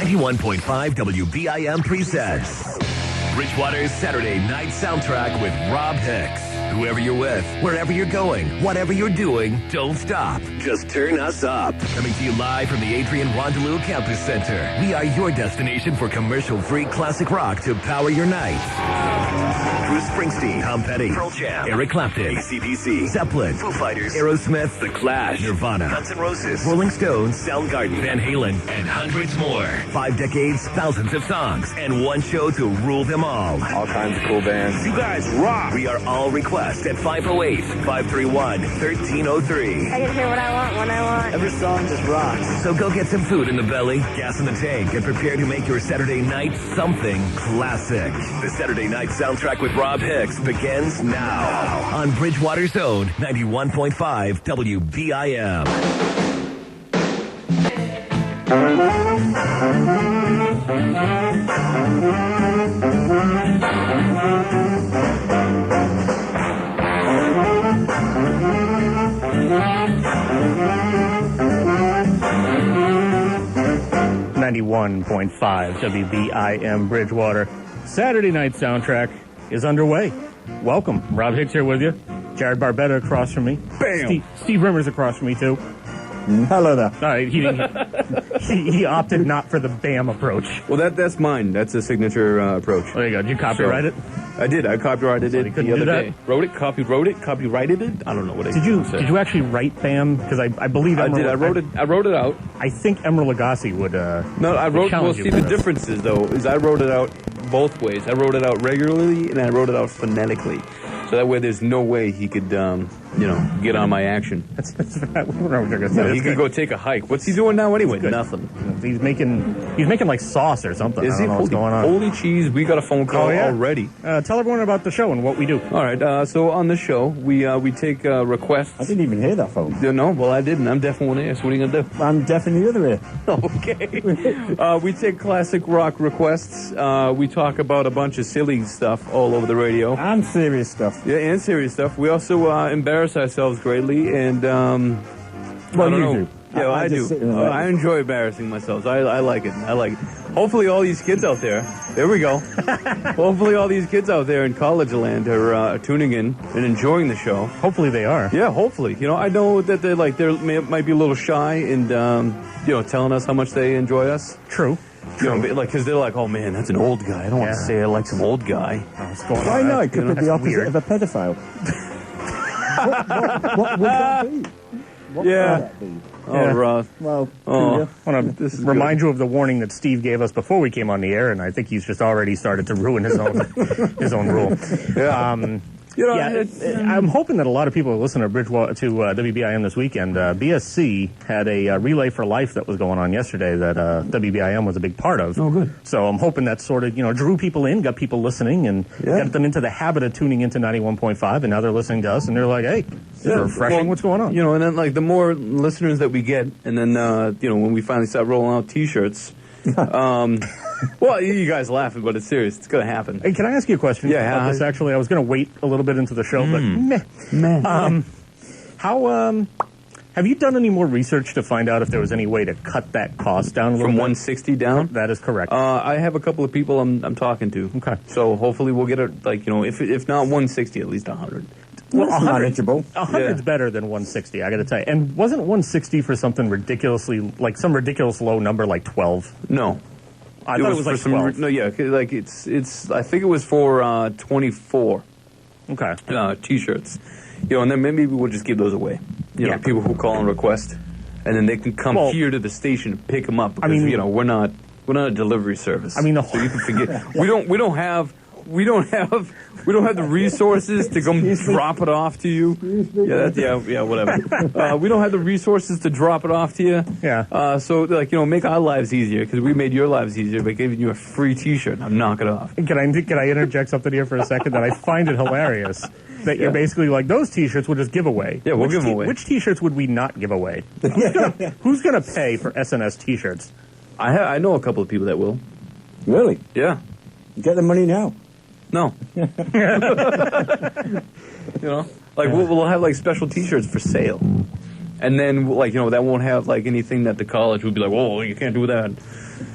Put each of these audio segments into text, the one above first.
91.5 WBIM presents Bridgewater's Saturday Night Soundtrack with Robb Hicks. Whoever you're with, wherever you're going, whatever you're doing, don't stop. Just turn us up. Coming to you live from the Adrian Rondelou Campus Center. We are your destination for commercial-free classic rock to power your night. Bruce Springsteen, Tom Petty, Pearl Jam, Eric Clapton, AC/DC, Zeppelin, Foo Fighters, Aerosmith, The Clash, Nirvana, Guns N' Roses, Rolling Stones, Soundgarden, Van Halen, and hundreds more. 5 decades, thousands of songs, and one show to rule them all. All kinds of cool bands. You guys rock. We are all request at 508-531-1303. I can hear what I want when I want. Every song just rocks. So go get some food in the belly, gas in the tank, and prepare to make your Saturday night something classic. The Saturday Night Soundtrack with Robb Hicks begins now on Bridgewater's Own 91.5 WBIM. 91.5 WBIM Bridgewater. Saturday Night Soundtrack is underway. Welcome. Robb Hicks here with you. Jarrod Barbetta across from me. Bam! Steve Rimmer's across from me, too. Hello there. All right, he opted not for the BAM approach. Well, that's mine. That's a signature approach. There you go. Did you copyright it? I did. I copyrighted it couldn't the other do that? day. Copyrighted it? I don't know what I Did you actually write BAM? Because I believe I did. I wrote it out. I think Emeril Lagasse would. No, I wrote. Well, challenge see, you the for this. difference is though is I wrote it out both ways. I wrote it out regularly and I wrote it out phonetically, so that way there's no way he could, get on my action. That's he He could go take a hike. What's he doing now anyway? Nothing. He's making like sauce or something. Is I he? don't know what's going on. Holy cheese! We got a phone call already. Tell everyone about the show and what we do. All right. So on the show, we take requests. I didn't even hear that phone. No, well, I didn't. I'm deaf in one ear, so what are you going to do? I'm deaf in the other ear. Okay. We take classic rock requests. We talk about a bunch of silly stuff all over the radio. And serious stuff. Yeah, and serious stuff. We also embarrass ourselves greatly, and I don't know. do. Yeah, I do. just sit and I enjoy embarrassing myself. I like it. I like it. Hopefully all these kids out there, we go. Hopefully all these kids out there in college land are tuning in and enjoying the show. Hopefully they are. Yeah, hopefully. I know that they might be a little shy and telling us how much they enjoy us. True. Because they're like, oh man, that's an old guy. I don't want to say I like some old guy. What's going on? Why not? It could be That's the opposite weird. of a pedophile. what would that be? What would that be? Oh, Yeah. Ross. Well, I want to remind you of the warning that Steve gave us before we came on the air, and I think he's just already started to ruin his own rule. Yeah. I'm hoping that a lot of people listen to WBIM this weekend. BSC had a Relay for Life that was going on yesterday that WBIM was a big part of. Oh, good. So I'm hoping that sort of, drew people in, got people listening, and got them into the habit of tuning into 91.5, and now they're listening to us, and they're like, hey, this is refreshing. Well, what's going on? And then the more listeners that we get, and then when we finally start rolling out T-shirts. Well, you guys laughing, but it's serious. It's going to happen. Hey, can I ask you a question? Yeah. About this, actually, I was going to wait a little bit into the show, but meh. Have you done any more research to find out if there was any way to cut that cost down a little From bit? 160 down? That is correct. I have a couple of people I'm talking to. Okay. So hopefully we'll get it, if not 160, at least 100. well, that's manageable. 100's better than 160, I got to tell you. And wasn't 160 for something ridiculously, some ridiculous low number like 12? No. I thought it was like 12. No, yeah, it's. I think it was for 24 Okay. T-shirts. And then maybe we'll just give those away. People who call and request, and then they can come here to the station and pick them up. Because we're not a delivery service. I mean, so you can forget. we don't have the resources to go drop it off to you. Yeah, whatever. We don't have the resources to drop it off to you. Yeah. So make our lives easier because we made your lives easier by giving you a free T-shirt. Now knock it off. Can I interject something here for a second that I find it hilarious? That you're basically like, those T-shirts we'll just give away. Yeah, we'll give them away. Which T-shirts would we not give away? Who's gonna pay for SNS T-shirts? I know a couple of people that will. Really? Yeah. Get the money now. No. We'll have special T-shirts for sale. and then like that won't have like anything that the college would be like, oh, you can't do that.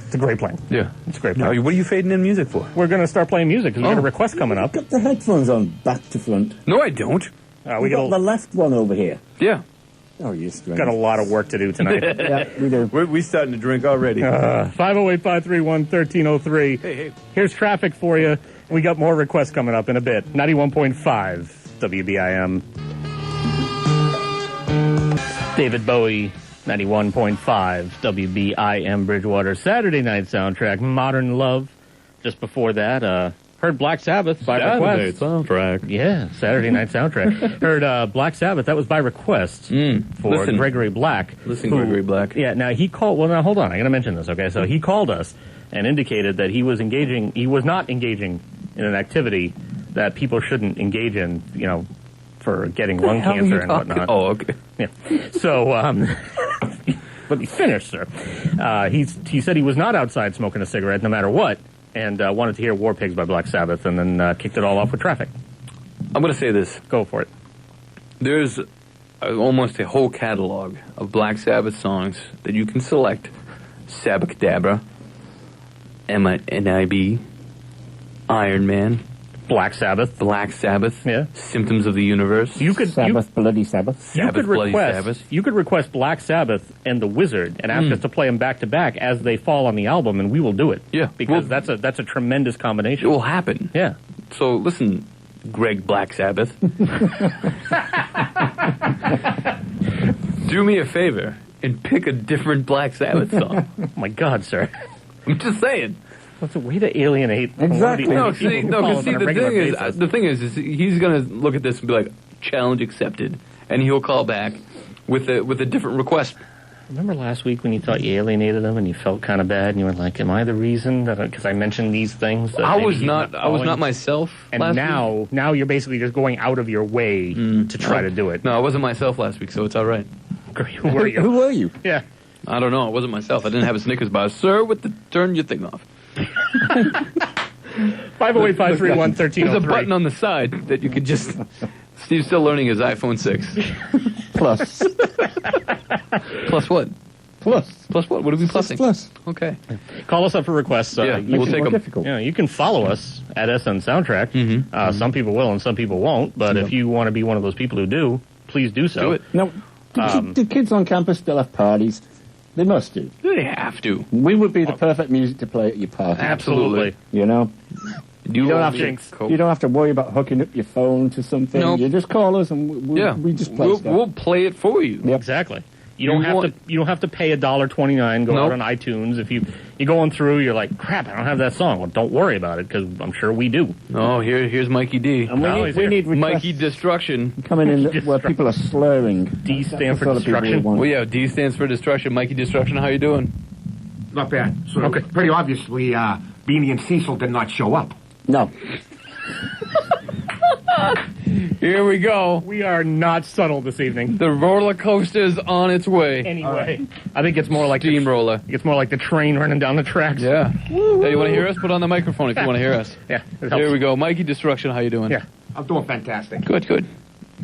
It's a great plan. Yeah, it's a great plan. plan. What are you fading in music for? We're going to start playing music because we got a request coming up. Got the headphones on back to front. No, I don't. We got the left one over here. Yeah. Oh, you're strange. Got a lot of work to do tonight. Yeah, we do. We're starting to drink already. 508-531-1303. Hey. Here's traffic for you. We got more requests coming up in a bit. 91.5 WBIM. David Bowie, 91.5 WBIM Bridgewater. Saturday night soundtrack, Modern Love. Just before that, heard Black Sabbath by request. Soundtrack. Yeah, Saturday night soundtrack. Heard Black Sabbath. That was by request for Gregory Black. Listen, Gregory Black. Yeah, now he called. Well, now hold on. I got to mention this. Okay, so he called us and indicated that he was engaging. He was not engaging in an activity that people shouldn't engage in. For getting lung cancer and whatnot. Oh, okay. Yeah. So, let me finish, sir. He said he was not outside smoking a cigarette no matter what, and wanted to hear War Pigs by Black Sabbath, and then kicked it all off with traffic. I'm going to say this. Go for it. There's almost a whole catalog of Black Sabbath songs that you can select. Sabacadabra, NIB, Iron Man, Black Sabbath. Yeah. Symptoms of the Universe. Bloody Sabbath. You could request Black Sabbath and The Wizard and ask us to play them back to back as they fall on the album, and we will do it. Yeah, because that's a tremendous combination. It will happen. Yeah. So listen, Greg Black Sabbath. Do me a favor and pick a different Black Sabbath song. Oh my God, sir. I'm just saying. What's a way to alienate? Exactly. The thing is he's gonna look at this and be like, challenge accepted, and he'll call back with a different request. Remember last week when you thought you alienated him and you felt kind of bad and you were like, "Am I the reason that because I mentioned these things?" That I was not myself. And last now you're basically just going out of your way to try to do it. No, I wasn't myself last week, so it's all right. Who were you? Who were you? Yeah. I don't know. I wasn't myself. I didn't have a Snickers bar, sir. Turn your thing off. 508-531-1303. There's a button on the side that you could just... Steve's still learning his iPhone 6. Plus. Plus what? Plus. Plus what? What are we plussing? Plus. Okay. Call us up for requests. Yeah, we'll take them. Difficult. You can follow us at SN Soundtrack. Some people will and some people won't, but if you want to be one of those people who do, please do so. Do it. Now, do kids on campus still have parties? They must do. They have to. We would be the perfect music to play at your party. Absolutely. You know? You don't have to worry about hooking up your phone to something. Nope. You just call us and we just play stuff. We'll play it for you. Yep. Exactly. You don't have to pay $1.29. Go out on iTunes. If you're going through, you're like, crap, I don't have that song. Well, don't worry about it because I'm sure we do. Oh, here's Mikey D. And we need Mikey Destruction coming in where people are slurring. D stands for destruction. Well, yeah, D stands for destruction. Mikey Destruction, how you doing? Not bad. So pretty obviously, Beanie and Cecil did not show up. No. Here we go. We are not subtle this evening. The roller coaster's on its way. Anyway, I think it's more like steamroller. It's more like the train running down the tracks. Yeah. Hey, you want to hear us? Put on the microphone if you want to hear us. Yeah. Here we go. Mikey Destruction, how you doing? Yeah. I'm doing fantastic. Good.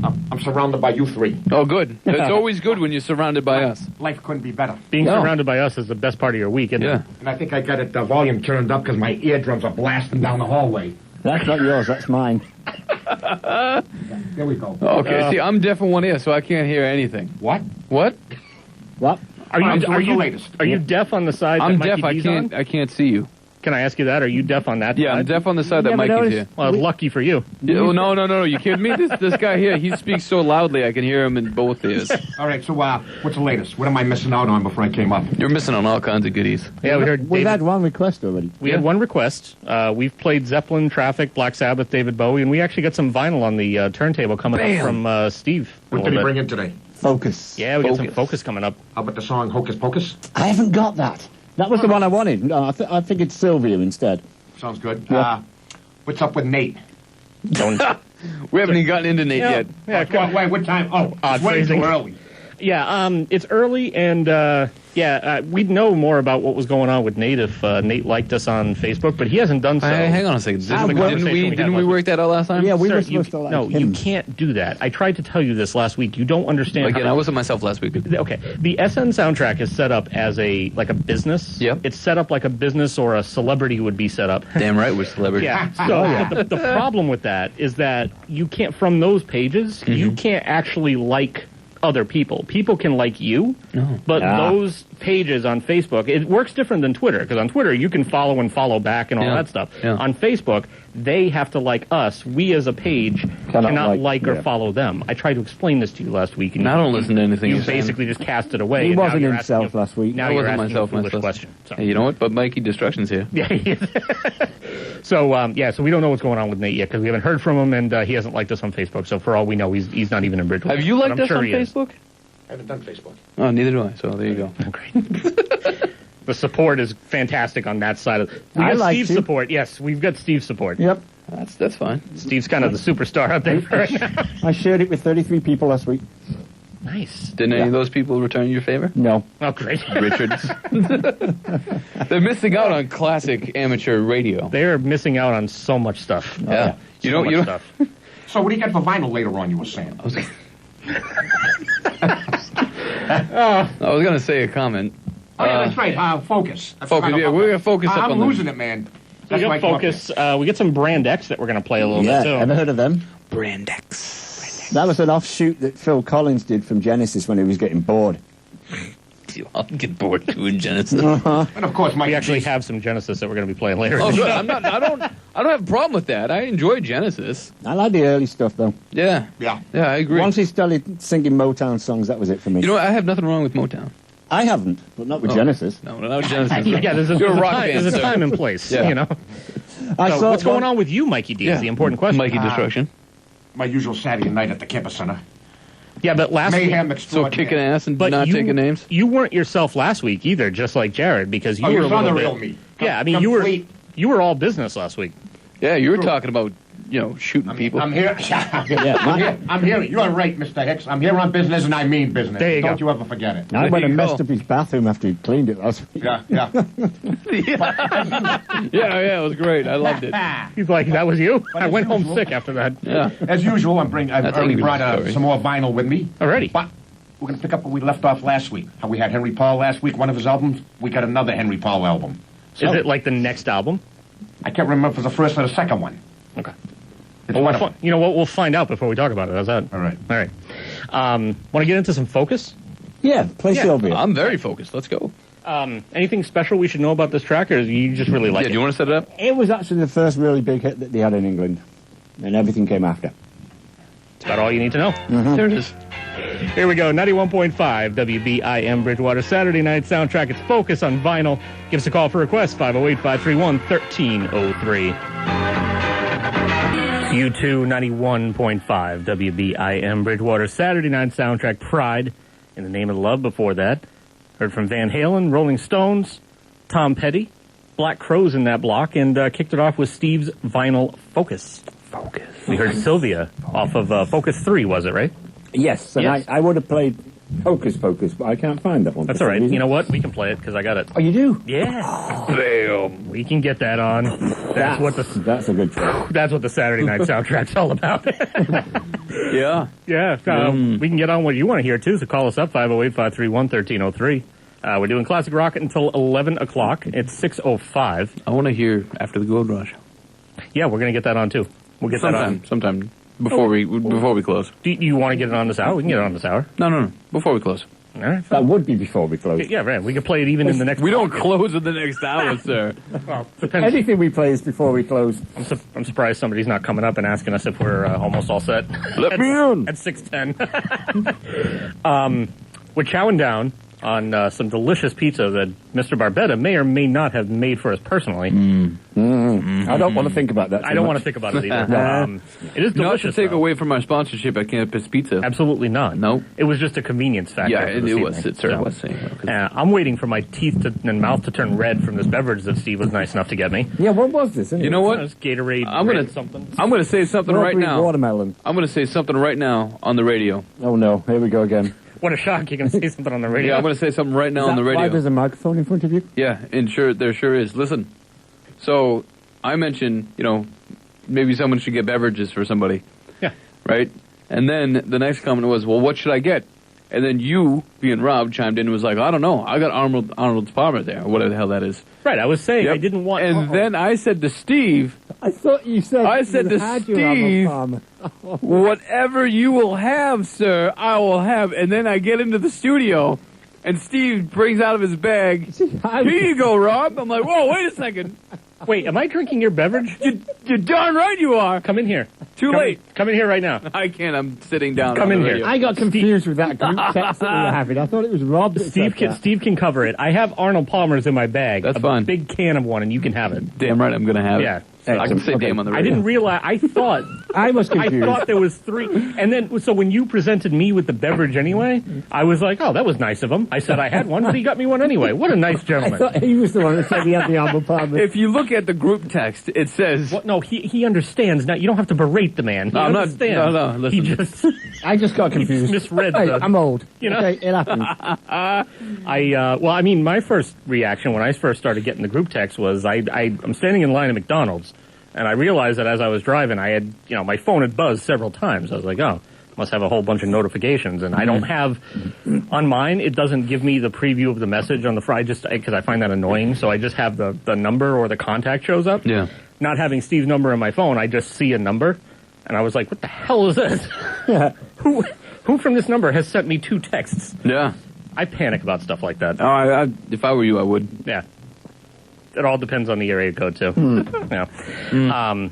I'm surrounded by you three. Oh, good. It's always good when you're surrounded by us. Life couldn't be better. Being surrounded by us is the best part of your week, isn't it? And I think I got it the volume turned up because my eardrums are blasting down the hallway. That's not yours, that's mine. There we go. Okay, see, I'm deaf in one ear, so I can't hear anything. What? What? What? Are you the latest? Are you deaf on the side I'm that deaf. Mikey D's on? I can't see you. Can I ask you that? Are you deaf on that Yeah, side? I'm deaf on the side that Mikey's here. Well, lucky for you. Yeah, oh, no. You kidding me? This guy here, he speaks so loudly I can hear him in both ears. All right, so what's the latest? What am I missing out on before I came up? You're missing on all kinds of goodies. Yeah, we heard We've had one request already. We had one request. We've played Zeppelin, Traffic, Black Sabbath, David Bowie, and we actually got some vinyl on the turntable coming up from Steve. What did he bring in today? Focus. Yeah, we got some Focus coming up. How about the song Hocus Pocus? I haven't got that. That was the one I wanted. No, I think it's Sylvia instead. Sounds good. Yeah. What's up with Nate? Don't. We haven't even gotten into Nate yet. Yeah, Wait, what time? Oh, it's way too phrasing. early. Yeah, it's early, and Yeah, we'd know more about what was going on with Nate if Nate liked us on Facebook, but he hasn't done so. Hang on a second. Didn't we work that out last time? Yeah, we Sir, were supposed to like No, him. you can't do that. I tried to tell you this last week. You don't understand. Again, I wasn't myself last week. Okay, the SN soundtrack is set up as a business. Yep. It's set up like a business or a celebrity would be set up. Damn right, we're celebrity. Yeah. So but the problem with that is that you can't, from those pages, you can't actually like other people. People can like you, but those pages on Facebook, it works different than Twitter, because on Twitter you can follow and follow back and all that stuff. Yeah. On Facebook, they have to like us. We as a page cannot like or follow them. I tried to explain this to you last week, and I don't listen to anything you you're saying. basically just cast it away. He and now wasn't you're himself asking last week. Now I you're wasn't asking myself a foolish myself. question. So. Hey, you know what? But Mikey, Destruction's here. Yeah, he is. So we don't know what's going on with Nate yet because we haven't heard from him, and he hasn't liked us on Facebook. So for all we know, he's not even in Bridgewater. Have you liked us on he is. Facebook? I haven't done Facebook. Oh, neither do I. So there you go. Great. The support is fantastic on that side of. We I got like Steve's you. support. Yes, we've got Steve's support. Yep. That's fine. Steve's kind of the superstar out there right now. I shared it with 33 people last week. Nice. Didn't any of those people return your favor? No. Oh, great. Richards. They're missing out on classic amateur radio. They're missing out on so much stuff. Yeah. So much stuff. So what do you got for vinyl later on, you were saying? I was going to say a comment. Oh, yeah, that's right. Focus. Focus, yeah, we're going to focus up on I'm the... losing it, man. We That's why I got come up Focus. We get some Brand X that we're going to play a little Yeah, bit too. ever heard of them? Brand X. That was an offshoot that Phil Collins did from Genesis when he was getting bored. I'll get bored doing Genesis. And of course, Mike. We actually have some Genesis that we're going to be playing later. Oh, good. I don't have a problem with that. I enjoy Genesis. I like the early stuff, though. Yeah. Yeah. Yeah, I agree. Once he started singing Motown songs, that was it for me. You know what? I have nothing wrong with Motown. I haven't, but not with Genesis. No, not with Genesis. Yeah, there's a You're a rock time, band, there's a sir. time and place. Yeah. You know. So what's going on with you, Mikey D? Is the important question. Mikey Destruction. My usual Saturday night at the campus center. Yeah, but last Mayhem week, So extraordinaire. kicking ass and but not taking names? You weren't yourself last week either, just like Jarrod, because you Oh, were you a saw little the bit. real me. Yeah, I mean Complete. you were all business last week. Yeah, you were talking about, shooting people. I'm here. I'm here. You are right, Mr. Hicks. I'm here on business, and I mean business. There you Don't go. you ever forget it. I went and you messed go. up his bathroom after he cleaned it last week. Yeah. Yeah, it was great. I loved it. He's like, that was you? I as went home usual- sick after that. Yeah. As usual, I've That's already a good brought story. some more vinyl with me. Already. But we're going to pick up where we left off last week. How we had Henry Paul last week, one of his albums. We got another Henry Paul album. So, Is it like the next album? I can't remember if it was the first or the second one. Okay. It's Well, one of them. you know what? We'll find out before we talk about it. How's that? All right. All right. Want to get into some Focus? Yeah, play Sylvia. I'm very focused. Let's go. Anything special we should know about this track, or you just really like Yeah, it? do you want to set it up? It was actually the first really big hit that they had in England, and everything came after. That's about all you need to know. There it is. Here we go. 91.5 WBIM Bridgewater Saturday Night Soundtrack. It's Focus on vinyl. Give us a call for requests, 508-531-1303. U2 91.5 WBIM Bridgewater Saturday Night Soundtrack. Pride in the Name of Love before that. Heard from Van Halen, Rolling Stones, Tom Petty, Black Crowes in that block, and kicked it off with Steve's vinyl Focus. We heard Sylvia off of Focus 3, was it, right? Yes, and Yes. I would have played Hocus Pocus, but I can't find that one. That's for all some right. reason. You know what? We can play it because I got it. Oh, you do? Yeah. Bam. We can get that on. That's what the Saturday night soundtrack's all about. Yeah. Yeah. We can get on what you want to hear too. So call us up 508-531-1303. We're doing classic rock until 11 o'clock. It's 6:05. I want to hear After the Gold Rush. Yeah, we're gonna get that on too. We'll get that on. Sometime before we close. Do you want to get it on this hour? We can get it on this hour. No. Before we close. All right. That would be before we close. Yeah, right. We can play it even in the next. We don't close in the next hour, sir. Well, depends. Anything we play is before we close. I'm surprised somebody's not coming up and asking us if we're almost all set. Let me in. At 6:10. We're chowing down on some delicious pizza that Mr. Barbetta may or may not have made for us personally. I don't want to think about that. I don't want to think about it either. It is Not delicious. to take though. away from our sponsorship at Campus Pizza. Absolutely not. No. It was just a convenience factor. Yeah, for it this was. evening. It certainly So, was. I'm waiting for my teeth and mouth to turn red from this beverage that Steve was nice enough to get me. Yeah, what was this? You know what? It's Gatorade. I'm red gonna something. I'm gonna say something right Strawberry now. Watermelon. I'm gonna say something right now on the radio. Oh no, here we go again. What a shock! You're going to say something on the radio. Yeah, I'm going to say something right now on the radio. Why there's a microphone in front of you? Yeah, and there sure is. Listen, so I mentioned, maybe someone should get beverages for somebody. Yeah. Right? And then the next comment was, well, what should I get? And then you, being Rob, chimed in and was like, I don't know. I got Arnold's Palmer there, or whatever the hell that is. Right, I was saying Yep. I didn't want... And then I said to Steve... I thought you said... I said to Steve, whatever you will have, sir, I will have. And then I get into the studio, and Steve brings out of his bag, here you go, Rob. I'm like, whoa, wait a second. Wait, am I drinking your beverage? You're darn right you are. Come in here. Too late. Come in here right now. I can't. I'm sitting down. Come on in the here. radio. I got confused with that group text that we were having. I thought it was Rob that said that. Steve can cover it. I have Arnold Palmer's in my bag. That's a fine. big can of one, and you can have it. Damn right I'm going to have Yeah. it. I can say damn on the radio. I didn't realize. I thought. I was confused. I thought there was 3, and then so when you presented me with the beverage anyway, I was like, "Oh, that was nice of him." I said I had one, but he got me one anyway. What a nice I gentleman. thought he was the one that said he had the Arnold Palmer. If you look at the group text, it says... What? No, he understands. Now you don't have to berate the man. He I'm not- understands. no, listen. He just I just got confused. misread Hey, the- I'm old. Okay, it happens. my first reaction when I first started getting the group text was I'm standing in line at McDonald's, and I realized that as I was driving, I had, my phone had buzzed several times. I was like, oh, must have a whole bunch of notifications, and I don't have, on mine, it doesn't give me the preview of the message on the fry, just because I find that annoying, so I just have the number or the contact shows up. Yeah. Not having Steve's number on my phone, I just see a number, and I was like, what the hell is this? Who from this number has sent me 2 texts? Yeah. I panic about stuff like that. Oh, if I were you, I would. Yeah. It all depends on the area code, too. Yeah.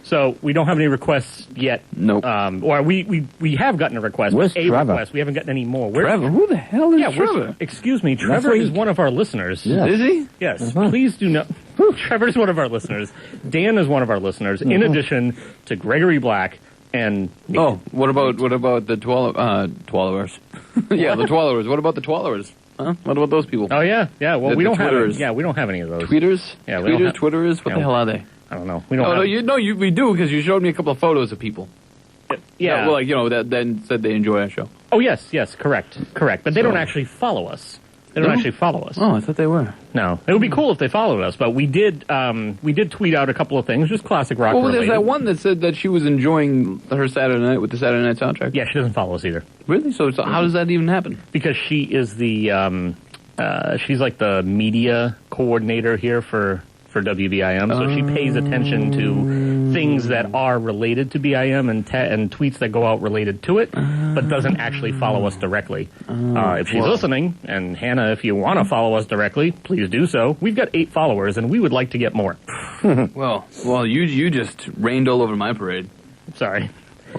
So we don't have any requests yet. Nope. Or we have gotten a request. Where's a Trevor? request. We haven't gotten any more. Trevor? Who the hell is Trevor? Excuse me. Trevor is one of our listeners. Yeah. Is he? Yes. Please do not. Trevor is one of our listeners. Dan is one of our listeners, in addition to Gregory Black and... Oh, what about the Twallowers? Yeah, the Twallowers. What about the Twallowers? Huh? What about those people? Oh, yeah. Yeah, well, The we don't have... Twitters. Yeah, we don't have any of those. Tweeters? Yeah, we don't Tweeters, have- Twitterers? What Yeah. the hell are they? I don't know. We don't Oh, have... no, we do, because you showed me a couple of photos of people. Yeah. That then said they enjoy our show. Oh, yes, correct. But they don't actually follow us. They don't No? actually follow us. Oh, I thought they were. No. It would be cool if they followed us, but we did tweet out a couple of things, just classic rock Well, there's related. that one that said that she was enjoying her Saturday night with the Saturday Night soundtrack. Yeah, she doesn't follow us either. Really? So how does that even happen? Because she is the, she's like the media coordinator here for WBIM, so she pays attention to things that are related to BIM and tweets that go out related to it, but doesn't actually follow us directly. If she's listening, and Hannah, if you want to follow us directly, please do so. We've got 8 followers, and we would like to get more. Well, you just rained all over my parade Sorry.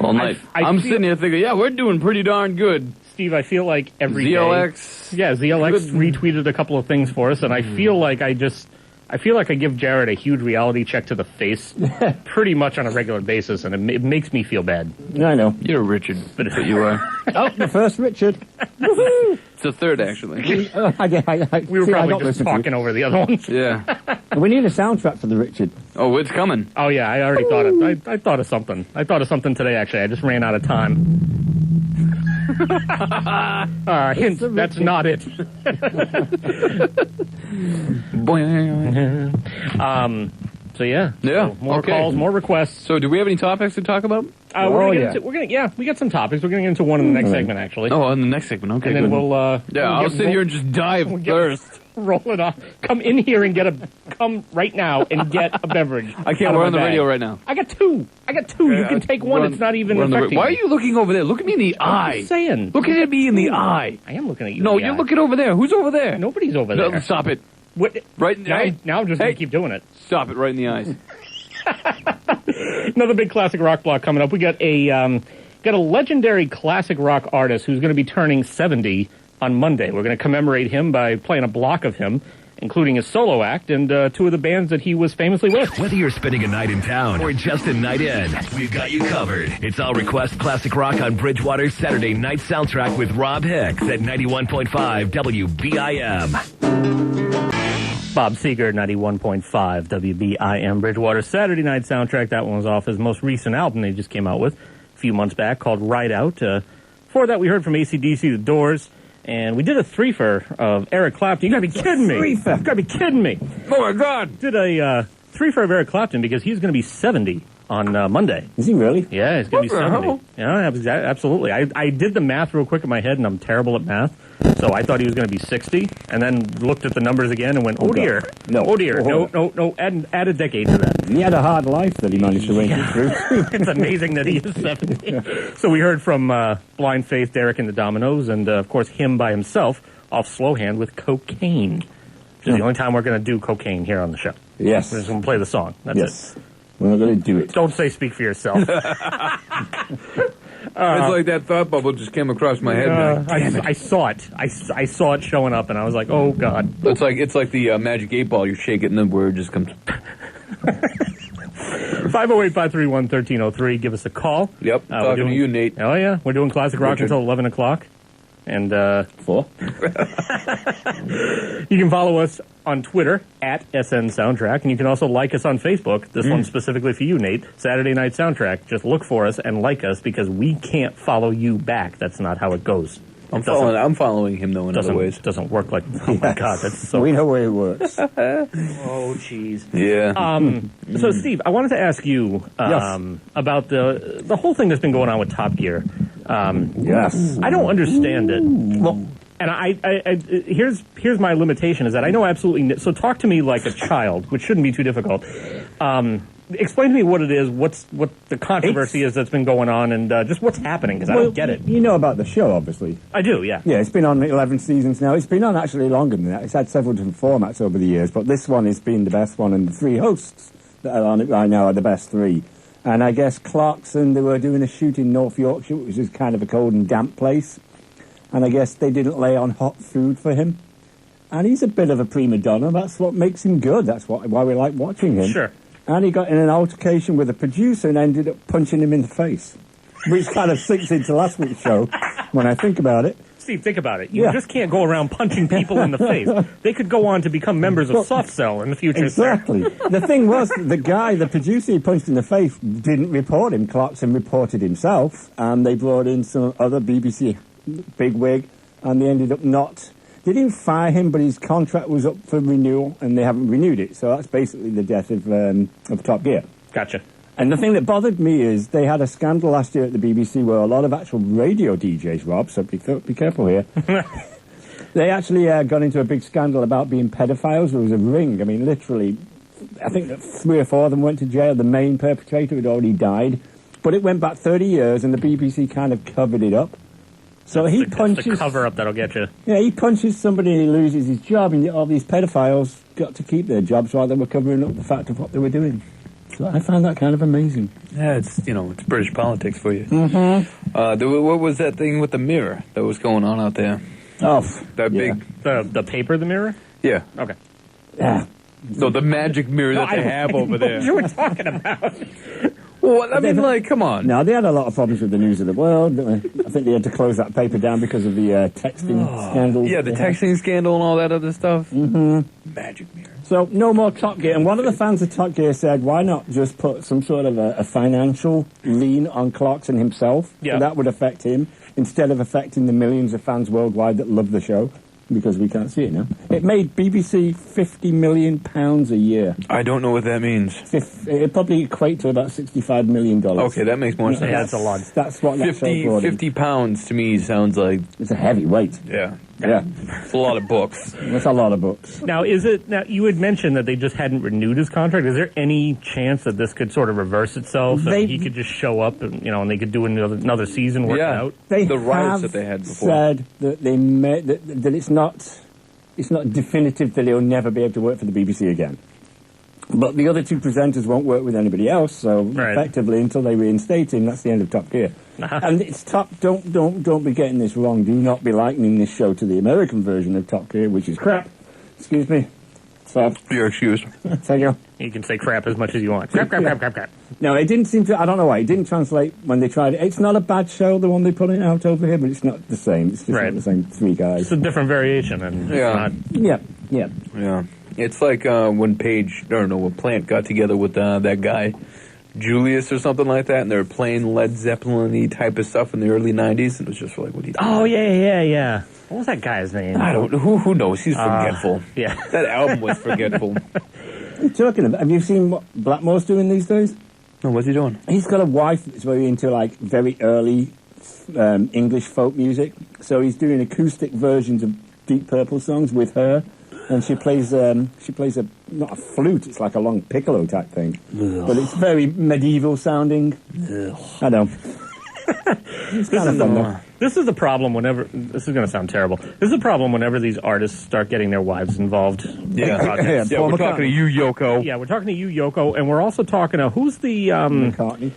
all night. I'm sitting here thinking, yeah, we're doing pretty darn good. Steve, I feel like every ZLX. day... Yeah, ZLX retweeted a couple of things for us, and I feel like I give Jarrod a huge reality check to the face pretty much on a regular basis, and it makes me feel bad. I know. You're Richard, but you are. Oh, the first Richard. It's the third, actually. We were probably just talking over the other ones. Yeah. We need a soundtrack for the Richard. Oh, it's coming. Oh, yeah, I already thought it. I thought of something. I thought of something today, actually. I just ran out of time. Hint, that's not it. So yeah. Yeah. So more okay. calls, more requests. So, do we have any topics to talk about? We got some topics. We're gonna get into one in the next segment, actually. Oh, in the next segment. Okay. And then good. I'll sit here and just die of thirst. Roll it off. Come in here and come right now and get a beverage. I can't. We're on the radio right now. I got two. You can take one. It's not even affecting. Why are you looking over there? Look at me in the eye. I'm saying. Look at me in the eye. I am looking at you. No, you're looking over there. Who's over there? Nobody's over there. No, stop it. What? Right now I'm just going to keep doing it. Stop it right in the eyes. Another big classic rock block coming up. We got a legendary classic rock artist who's going to be turning 70 on Monday. We're going to commemorate him by playing a block of him, including his solo act and 2 of the bands that he was famously with. Whether you're spending a night in town or just a night in, we've got you covered. It's All Request Classic Rock on Bridgewater's Saturday night soundtrack with Robb Hicks at 91.5 WBIM. Bob Seger, 91.5 WBIM Bridgewater's Saturday night soundtrack. That one was off his most recent album they just came out with a few months back called Ride Out. Before that, we heard from AC/DC, The Doors, and we did a threefer of Eric Clapton. You gotta be kidding me. You gotta be kidding me. Oh, my God. Did a threefer of Eric Clapton because he's going to be 70 on Monday. Is he really? Yeah, he's going to be 70. hell? Yeah, absolutely. I did the math real quick in my head, and I'm terrible at math. So I thought he was going to be 60, and then looked at the numbers again and went, oh dear. No. Oh dear. No. Add a decade to that. He had a hard life that he managed to make it through. It's amazing that he is 70. So we heard from Blind Faith, Derek and the Dominoes, and of course him by himself off Slow Hand with Cocaine. Which is the only time we're going to do cocaine here on the show. Yes. We're just going to play the song. That's it. We're not going to do it. Don't say speak for yourself. It's like that thought bubble just came across my head. I saw it. I saw it showing up, and I was like, "Oh God!" It's like the magic 8-ball. You shake it, and then where it just comes. 508-531-1303. Give us a call. Yep. Talking to you, Nate. Oh yeah, we're doing classic rock until 11 o'clock. And 4. You can follow us on Twitter at SN Soundtrack, and you can also like us on Facebook. This one's specifically for you, Nate. Saturday Night Soundtrack. Just look for us and like us because we can't follow you back. That's not how it goes. I'm following him though in other ways. Doesn't work like. Oh my God, that's so. We know where it works. Oh jeez. Yeah. So Steve, I wanted to ask you about the whole thing that's been going on with Top Gear. Yes. I don't understand it. Well, and I here's my limitation is that I know absolutely. So talk to me like a child, which shouldn't be too difficult. Explain to me what it is, what the controversy is that's been going on, and just what's happening, because I don't get it. You know about the show, obviously. I do, yeah. Yeah, it's been on 11 seasons now. It's been on actually longer than that. It's had several different formats over the years, but this one has been the best one, and the 3 hosts that are on it right now are the best 3. And I guess Clarkson, they were doing a shoot in North Yorkshire, which is kind of a cold and damp place. And I guess they didn't lay on hot food for him. And he's a bit of a prima donna. That's what makes him good. That's why we like watching him. Sure. And he got in an altercation with a producer and ended up punching him in the face. Which kind of sinks into last week's show, when I think about it. Steve, think about it. You just can't go around punching people in the face. They could go on to become members of Soft Cell in the future. Exactly. The thing was, the producer he punched in the face didn't report him. Clarkson reported himself, and they brought in some other BBC bigwig, and they ended up not... They didn't fire him, but his contract was up for renewal, and they haven't renewed it. So that's basically the death of Top Gear. Gotcha. And the thing that bothered me is they had a scandal last year at the BBC where a lot of actual radio DJs, Rob, so be careful here. They actually got into a big scandal about being pedophiles. There was a ring. I mean, literally, I think that 3 or 4 of them went to jail. The main perpetrator had already died. But it went back 30 years, and the BBC kind of covered it up. So he punches... It's the cover-up that'll get you. Yeah, he punches somebody and he loses his job, and all these pedophiles got to keep their jobs while they were covering up the fact of what they were doing. So I found that kind of amazing. Yeah, it's British politics for you. Mm-hmm. What was that thing with the mirror that was going on out there? Oh, big... The paper, the mirror? Yeah. Okay. Yeah. So the magic mirror that they have over there. What you were talking about? Well, I mean, come on. No, they had a lot of problems with the News of the World. I think they had to close that paper down because of the texting scandal. Yeah, the texting scandal and all that other stuff. Mm-hmm. Magic mirror. So, no more Top Gear. And one of the fans of Top Gear said, why not just put some sort of a financial lien on Clarkson himself? Yeah. So that would affect him, instead of affecting the millions of fans worldwide that love the show. Because we can't see it now. It made BBC £50 million a year. I don't know what that means. It probably equate to about $65 million. Okay, that makes more sense. Yeah, that's a lot. That's what that show brought in. 50 pounds to me sounds like... It's a heavy weight. Yeah. Yeah. It's a lot of books. That's a lot of books. Now, you had mentioned that they just hadn't renewed his contract. Is there any chance that this could sort of reverse itself so he could just show up and, and they could do another season working out? The riots that they had before. Said that they made that it's not definitive that he'll never be able to work for the BBC again. But the other 2 presenters won't work with anybody else, so effectively until they reinstate him, that's the end of Top Gear. And it's don't be getting this wrong. Do not be likening this show to the American version of Top Gear, which is crap. Excuse me. So you're excused. Thank you. You can say crap as much as you want. Crap. No, it didn't seem to. I don't know why. It didn't translate when they tried it. It's not a bad show, the one they put it out over here, but it's not the same. It's just not the same 3 guys. It's a different variation, and Yeah. It's like when Plant got together with that guy Julius or something like that, and they were playing Led Zeppelin-y type of stuff in the early 90s, and it was just like, what are you doing? Oh, yeah. What was that guy's name? I don't know. Who knows? He's forgetful. Yeah. That album was forgetful. What are you talking about? Have you seen what Blackmore's doing these days? No, what's he doing? He's got a wife that's very into, like, very early English folk music. So he's doing acoustic versions of Deep Purple songs with her. And she plays not a flute, it's like a long piccolo type thing. Ugh. But it's very medieval sounding. Ugh. I know. It's kind of fun though. This is the problem whenever, this is going to sound terrible, this is the problem whenever these artists start getting their wives involved. Yeah, we're talking to you, Yoko. Yeah, we're talking to you, Yoko, and we're also talking to, who's the, McCartney.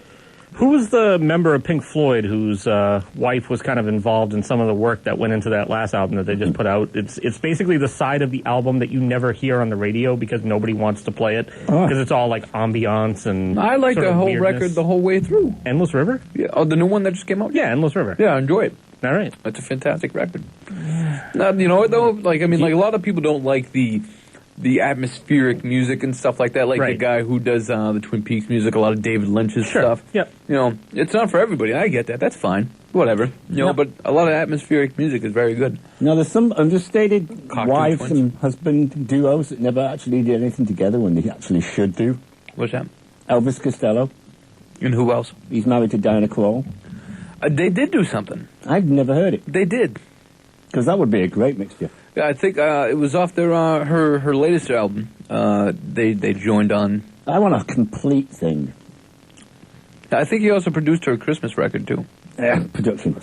who was the member of Pink Floyd whose wife was kind of involved in some of the work that went into that last album that they just put out? It's basically the side of the album that you never hear on the radio because nobody wants to play it because it's all like ambiance and I like the whole weirdness. record the whole way through. Endless River? Yeah. Oh, the new one that just came out? Yeah, Endless River. Yeah, I enjoy it. All right. That's a fantastic record. Now, you know what, though? Like, I mean, like, a lot of people don't like the atmospheric music and stuff like that, like the guy who does the Twin Peaks music, a lot of David Lynch's stuff. Yep. You know, it's not for everybody. I get that. That's fine. Whatever. You know, but a lot of atmospheric music is very good. Now, there's some understated Cocktail wives twins. and husband duos that never actually did anything together when they actually should do. What's that? Elvis Costello. And who else? He's married to Diana Krall. They did do something. I've never heard it. They did. Because that would be a great mixture. Yeah, I think it was off their her latest album. They joined on. I want a complete thing. I think he also produced her Christmas record too. Yeah, production.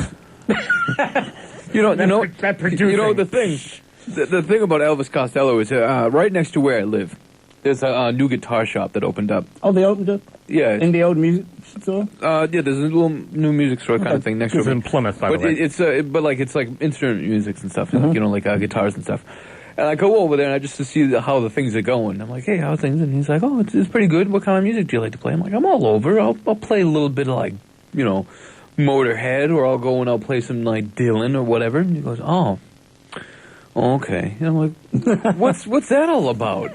You know, that producing. You know the thing. The thing about Elvis Costello is right next to where I live, there's a new guitar shop that opened up. Oh, they opened up? Yeah. In the old music store? Yeah, there's a little new music store kind of thing next to It's it. in Plymouth, by the way. It's like instrument music and stuff, like, you know, like guitars and stuff. And I go over there and I just to see how the things are going. I'm like, hey, how are things? And he's like, oh, it's pretty good. What kind of music do you like to play? I'm like, I'm all over. I'll play a little bit of like, you know, Motorhead, or I'll go and I'll play some like Dylan or whatever. And he goes, oh, okay. And I'm like, what's that all about?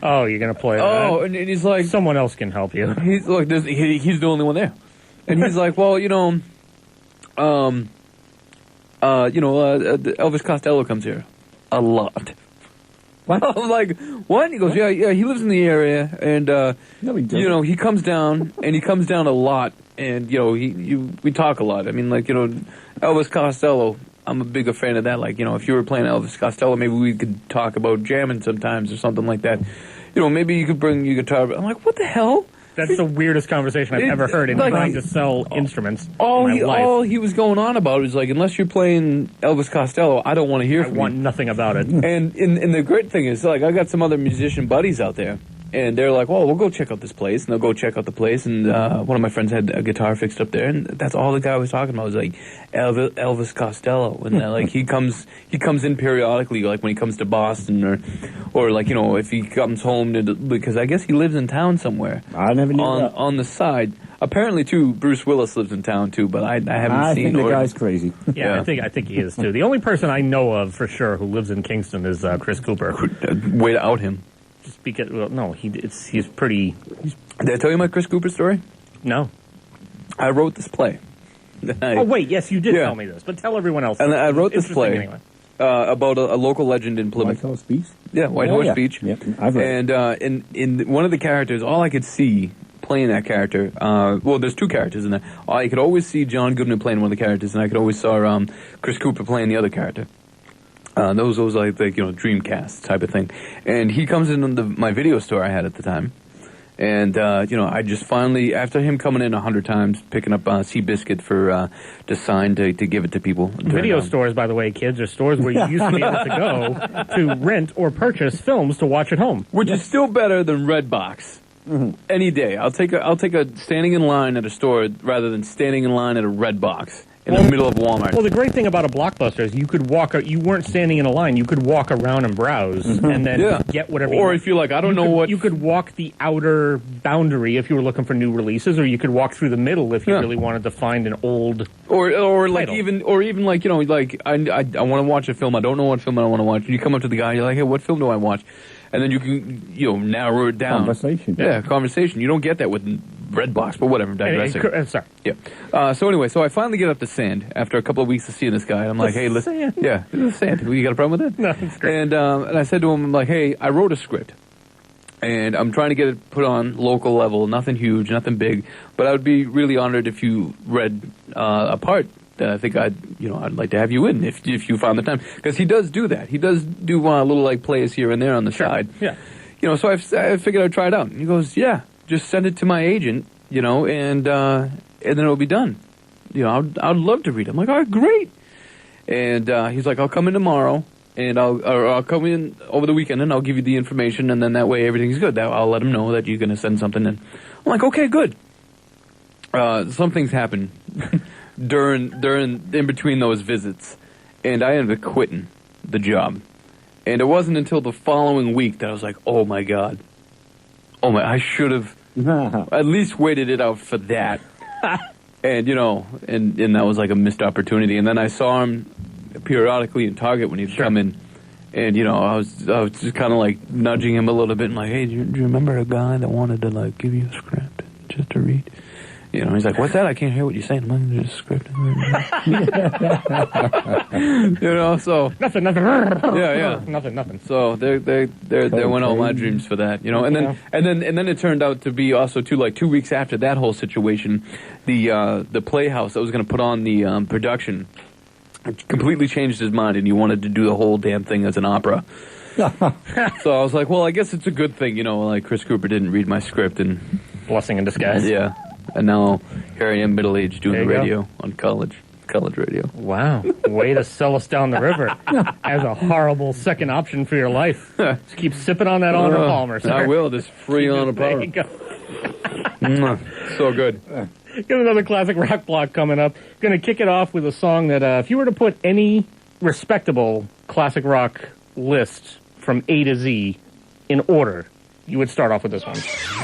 Oh, you're going to play that? Oh, and he's like, someone else can help you. He's like, he's the only one there, and he's like, well, you know, Elvis Costello comes here a lot. What? I'm like, what? He goes, yeah, he lives in the area, and No, he doesn't. you know, he comes down, and he comes down a lot, and you know, we talk a lot. I mean, like, you know, Elvis Costello. I'm a bigger fan of that. Like, you know, if you were playing Elvis Costello, maybe we could talk about jamming sometimes or something like that. You know, maybe you could bring your guitar. I'm like, what the hell? That's the weirdest conversation I've ever heard in like, trying to sell instruments All in my life. he was going on about was like, unless you're playing Elvis Costello, I don't want to hear I from want you. nothing about it. And the great thing is, like, I got some other musician buddies out there, and they're like, well, we'll go check out this place, and they'll go check out the place, and one of my friends had a guitar fixed up there, and that's all the guy was talking about was like Elvis Costello, and like he comes in periodically, like when he comes to Boston, or like, you know, if he comes home because I guess he lives in town somewhere. I never knew that. On the side. Apparently, too, Bruce Willis lives in town too, but I haven't seen. I think the guy's crazy. Yeah, I think he is too. The only person I know of for sure who lives in Kingston is Chris Cooper. Way to out him. Just because, well, no, he's pretty. Did I tell you my Chris Cooper story? No. I wrote this play. Oh wait, yes, you did Yeah. tell me this, but tell everyone else. And I wrote this Interesting play anyway. about a local legend in Plymouth. White Horse Beach? Yeah, White Oh, Horse yeah. Beach. Yep, I've read it. And in one of the characters, all I could see playing that character, well, there's two characters in there. I could always see John Goodman playing one of the characters, and I could always saw Chris Cooper playing the other character. Those like you know, Dreamcast type of thing. And he comes in my video store I had at the time. And, you know, I just finally, after him coming in 100 times, picking up Seabiscuit for to sign to give it to people. Video stores, by the way, kids, are stores where you used to be able to go to rent or purchase films to watch at home. Which is still better than Redbox. Mm-hmm. Any day. I'll take a standing in line at a store rather than standing in line at a Redbox in the middle of Walmart. Well, the great thing about a Blockbuster is you could you weren't standing in a line. You could walk around and browse and then get whatever. Or if you're like, I don't know what. You could walk the outer boundary if you were looking for new releases, or you could walk through the middle if you really wanted to find an old. Or like title. even like, you know, like I want to watch a film. I don't know what film I want to watch. And you come up to the guy. You're like, hey, what film do I watch? And then you can, you know, narrow it down. Conversation. Yeah, conversation. You don't get that with red box, but whatever, digressing. Sorry. Yeah. So anyway, so I finally get up to Sand after a couple of weeks of seeing this guy. I'm like, hey, listen. Sand. Yeah, it's Sand. You got a problem with it? No, it's great. And I said to him, I'm like, hey, I wrote a script. And I'm trying to get it put on local level, nothing huge, nothing big. But I would be really honored if you read a part that I think I'd like to have you in if you found the time. Because he does do that. He does do little like plays here and there on the side. Yeah. So I figured I'd try it out. And he goes, yeah, just send it to my agent, and then it'll be done. I'd love to read it. I'm like, all right, great. And he's like, I'll come in tomorrow. And I'll come in over the weekend and I'll give you the information, and then that way everything's good. I'll let him know that you're going to send something in. I'm like, okay, good. Some things happen in between those visits, and I ended up quitting the job. And it wasn't until the following week that I was like, oh my God. I should have at least waited it out for that. And, and that was like a missed opportunity. And then I saw him periodically in Target when he'd come in, and I was just kind of like nudging him a little bit and like, hey, do you remember a guy that wanted to like give you a script just to read? He's like, what's that? I can't hear what you're saying. I'm like, just a script. So nothing. Yeah. Nothing. So there went all my dreams for that, and then it turned out to be also too, like 2 weeks after that whole situation, the Playhouse that was going to put on the production completely changed his mind, and he wanted to do the whole damn thing as an opera. So I was like, well, I guess it's a good thing, like Chris Cooper didn't read my script, and blessing in disguise. Yeah, and now here I am, middle-aged, doing the you radio on college radio. Wow, way to sell us down the river as a horrible second option for your life. Just keep sipping on that Honor Palmer, sir. I will, this free Honor Palmer. There you go. So good. Got another classic rock block coming up. Going to kick it off with a song that if you were to put any respectable classic rock list from A to Z in order, you would start off with this one.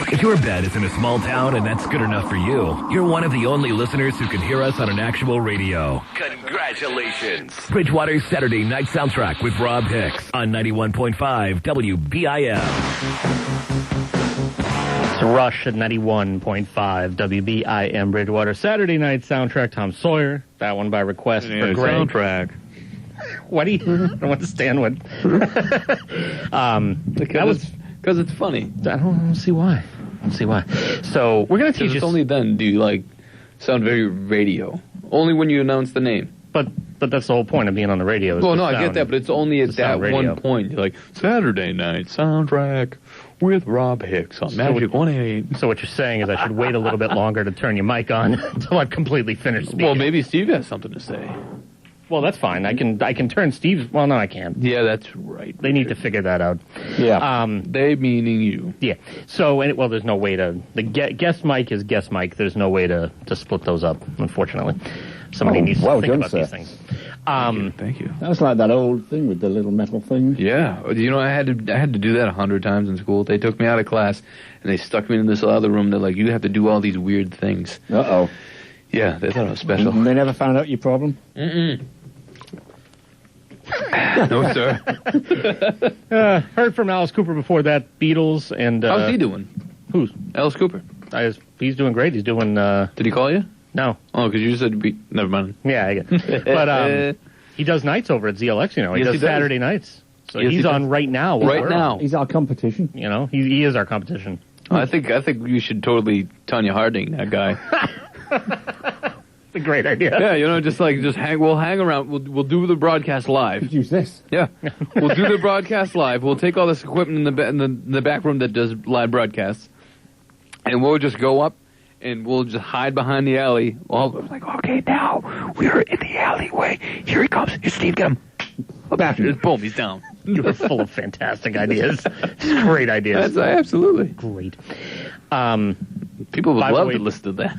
If your bed is in a small town and that's good enough for you, you're one of the only listeners who can hear us on an actual radio. Congratulations. Bridgewater's Saturday Night Soundtrack with Robb Hicks on 91.5 WBIM. It's Rush at 91.5 WBIM Bridgewater. Saturday Night Soundtrack, Tom Sawyer. That one by request for Greg. Soundtrack. What do you don't understand what? Because it's funny. I don't see why. So we're going to teach you. Only then do you sound very radio. Only when you announce the name. But that's the whole point of being on the radio. Well, no, I get that, but it's only at that one point. You're like, Saturday Night Soundtrack with Robb Hicks on Magic 188. So what you're saying is I should wait a little bit longer to turn your mic on until I've completely finished speaking. Well, maybe Steve has something to say. Well, that's fine. I can turn Steve's. Well, no, I can't. Yeah, that's right. They need to figure that out. Yeah. They meaning you. Yeah. So, there's no way to. The guest mic is guest mic. There's no way to split those up, unfortunately. Somebody needs to think about these things. Thank you. That was like that old thing with the little metal thing. Yeah. I had to do that 100 times in school. They took me out of class and they stuck me in this other room. They're like, you have to do all these weird things. Uh-oh. Yeah, they thought it was special. And they never found out your problem? Mm-mm. No, sir. Heard from Alice Cooper before that, Beatles, and... how's he doing? Who's? Alice Cooper. He's doing great. He's doing... Did he call you? No. Oh, because you said... Never mind. Yeah, I get it. But he does nights over at ZLX, He Yes, does Saturday nights. So yes, he's on right now. Right now. He's our competition. He is our competition. I think you should totally Tanya Harding that guy. It's a great idea. Yeah, just hang. We'll hang around. We'll do the broadcast live. Use this. Yeah, we'll do the broadcast live. We'll take all this equipment in the back room that does live broadcasts, and we'll just go up and we'll just hide behind the alley. Well, we're like, okay, now we're in the alleyway. Here he comes. Here, Steve, get him. Boom, he's down. You're full of fantastic ideas. Great ideas. That's absolutely great. People would love to listen to that.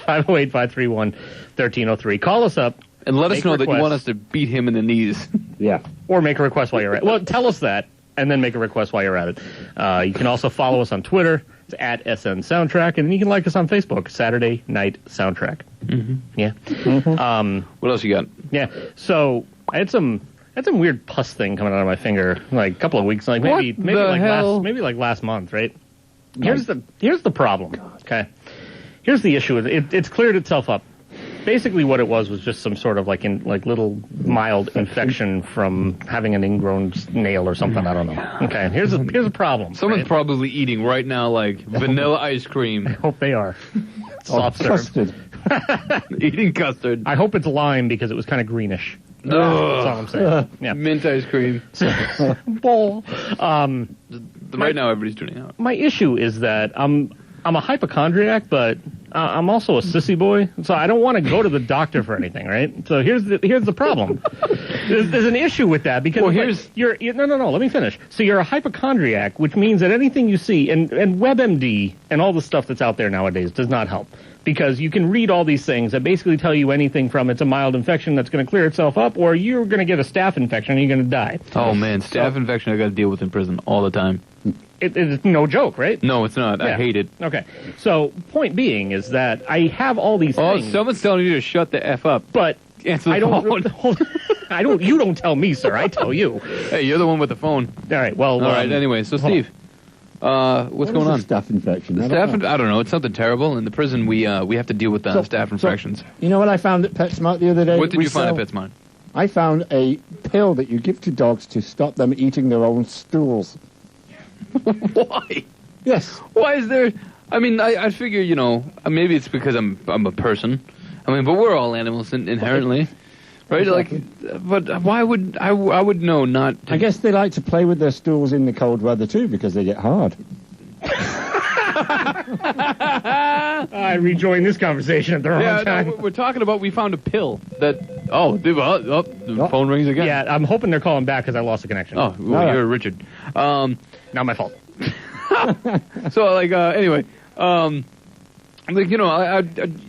508-531-1303. Call us up. And let us know that you want us to beat him in the knees. Yeah. Or make a request while you're at it. Well, tell us that, and then make a request while you're at it. You can also follow us on Twitter. It's at SN Soundtrack. And then you can like us on Facebook, Saturday Night Soundtrack. Mm-hmm. Yeah. Mm-hmm. What else you got? Yeah. So I had some weird pus thing coming out of my finger like a couple of weeks, maybe last month, right? Here's the problem. Okay. Here's the issue. It's cleared itself up. Basically, what it was just some sort of little mild infection from having an ingrown nail or something. I don't know. Okay, here's a problem. Someone's probably eating right now, like vanilla ice cream. I hope they are. Soft serve. Custard. Eating custard. I hope it's lime because it was kind of greenish. That's all I'm saying. Yeah. Mint ice cream. Bull. Right now, everybody's tuning out. My issue is that I'm a hypochondriac, but I'm also a sissy boy, so I don't want to go to the doctor for anything, right? So here's the problem. There's an issue with that because no, let me finish. So you're a hypochondriac, which means that anything you see, and WebMD and all the stuff that's out there nowadays does not help. Because you can read all these things that basically tell you anything from it's a mild infection that's going to clear itself up, or you're going to get a staph infection and you're going to die. Oh, man, staph infection I got to deal with in prison all the time. It's no joke, right? No, it's not. Yeah. I hate it. Okay. So, point being is that I have all these things. Oh, someone's telling you to shut the F up. But answer the I don't. phone. You don't tell me, sir. I tell you. Hey, you're the one with the phone. All right. Well. All right. Anyway, so Steve, what's going on? Staph infection. I don't know. It's something terrible. In the prison, we have to deal with staph infections. You know what I found at PetSmart the other day? What did you find at PetSmart? I found a pill that you give to dogs to stop them eating their own stools. Why? Yes. Why is there? I mean, I figure, maybe it's because I'm a person. I mean, but we're all animals inherently, right? Exactly. But why would I would know not to... I guess they like to play with their stools in the cold weather too because they get hard. I rejoined this conversation at the wrong time. No, we're talking about we found a pill that... the phone rings again. Yeah, I'm hoping they're calling back because I lost the connection. Oh, well, you're Richard. Not my fault. So, anyway, I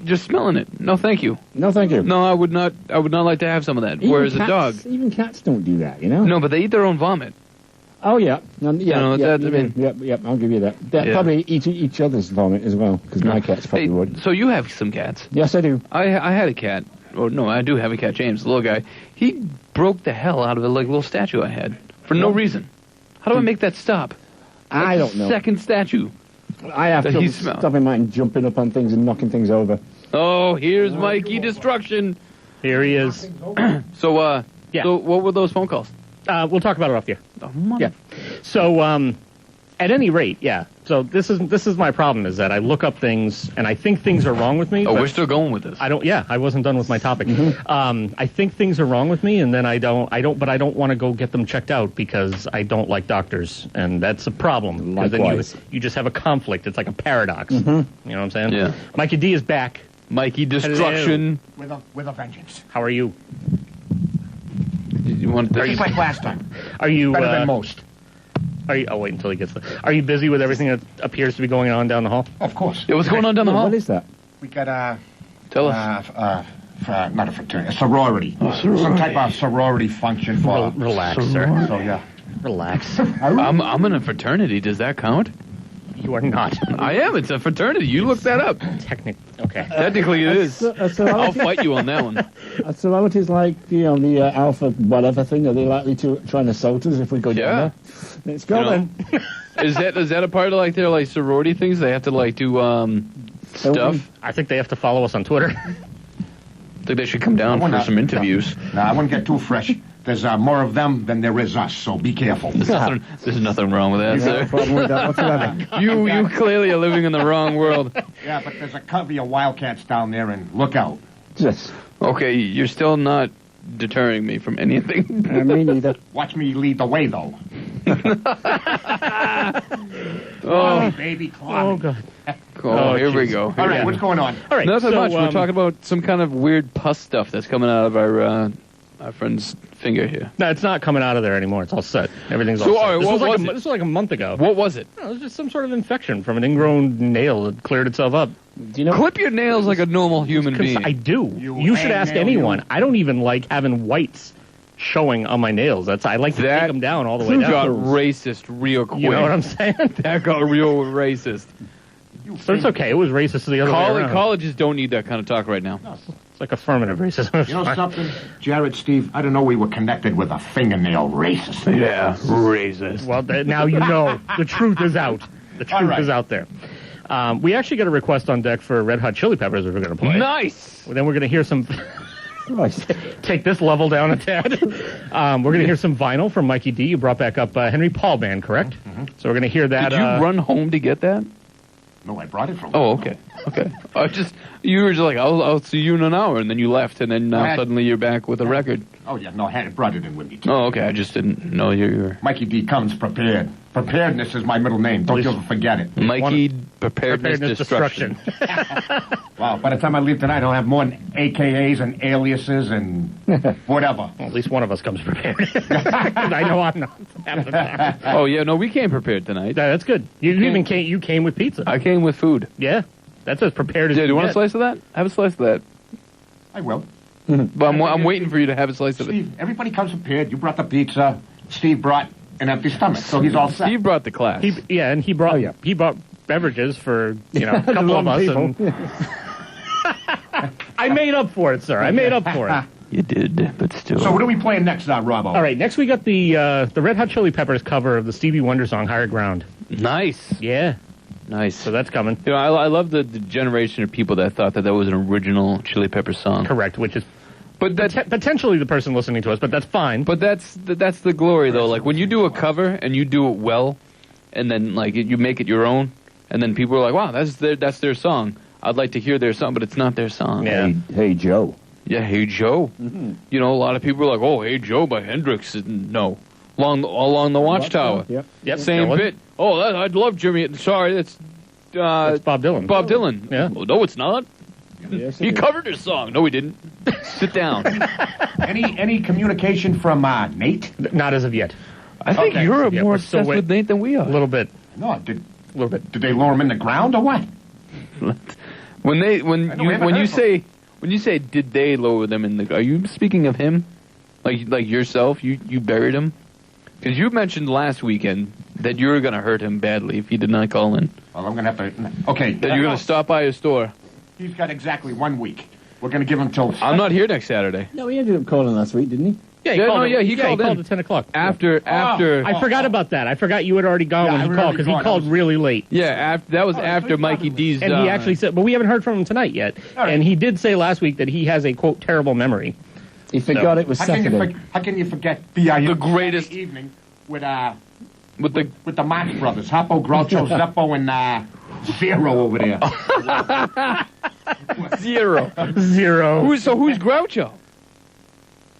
just smelling it. No, thank you. No, thank you. No, I would not like to have some of that. Whereas a dog... Even cats don't do that, you know? No, but they eat their own vomit. Oh, yeah. I'll give you that. They probably eat each other's vomit as well, because my cats probably would. So you have some cats. Yes, I do. I had a cat. Or no, I do have a cat, James, the little guy. He broke the hell out of a little statue I had for no reason. How do I make that stop? I don't know. Second statue. I have trouble stopping mine jumping up on things and knocking things over. Oh, here's Mikey Destruction. Here he is. So what were those phone calls? We'll talk about it off the air. Oh, yeah. So, at any rate, yeah. So this is my problem is that I look up things and I think things are wrong with me. Oh, we're still going with this. I wasn't done with my topic. I think things are wrong with me and then I don't want to go get them checked out because I don't like doctors and that's a problem. Likewise. Then you just have a conflict. It's like a paradox. You know what I'm saying? Yeah. Mikey D is back. Mikey Destruction. With a vengeance. How are you? You want Just like last time. Are you Better than most. I'll wait until he gets there. Are you busy with everything that appears to be going on down the hall? Of course. Yeah, what's going on down the hall? What is that? We got Tell us. not a fraternity, a sorority. Some type of sorority function for... Relax, sir. So, yeah. Relax. I'm in a fraternity. Does that count? You are not. I am. It's a fraternity. You look that up. Okay. Technically, it is. I'll fight you on that one. Are sororities like, the alpha whatever thing? Are they likely to try and assault us if we go down there? Let's go then. Is that a part of their sorority things? They have to do stuff. I think they have to follow us on Twitter. I think they should come down for some interviews. No, I wouldn't get too fresh. There's more of them than there is us, so be careful. There's nothing wrong with that, sir. No problem with that whatsoever. You clearly are living in the wrong world. Yeah, but there's a covey of wildcats down there, and look out. Yes. Okay, you're still not deterring me from anything. Me neither. Watch me lead the way, though. Oh, baby, clock. Oh, God. Oh, here we go. All right, what's going on? All right. Nothing so, much. We're talking about some kind of weird pus stuff that's coming out of our friend's finger here. No, it's not coming out of there anymore. It's all set. Everything's all So, set. all right, This was like a month ago. What was it? No, it was just some sort of infection from an ingrown nail that cleared itself up. Do you know? Clip your nails like a normal human being. I do. You should ask anyone. I don't even like having whites showing on my nails. I like to take them down all the way down. Got racist real quick. You know what I'm saying? That got real racist. But it's okay. It was racist the other way around. Colleges don't need that kind of talk right now. It's like affirmative racism. You know something? Jarrod, Steve, I didn't know we were connected with a fingernail racist. Yeah, racist. Well, now you know. The truth is out. The truth is out there. We actually got a request on deck for Red Hot Chili Peppers we're going to play. Nice. Well, then we're going to hear some... Take this level down a tad. We're going to hear some vinyl from Mikey D. You brought back up Henry Paul Band, correct? Mm-hmm. So we're going to hear that. Did you run home to get that? No, I brought it from. Oh, okay. Okay. You were just like, I'll see you in an hour, and then you left, and then now suddenly you're back with a record. Oh, yeah, no, I had brought it in with me, too. Oh, okay. I just didn't know you were... Mikey D comes prepared. Preparedness is my middle name. Don't you ever forget it. Mikey Preparedness Destruction. Well, by the time I leave tonight, I'll have more AKAs and aliases and whatever. Well, at least one of us comes prepared. I know I'm not. Half the time. Oh, yeah, no, we came prepared tonight. That's good. You came with pizza. I came with food. Yeah. That's as prepared as Yeah, do you want get. a slice of that? Have a slice of that. I will. But I'm waiting for you to have a slice of it. Steve, everybody comes prepared. You brought the pizza. Steve brought an empty stomach, so he's all set. Steve brought the class. He brought beverages for a couple of us. And I made up for it, sir. I made up for it. You did, but still. So what are we playing next, Robbo? All right, next we got the Red Hot Chili Peppers cover of the Stevie Wonder song "Higher Ground." Nice. Yeah. Nice. So that's coming. I love the generation of people that thought that was an original Chili Peppers song. Correct, which is but potentially the person listening to us, but that's fine. But that's the glory, though. Like, when you do a cover and you do it well, and then, like, you make it your own, and then people are like, wow, that's their song. I'd like to hear their song, but it's not their song. Yeah. Hey Joe. Yeah, Hey Joe. Mm-hmm. A lot of people are like, oh, Hey Joe by Hendrix. No. Along the Watchtower. Yep. Same Dylan. bit. Oh, I'd love Jimmy. Sorry, it's Bob Dylan. Bob Dylan. Yeah. Oh, no, it's not. Yes, He covered his song. No, he didn't. Sit down. Any communication from Nate? Not as of yet. I think you're Yeah, more we're still obsessed with Nate than we A are. little bit. No, A little bit. did they lower him in the ground or what? When haven't you heard say did they lower them in the? Are you speaking of him, like yourself? You buried him because you mentioned last weekend that you were going to hurt him badly if he did not call in. Well, I'm going to have to... Okay. That you're going to stop by his store. He's got exactly 1 week. We're going to give him till... I'm not here next Saturday. No, he ended up calling last week, didn't he? Yeah, he called in at 10 o'clock. After. I forgot about that. I forgot you had already gone Yeah, when I he already called, because he called. called really late. Yeah, that was after Mikey D's. And he actually said, but we haven't heard from him tonight yet. All right. And he did say last week that he has a, quote, terrible memory. He forgot it was How Saturday. can you forget The greatest- evening with the Marx Brothers, Hoppo, Groucho, Zeppo, and Zero over there. Zero. Zero. Who's Groucho?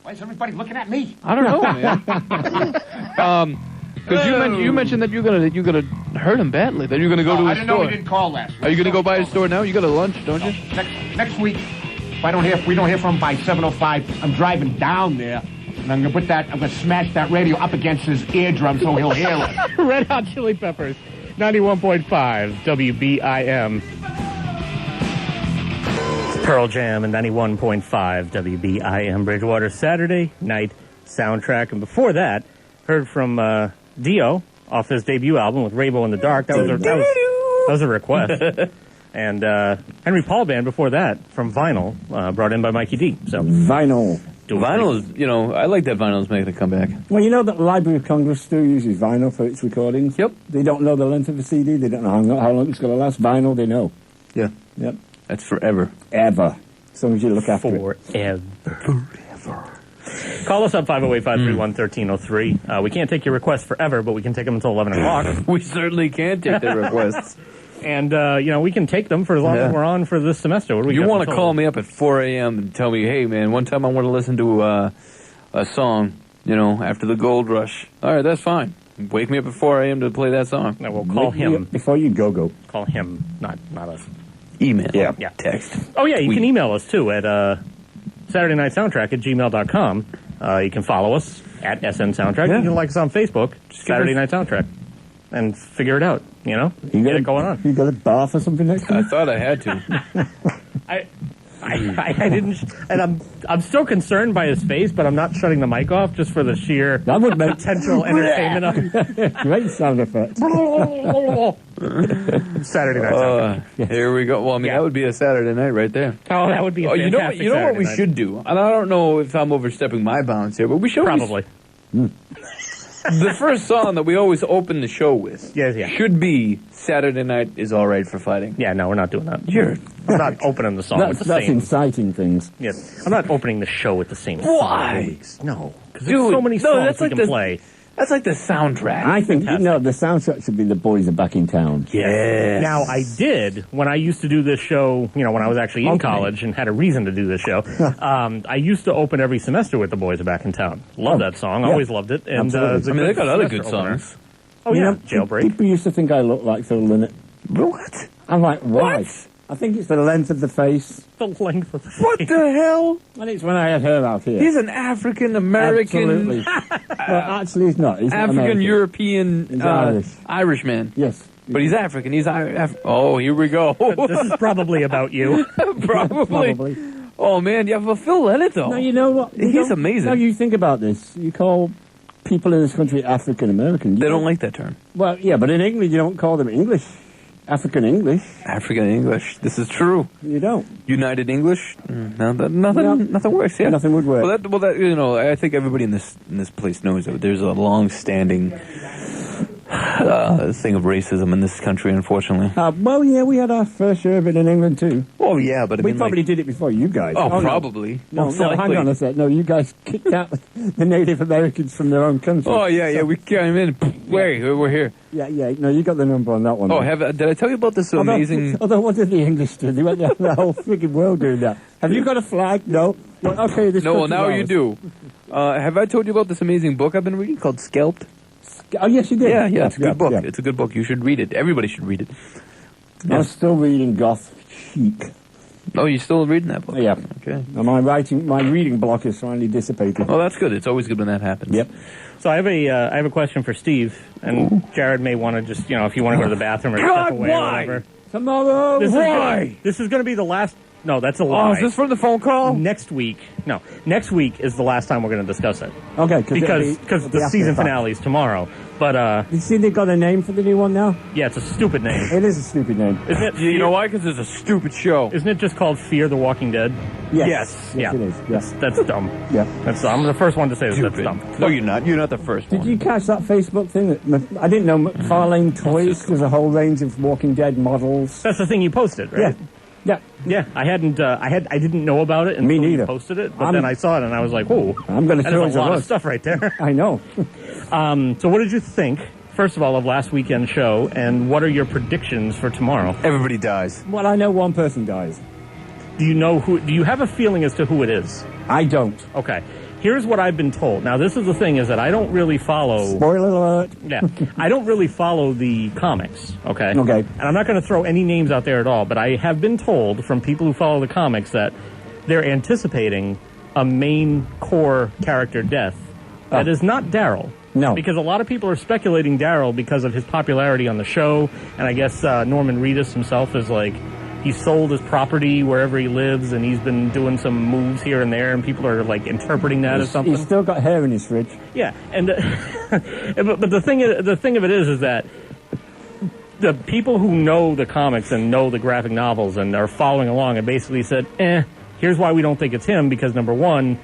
Why is everybody looking at me? I don't know, man. Because you mentioned that you're gonna hurt him badly. That you're gonna go to I his didn't know store. he didn't call last week. Are you gonna go by his store now? You got a lunch, don't you? Next week, if we don't hear from him by 7:05, I'm driving down there, and I'm gonna smash that radio up against his eardrum so he'll hear it. Red Hot Chili Peppers, 91.5 WBIM. Pearl Jam and 91.5 WBIM Bridgewater Saturday night soundtrack. And before that, heard from Dio off his debut album with Rainbow in the Dark. That was a request. And Henry Paul Band before that from Vinyl, brought in by Mikey D. So Vinyl. Vinyl is, I like that vinyl is making a comeback. Well, you know that the Library of Congress still uses vinyl for its recordings? Yep. They don't know the length of the CD. They don't know how long it's going to last. Vinyl, they know. Yeah. Yep. That's forever. Ever. As long as you look after it. Forever. Call us up 508-531-1303. We can't take your requests forever, but we can take them until 11 o'clock. We certainly can take their requests. And, we can take them for as long as we're on for this semester. What do we You got want to until- call me up at 4 a.m. and tell me, hey, man, one time I want to listen to a song, after the gold rush. All right, that's fine. Wake me up at 4 a.m. to play that song. No, we'll call him. Before you go. Call him, not us. Email. Yeah. Text. Oh, yeah, you Tweet. can email us, too, at SaturdayNightSoundtrack@gmail.com. You can follow us at SN Soundtrack. Yeah. You can like us on Facebook, Saturday Night Soundtrack, and figure it out, You Get it going on. You got a bath or something next I time? thought I had to. I didn't, and I'm still concerned by his face, but I'm not shutting the mic off just for the sheer That would make potential entertainment of great sound effect. Saturday Night Soundtrack. Here we go. Well, that would be a Saturday night right there. Oh, that would be a fantastic you know what Saturday we night. should do? And I don't know if I'm overstepping my bounds here, but we should Probably. The first song that we always open the show with Yeah. should be Saturday Night is All Right for Fighting. Yeah, no, we're not doing that. You're I'm not opening the song with the That's same. inciting things. Yes, I'm not opening the show with the same. Why? Songs. No, because there's so many no, songs that's we like can play. That's like the soundtrack. I think, Fantastic. the soundtrack should be The Boys Are Back in Town. Yes. Now, I did, when I used to do this show, when I was actually in Okay. college and had a reason to do this show, I used to open every semester with The Boys Are Back in Town. Love that song. Yeah. Always loved it. And Absolutely. it's a They got other good semester opener. songs. Oh, yeah. Jailbreak. People used to think I looked like Phil Lynott. What? I'm like, why? What? I think it's the length of the face. The length of the What the hell? And it's when I had her out here. He's an African American, Absolutely. Well, actually, he's not. He's not African American. European, He's Irish. Irishman. Yes. But he's African. He's oh, here we go. This is probably about you. Probably. Probably. Oh man, yeah, but Phil Lynott though. No, you know what? He's amazing. Now you think about this. You call people in this country African American. They don't like that term. Well, yeah, but in England you don't call them English. African English. African English. This is true. You don't. United English. Nothing works. Yeah, Nothing would work. Well, that I think everybody in this place knows that there's a long-standing thing of racism in this country, unfortunately. Well, yeah, we had our first share of it in England too. Oh yeah, but I We mean, probably did it before you guys. Oh, no. probably. No, Most hang likely. on a sec. No, you guys kicked out the Native Americans from their own country. Oh yeah, we came in. Wait, we're here. Yeah. No, you got the number on that one. Oh, then. did I tell you about this amazing? Although, what did the English do? They went down the whole freaking world doing that. Have you got a flag? No. Well, okay, this No, well, country's now you ours. do. Have I told you about this amazing book I've been reading called Scalped? Oh, yes, you did. Yeah, it's a good book. Yeah. It's a good book. You should read it. Everybody should read it. I'm still reading Goth Chic. Oh, you're still reading that book? Yeah. Okay. And my reading block has finally dissipated. Well, that's good. It's always good when that happens. Yep. So I have a question for Steve, and Jarrod may want to just, if you want to go to the bathroom or step away or whatever. Tomorrow. This is going to be the last. No, that's a lie. Oh, is this from the phone call? Next week is the last time we're going to discuss it. Okay, Because the season finale is tomorrow. But, You see they got a name for the new one now? yeah, it's a stupid name. It is a stupid name. Isn't it? You know why? Because it's a stupid show. Isn't it just called Fear the Walking Dead? Yes. Yeah. It is. Yes. That's dumb. Yeah. I'm the first one to say that's dumb. No, you're not. You're not the first Did one. you catch that Facebook thing? I didn't know McFarlane Toys was a whole range of Walking Dead models. That's the thing you posted, right? Yeah. Yeah, I didn't know about it until Me you neither. posted it, but then I saw it and I was like, "Whoa, I'm going to that is Toys a R lot of Us. stuff right there." I know. So, what did you think, first of all, of last weekend's show, and what are your predictions for tomorrow? Everybody dies. Well, I know one person dies. Do you have a feeling as to who it is? I don't. Okay. Here's what I've been told. Now, this is the thing, is that I don't really follow... Spoiler alert. Yeah. I don't really follow the comics, okay? Okay. And I'm not going to throw any names out there at all, but I have been told from people who follow the comics that they're anticipating a main core character death that is not Daryl. No. Because a lot of people are speculating Daryl because of his popularity on the show, and I guess Norman Reedus himself is like... He sold his property wherever he lives, and he's been doing some moves here and there, and people are like interpreting that as something. He's still got hair in his fridge. Yeah, and but the thing of it is that the people who know the comics and know the graphic novels and are following along and basically said, here's why we don't think it's him, because number one,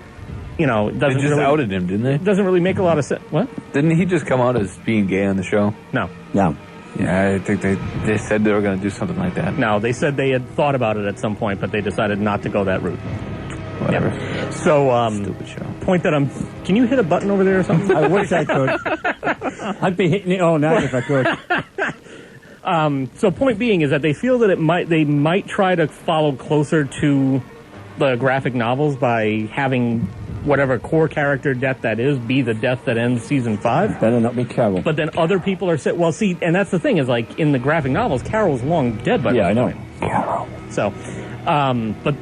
it doesn't They just really, outed him, didn't they? doesn't really make a lot of sense. What? Didn't he just come out as being gay on the show? No. No. Yeah, I think they said they were going to do something like that. No, they said they had thought about it at some point, but they decided not to go that route. Whatever. Yeah. So, Stupid show. point that can you hit a button over there or something? I wish I could. I'd be hitting it all night if I could. So point being is that they feel that they might try to follow closer to the graphic novels by having whatever core character death that is be the death that ends season 5. Better not be Carol. But then other people are saying, well, see, and that's the thing is like in the graphic novels, Carol's long dead by Yeah, this I know. point. Carol. So, but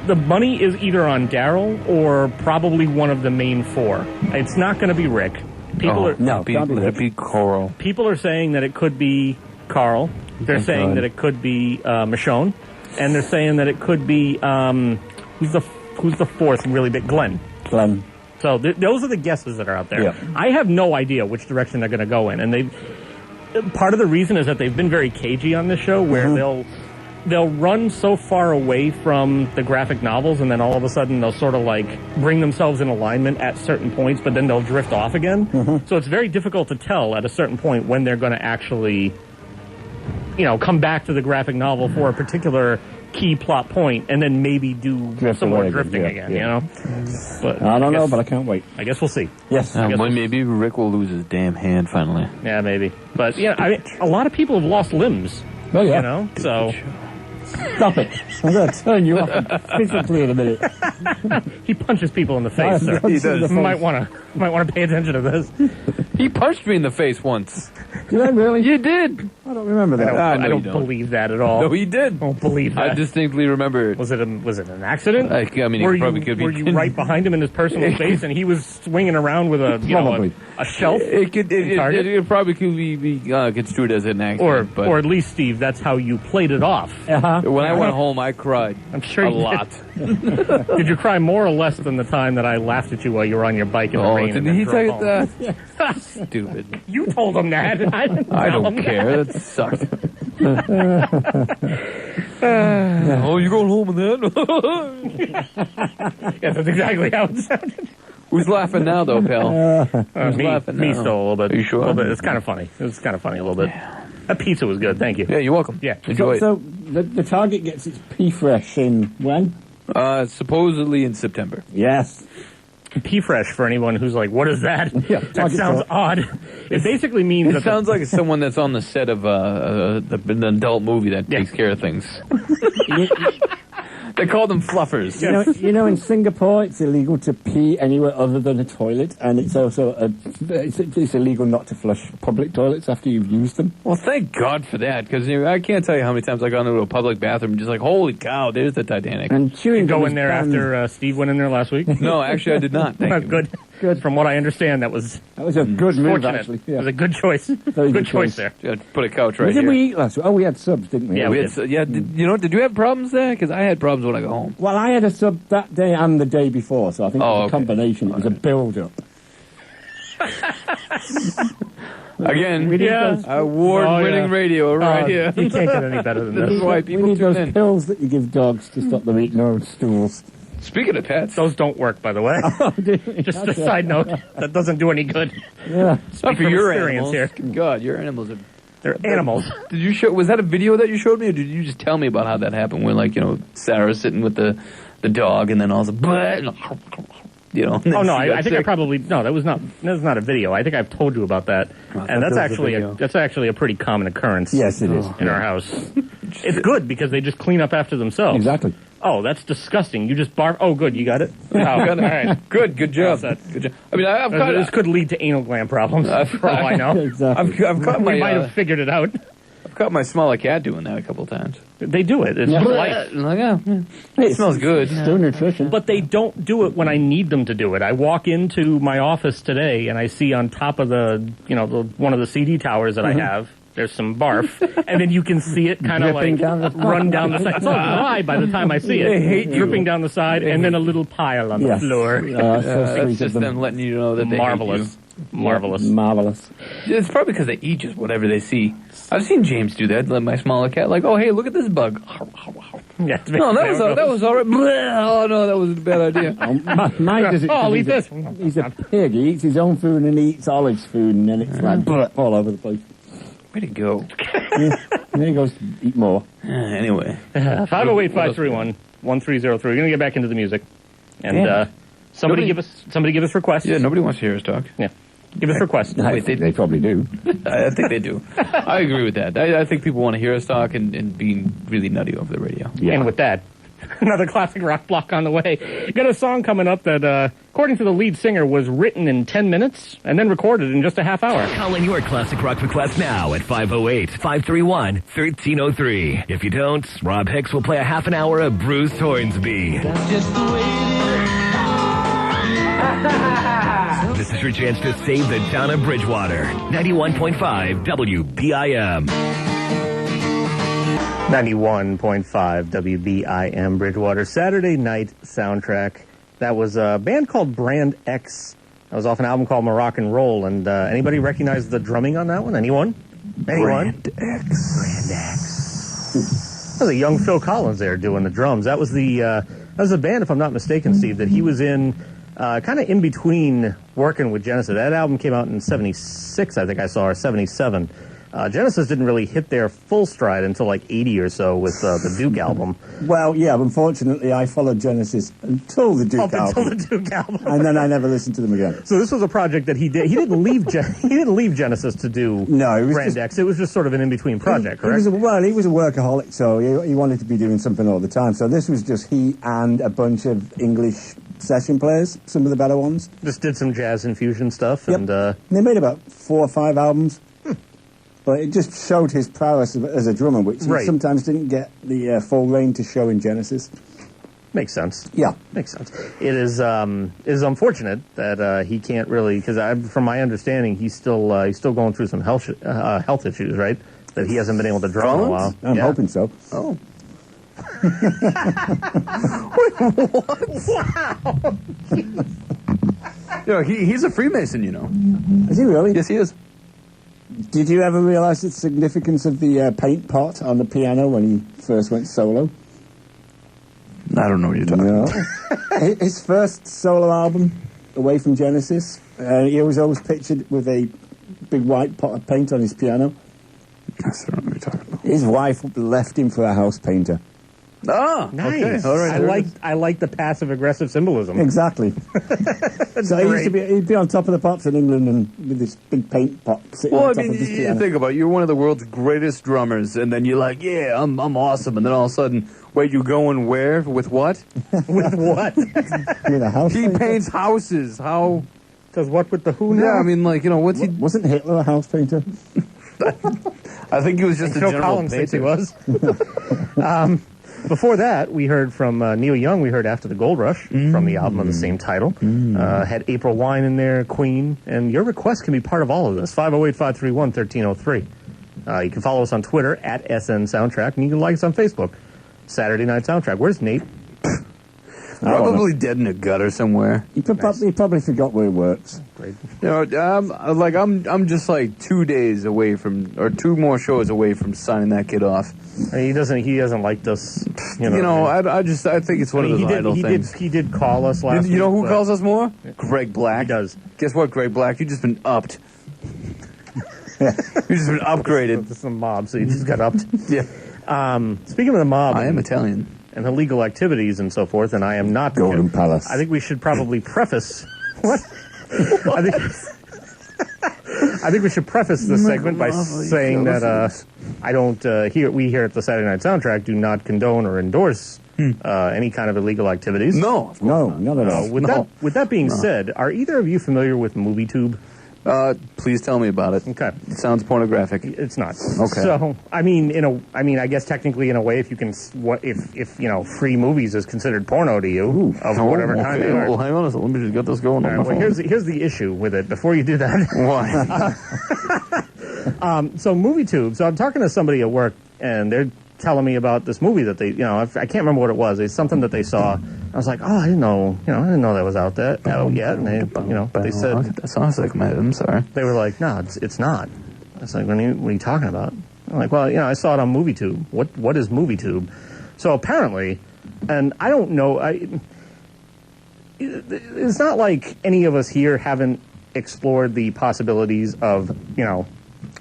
the money is either on Daryl or probably one of the main 4. It's not going to be Rick. People are no, can't be let Rick. it be Coral. People are saying that it could be Carl. They're Thank saying God. that it could be Michonne, and they're saying that it could be who's the fourth really big Glenn. Glenn. So those are the guesses that are out there. Yeah. I have no idea which direction they're going to go in, and part of the reason is that they've been very cagey on this show, where they'll run so far away from the graphic novels, and then all of a sudden they'll sort of like bring themselves in alignment at certain points, but then they'll drift off again. Mm-hmm. So it's very difficult to tell at a certain point when they're going to actually, you know, come back to the graphic novel for a particular key plot point, and then maybe do some more drifting again, you know? But I don't know, but I can't wait. I guess we'll see. Yes. Well, maybe Rick will lose his damn hand finally. Yeah, maybe. But, yeah, I mean, a lot of people have lost limbs, Oh, yeah. you know? So... Stop it. I'm going to turn you off physically in a minute. He punches people in the face, sir. He does. You might want to pay attention to this. He punched me in the face once. Did I really? You did. I don't remember that. I you don't don't. believe that at all. No, he did. I don't believe that. I distinctly remember it. Was it an accident? I mean, it probably could be. Were you right behind him in his personal space, and he was swinging around with a shelf? It probably could be construed as an accident. Or at least, Steve, that's how you played it off. When I went home, I cried. I'm sure a you lot. Did you cry more or less than the time that I laughed at you while you were on your bike in the rain? Did and he drove tell you home? that? Stupid. You told him that. I didn't I tell don't him care. That sucked. Oh, you going home with that? Yeah, that's exactly how it sounded. Who's laughing now, though, pal? Who's laughing Me now? still a little bit. Are you sure? A little bit. It's kind of funny. It was kind of funny a little bit. That pizza was good. Thank you. Yeah, you're welcome. Yeah. Enjoy it. So the Target gets its P-Fresh in when? Supposedly in September. Yes. P-Fresh, for anyone who's like, what is that? Yeah, That sounds odd. It basically means It that sounds like someone that's on the set of an adult movie that takes care of things. They call them fluffers. You know, in Singapore, it's illegal to pee anywhere other than a toilet, and it's also it's illegal not to flush public toilets after you've used them. Well, thank God for that, because I can't tell you how many times I've gone into a public bathroom and just like, holy cow, there's the Titanic. And chewing go gum in is there banned. after Steve went in there last week. No, actually, I did not. Thank you. Good. From what I understand, that was That was a good move, fortunate. actually. It Yeah. was a good choice. Very Good good choice choice. there. Put a couch right What did here. we eat last week? Oh, we had subs, didn't we? Yeah, We we had, did. did you have problems there? Because I had problems when I got home. Well, I had a sub that day and the day before, so I think it was a okay. combination. It was a build-up. Again, Yeah. award-winning Oh, yeah. radio right here. You can't get any better than That's this. why We people need tune those in. pills that you give dogs to stop them eating their own stools. Speaking of pets, Those don't work, by the way. Just a side note. That doesn't do any good. Yeah. not for from your experience animals. here. God, your animals are... They're animals. Did you show? Was that a video that you showed me, or did you just tell me about how that happened? When, like, Sarah's sitting with the dog, and then all of a sudden, and then Oh no, she got I think I sick. probably no. That was not a video. I think I've told you about that, and that's actually a pretty common occurrence. Yes, it is. In our house. It's good because they just clean up after themselves. Exactly. Oh, that's disgusting. You just barf. Oh, good, you got it. Oh, all right. Good job. That's Good job. I mean, I've got This could lead to anal gland problems. For all I know, Exactly. I've caught we might my have figured it out. I've caught my smaller cat doing that a couple times. They do it. It's Yeah. just life. Like, it smells good. Still nutrition. But they don't do it when I need them to do it. I walk into my office today and I see on top of one of the CD towers that I have, there's some barf, and then you can see it kind of Dripping like down the- run down the side. It's all dry by the time I see it. They hate you. Dripping down the side, and then a little pile on the Yes. floor. So That's sweet of just them. them letting you know that they Marvelous. Marvelous. Marvelous. hate you. It's probably because they eat just whatever they see. I've seen James do that. Let my smaller cat, like, oh hey, look at this bug. Yeah, it's No, that was all right. Oh no, that was a bad idea. Mine does it. Oh, I'll eat he's this. He's a pig. He eats his own food and he eats Olive's food, and then it's like all over the place. Way to go. And then he goes to eat more. Anyway, 508-531-1303. We're gonna get back into the music, and somebody give us requests. yeah, nobody wants to hear us talk. Yeah. Give us requests. I think they probably do. I think they do. I agree with that. I think people want to hear us talk and being really nutty over the radio. Yeah. And with that, another classic rock block on the way. Got a song coming up that, according to the lead singer, was written in 10 minutes and then recorded in just a half hour. Call in your classic rock request now at 508-531-1303. If you don't, Robb Hicks will play a half an hour of Bruce Hornsby. This is your chance to save the town of Bridgewater. 91.5 WBIM. 91.5 WBIM Bridgewater. Saturday night soundtrack. That was a band called Brand X. That was off an album called Moroccan Roll. And anybody recognize the drumming on that one? Anyone? Brand X. Brand X. That was a young Phil Collins there doing the drums. That was the band, if I'm not mistaken, Steve, that he was in kind of in between working with Genesis. That album came out in 76, I think I saw, or 77. Genesis didn't really hit their full stride until like 80 or so with the Duke album. Well, yeah, unfortunately, I followed Genesis until the Duke album. Until the Duke album. And then I never listened to them again. So this was a project that he did. He didn't leave Genesis to do Brand X. It was just sort of an in-between project, correct? He was a workaholic, so he wanted to be doing something all the time. So this was just he and a bunch of English session players, some of the better ones. Just did some jazz infusion stuff. Yep. And they made about 4 or 5 albums. But it just showed his prowess as a drummer, which he sometimes didn't get the full reign to show in Genesis. Makes sense. Yeah. Makes sense. It is unfortunate that he can't really, because from my understanding, he's still going through some health issues, right? That he hasn't been able to drum in a while. I'm hoping so. Oh. Wait, what? Wow. He's a Freemason, you know. Is he really? Yes, he is. Did you ever realize the significance of the paint pot on the piano when he first went solo? I don't know what you're talking about. His first solo album, away from Genesis, he was always pictured with a big white pot of paint on his piano. I don't know what you're talking about. His wife left him for a house painter. Ah, nice. Okay. All right. I like the passive aggressive symbolism. Exactly. So he'd be on top of the pops in England and with this big paint pot sitting on top of his piano. You think about it, you're one of the world's greatest drummers, and then you're like, yeah, I'm awesome, and then all of a sudden, wait, you going where? With what? With what? With a house He painter? paints houses. How? Does what with the who now? Yeah, I mean, like, what's he? Wasn't Hitler a house painter? I think he was just a Phil general Collins thinks he painter. was. Before that, we heard from Neil Young. We heard After the Gold Rush from the album of the same title. Had April Wine in there, Queen. And your request can be part of all of this. 508-531-1303. You can follow us on Twitter at SN Soundtrack. And you can like us on Facebook. Saturday Night Soundtrack. Where's Nate? Probably dead in a gutter somewhere. He probably forgot where he works. Great. I'm just like 2 days away from, or 2 more shows away from signing that kid off. I mean, he hasn't liked us. I think it's one of those idle things. He did call us last week. You know who calls us more? Greg Black. He does. Guess what, Greg Black? You've just been upped. You've just been upgraded. This is a mob, so you just got upped. Yeah. Speaking of the mob, I am Italian. And illegal activities and so forth, and I am not Golden Palace. I think we should probably preface what? I think we should preface this segment by saying that we here at the Saturday Night Soundtrack do not condone or endorse any kind of illegal activities. No, not at all. With that being said, are either of you familiar with MovieTube? Please tell me about it. Okay. It sounds pornographic. It's not. Okay. So, I guess technically in a way, if free movies is considered porno to you, whatever kind they are. Well, hang on, let me just get this going on my phone. Here's the issue with it. Before you do that, why? So MovieTube. So I'm talking to somebody at work, and they're telling me about this movie that they, I can't remember what it was. It's something that they saw. I was like, I didn't know that was out there yet. And they said, that sounds like my. I'm sorry. They were like, no, it's not. I was like, what are you talking about? I'm like, well, I saw it on MovieTube. What is MovieTube? So apparently, and I don't know. It's not like any of us here haven't explored the possibilities of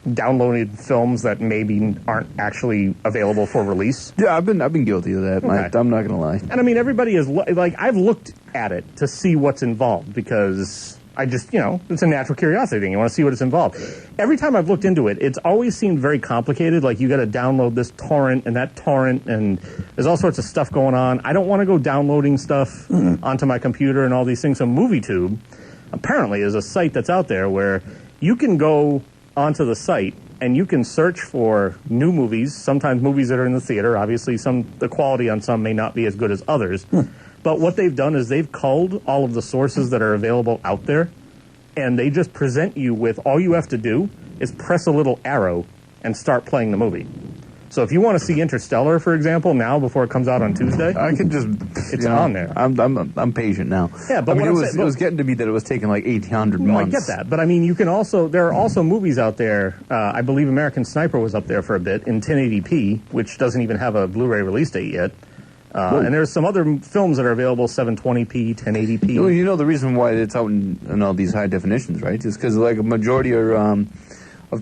downloaded films that maybe aren't actually available for release. Yeah, I've been guilty of that. Okay. I'm not gonna lie. And I mean, everybody is I've looked at it to see what's involved because I just it's a natural curiosity thing. You want to see what it's involved. Every time I've looked into it, it's always seemed very complicated. Like you got to download this torrent and that torrent, and there's all sorts of stuff going on. I don't want to go downloading stuff onto my computer and all these things. So MovieTube apparently is a site that's out there where you can go onto the site and you can search for new movies, sometimes movies that are in the theater. Obviously, the quality on some may not be as good as others. But what they've done is they've culled all of the sources that are available out there, and they just present you with all you have to do is press a little arrow and start playing the movie. So if you want to see Interstellar, for example, now before it comes out on Tuesday, I could just. it's on there. I'm patient now. Yeah, but I mean, what it was getting to be that it was taking like 1,800 months. I get that, but I mean, there are also movies out there. I believe American Sniper was up there for a bit in 1080p, which doesn't even have a Blu-ray release date yet. And there's some other films that are available 720p, 1080p. Well, you know the reason why it's out in all these high definitions, right? Is because like a majority of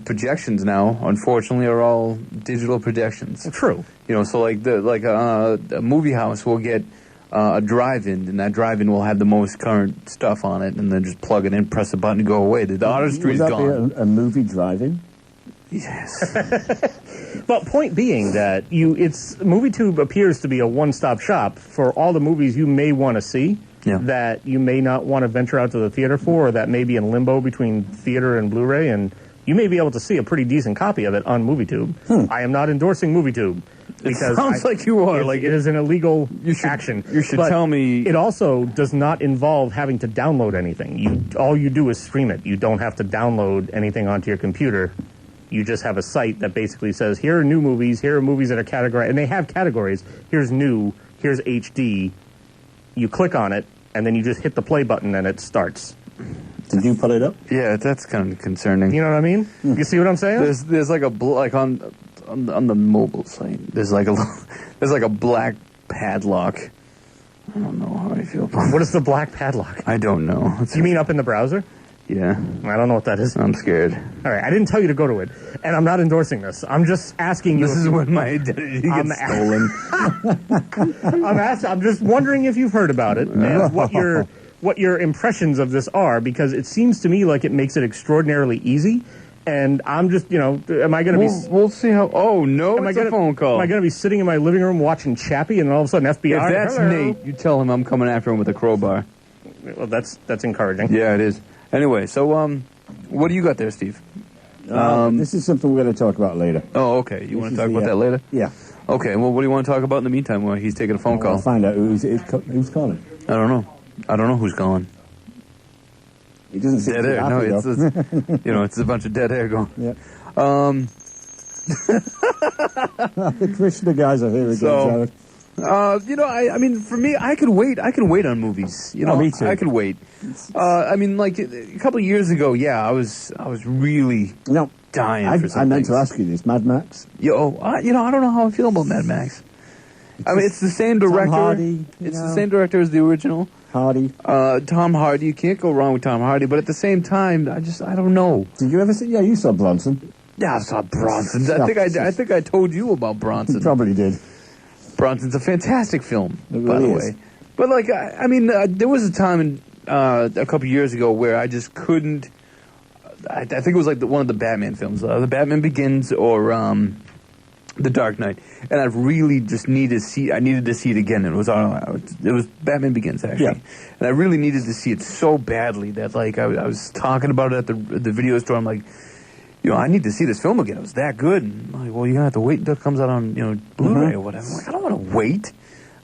projections now, unfortunately, are all digital projections. True. You know, so like a movie house will get a drive-in, and that drive-in will have the most current stuff on it, and then just plug it in, press a button, and go away. The artistry is gone. Would that be a movie drive-in? Yes. But point being that MovieTube appears to be a one-stop shop for all the movies you may want to see that you may not want to venture out to the theater for, or that may be in limbo between theater and Blu-ray, and you may be able to see a pretty decent copy of it on MovieTube. I am not endorsing MovieTube. Because sounds like you are. Like it is an illegal action. You should tell me. It also does not involve having to download anything. All you do is stream it. You don't have to download anything onto your computer. You just have a site that basically says, here are new movies, here are movies that are categorized, and they have categories. Here's new, here's HD. You click on it, and then you just hit the play button, and it starts. Did you pull it up? Yeah, that's kind of concerning. You know what I mean? You see what I'm saying? There's like on the mobile site. There's like a black padlock. I don't know how I feel about. What is the black padlock? I don't know. You mean up in the browser? Yeah. I don't know what that is. I'm scared. All right, I didn't tell you to go to it, and I'm not endorsing this. I'm just asking you. This is when my identity gets stolen. I'm just wondering if you've heard about it and what your impressions of this are, because it seems to me like it makes it extraordinarily easy. And I'm just, am I going to be... We'll see how... Oh, no, it's a phone call. Am I going to be sitting in my living room watching Chappie, and all of a sudden FBI... If that's hello. Nate, you tell him I'm coming after him with a crowbar. Well, that's encouraging. Yeah, it is. Anyway, so, what do you got there, Steve? This is something we're going to talk about later. Oh, okay. You want to talk about that later? Yeah. Okay, well, what do you want to talk about in the meantime while he's taking a phone call? I'll find out who's calling. I don't know who's calling. He doesn't seem dead air. happy, No, it's a bunch of dead air going. Yeah. The Krishna guys are here again, Jarrod. I mean, for me, I could wait. I can wait on movies. Me too. I could wait. I mean, like a couple of years ago, I was really dying for something. I meant to ask you this, Mad Max. I don't know how I feel about Mad Max. I mean, it's the same director. Tom Hardy, it's the same director as the original. Hardy. Tom Hardy. You can't go wrong with Tom Hardy. But at the same time, I don't know. Did you ever see? Yeah, you saw Bronson. Yeah, I saw Bronson. I think I told you about Bronson. You probably did. Bronson's a fantastic film, really by the is. way. But like, I mean, there was a time a couple years ago where I just couldn't. I think it was like one of the Batman films, The Batman Begins or The Dark Knight, and I really just needed to see. I needed to see it again. It was Batman Begins actually, and I really needed to see it so badly that like I was talking about it at the video store. I'm like, I need to see this film again. It was that good. And I'm like, well, you're gonna have to wait until it comes out on Blu-ray or whatever. I'm like, I don't want to wait.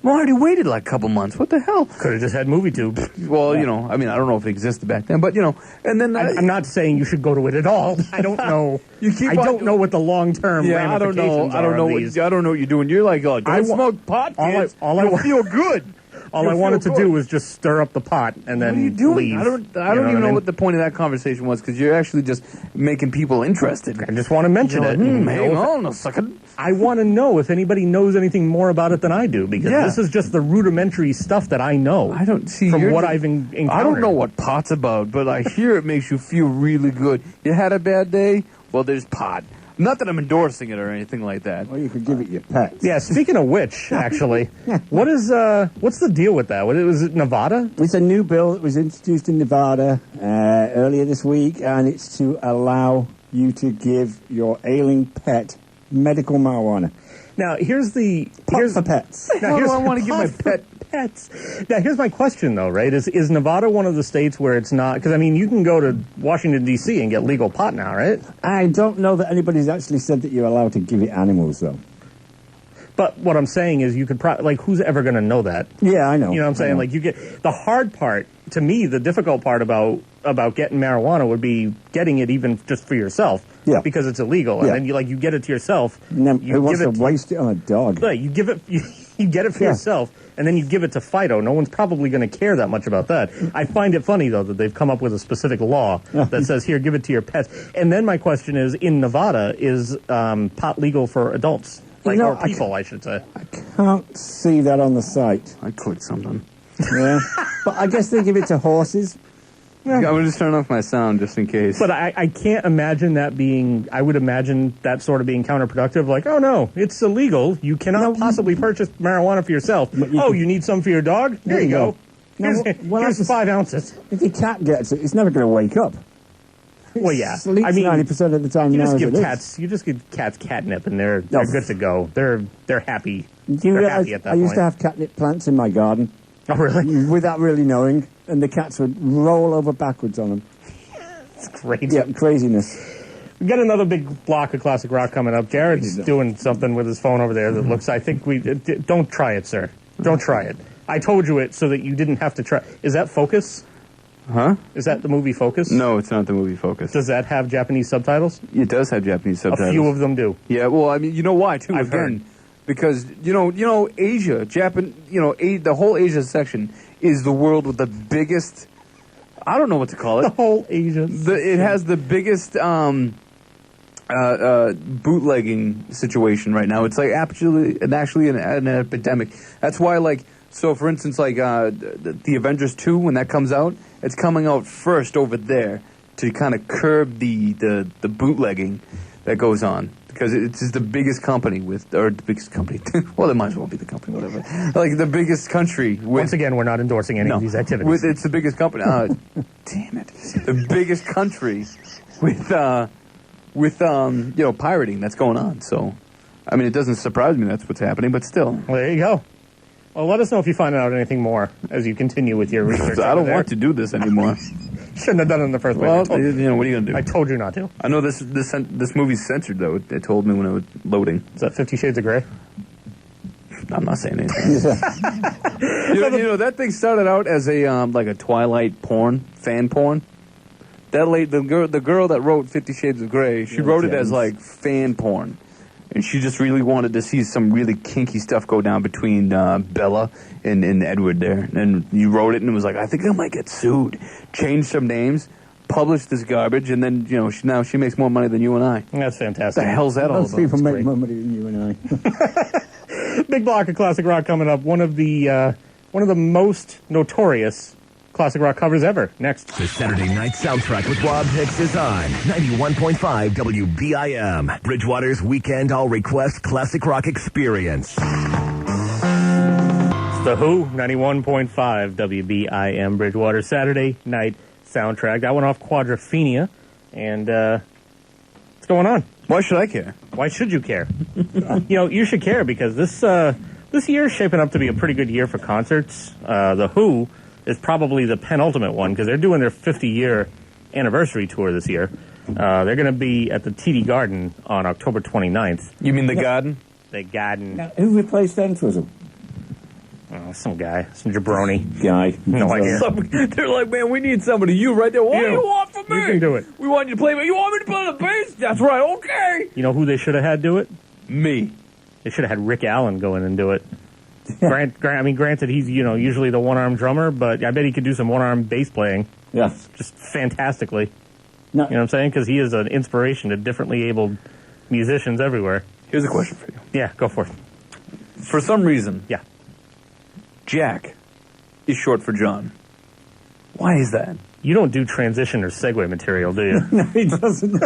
I already waited like a couple months. What the hell? Could have just had MovieTube. Well, I mean, I don't know if it existed back then, but and then I'm not saying you should go to it at all. I don't know. I don't know what the long-term ramifications I don't know. I don't know what you're doing. You're like, oh, don't smoke pot, kids. You'll feel good. All I wanted to do was just stir up the pot and then what are you doing? leave. I don't even know what the point of that conversation was, because you're actually just making people interested. I just want to mention it. Hang on a second. I want to know if anybody knows anything more about it than I do, because this is just the rudimentary stuff that I know. I don't see from what I've encountered. I don't know what pot's about, but I hear it makes you feel really good. You had a bad day? Well, there's pot. Not that I'm endorsing it or anything like that. Or you could give it your pets. Yeah, speaking of which, actually, what's the deal with that? Was it Nevada? It's a new bill that was introduced in Nevada earlier this week, and it's to allow you to give your ailing pet medical marijuana. Now, here's for pets. How do I want to give my pet pets? Now, here's my question, though, right? Is Nevada one of the states where it's not? Because, I mean, you can go to Washington, D.C. and get legal pot now, right? I don't know that anybody's actually said that you're allowed to give it animals, though. But what I'm saying is you could probably, who's ever going to know that? Yeah, I know. You know what I'm saying? Like, you get, the hard part, to me, the difficult part about about getting marijuana would be getting it even just for yourself, because it's illegal, and then you get it to yourself. And then you who wants to waste it on a dog? Right, you give it, you get it for yourself, and then you give it to Fido. No one's probably going to care that much about that. I find it funny though that they've come up with a specific law that says here, give it to your pets. And then my question is, in Nevada, is pot legal for adults? Or people, I should say. I can't see that on the site. I clicked something. Yeah, but I guess they give it to horses. I'm going to just turn off my sound just in case. But I can't imagine that being, I would imagine that sort of being counterproductive. Like, oh no, it's illegal. You cannot possibly purchase marijuana for yourself. You need some for your dog? Here you go. Here's 5 ounces. If your cat gets it, it's never going to wake up. Well, yeah. Sleeps 90% of the time. You just give cats catnip, and they're good to go. They're happy. They're happy at that point. I used to have catnip plants in my garden. Oh, really? Without really knowing, and the cats would roll over backwards on them. It's crazy. Yeah, craziness. We've got another big block of classic rock coming up. Jarrod's doing something with his phone over there that looks. I think don't try it, sir. Don't try it. I told you it so that you didn't have to try. Is that Focus? Huh? Is that the movie Focus? No, it's not the movie Focus. Does that have Japanese subtitles? It does have Japanese subtitles. A few of them do. Yeah, well, I mean, you know why too? I've heard. Because Asia, the whole Asia section is the world with the biggest. I don't know what to call it. The whole Asia. It has the biggest bootlegging situation right now. It's like actually an epidemic. That's why, so for instance, the Avengers 2, when that comes out, it's coming out first over there to kind of curb the bootlegging that goes on. Because it's the biggest company the biggest company. Well, it might as well be the company, whatever. The biggest country. Once again, we're not endorsing any of these activities. It's the biggest company. Damn it! The biggest country with pirating that's going on. So, I mean, it doesn't surprise me that's what's happening, but still. Well, there you go. Well, let us know if you find out anything more as you continue with your research. I don't want to do this anymore. Shouldn't have done it in the first place. Well, what are you going to do? I told you not to. I know this movie's censored, though. It told me when it was loading. Is that 50 Shades of Grey? I'm not saying anything. That thing started out as a Twilight fan porn. The girl that wrote 50 Shades of Grey, she wrote it as fan porn. And she just really wanted to see some really kinky stuff go down between Bella and Edward there. And you wrote it and it was like, I think I might get sued. Changed some names, published this garbage, and then, now she makes more money than you and I. That's fantastic. What the hell's that all about? Those people make more money than you and I. Big block of classic rock coming up. One of the most notorious classic rock covers ever. Next. The Saturday Night Soundtrack with Robb Hicks is on 91.5 WBIM. Bridgewater's weekend all-request classic rock experience. It's The Who, 91.5 WBIM Bridgewater Saturday Night Soundtrack. That went off Quadrophenia, and what's going on? Why should I care? Why should you care? You should care because this year is shaping up to be a pretty good year for concerts. The Who is probably the penultimate one because they're doing their 50-year anniversary tour this year. They're going to be at the TD Garden on October 29th. You mean the Garden? The Garden. Now, who replaced Entwistle? Oh, some guy. Some jabroni. Guy. No idea. They're like, man, we need somebody. You right there. What do you want from me? You can do it. We want you to play. You want me to play the bass? That's right. Okay. You know who they should have had do it? Me. They should have had Rick Allen go in and do it. Granted, he's usually the one-arm drummer, but I bet he could do some one-arm bass playing. Yeah, just fantastically. No. You know what I'm saying? Because he is an inspiration to differently abled musicians everywhere. Here's a question for you. Yeah, go for it. For some reason, yeah, Jack is short for John. Why is that? You don't do transition or segue material, do you? No, he doesn't.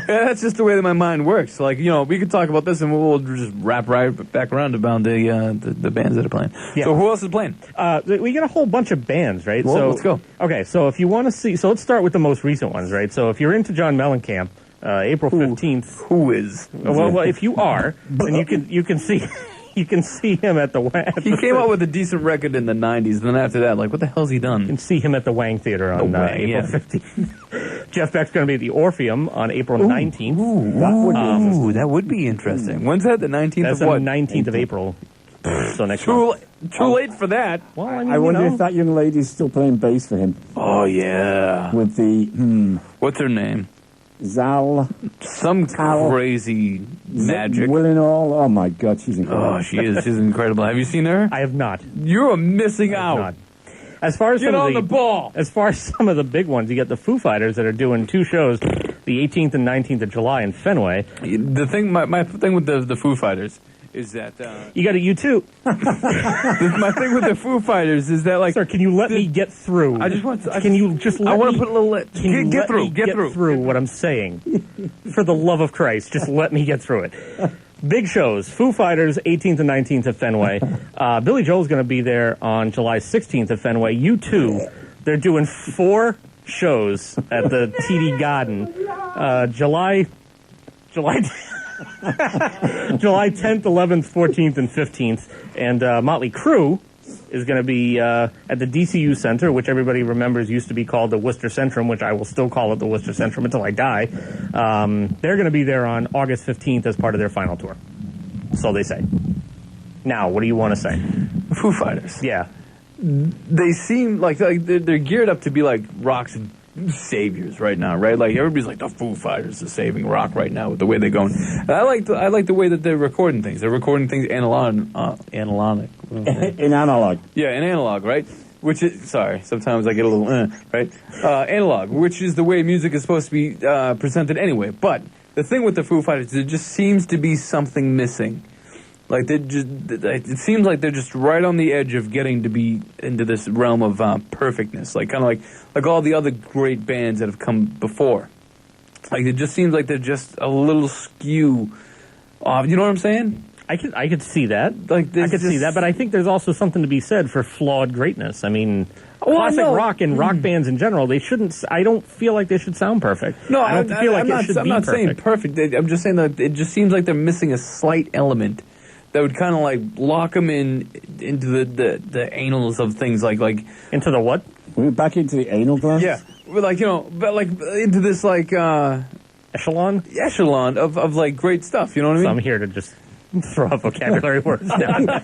That's just the way that my mind works. We could talk about this and we'll just wrap right back around about the bands that are playing. Yeah. So who else is playing? We got a whole bunch of bands, right? Well, let's go. Okay, so if you want to see, let's start with the most recent ones, right? So if you're into John Mellencamp, April 15th. Who is? Well, if you are, then you can see. You can see him at the Wang. He came out with a decent record in the 90s, and then after that, what the hell's he done? You can see him at the Wang Theater on April 15th. Jeff Beck's going to be at the Orpheum on April 19th. That would be interesting. When's that? The 19th That's of what? the 19th of April. So next month. Too late for that. Well, I mean, I wonder you know. if that young lady's still playing bass for him. Oh yeah. With the What's her name? Zal Some crazy magic. Willinall. Oh my God, she's incredible. Oh, she is. She's incredible. Have you seen her? I have not. You're missing out. Not. As far as Get some on of the ball. As far as some of the big ones, you get the Foo Fighters that are doing 2 shows, the 18th and 19th of July in Fenway. The thing, my thing with the Foo Fighters is that You got a U2. my thing with the Foo Fighters is that like. Sir, can you let me get through? I just want. Can you just let I want me- to put a little. Can you Get let me through. get through what I'm saying? For the love of Christ, just let me get through it. Big shows. Foo Fighters, 18th and 19th at Fenway. Billy Joel's going to be there on July 16th at Fenway. U2, they're doing 4 shows at the TD Garden. July 10th, 11th, 14th, and 15th. And Motley Crue is going to be at the DCU Center, which everybody remembers used to be called the Worcester Centrum, which I will still call it the Worcester Centrum until I die. They're going to be there on August 15th as part of their final tour. So they say. Now, what do you want to say? Foo Fighters. Yeah. They seem like they're geared up to be like rock's saviors right now, right? Like everybody's like the Foo Fighters are saving rock right now with the way they're going. And I like the way that they're recording things. They're recording things analog. In analog. Yeah, in analog, right? Which is sometimes I get a little right. Analog, which is the way music is supposed to be presented anyway. But the thing with the Foo Fighters, there just seems to be something missing. Like it seems like they're just right on the edge of getting to be into this realm of perfectness, like kind of like all the other great bands that have come before. Like it just seems like they're just a little skew off. You know what I'm saying? I could see that. Like I could see that, but I think there's also something to be said for flawed greatness. I mean, Well, classic no. rock and rock bands in general, they shouldn't. I don't feel like they should sound perfect. No, I don't feel like it should I'm be not saying perfect. perfect. I'm just saying that it just seems like they're missing a slight element that would kind of like lock them into the anals of things like Into the what? We're back into the anal glands? yeah, like but like into this like Echelon? echelon of like great stuff. You know what I So I'm mean? here to just throw out vocabulary words now.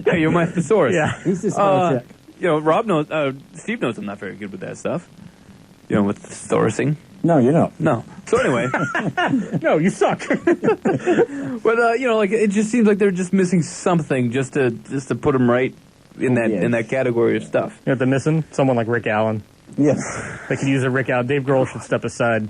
Hey, you're my thesaurus. Yeah. Who's this spell check? You know, Rob knows. Steve knows I'm not very good with that stuff. You know, with thesaurusing. No, you're not. No. So anyway, No, you suck. but you know, like it just seems like they're just missing something just to put them right in that Yes. in that category of stuff. You know what they're missing? Someone like Rick Allen. Yes. They could use a Rick Allen. Dave Grohl should step aside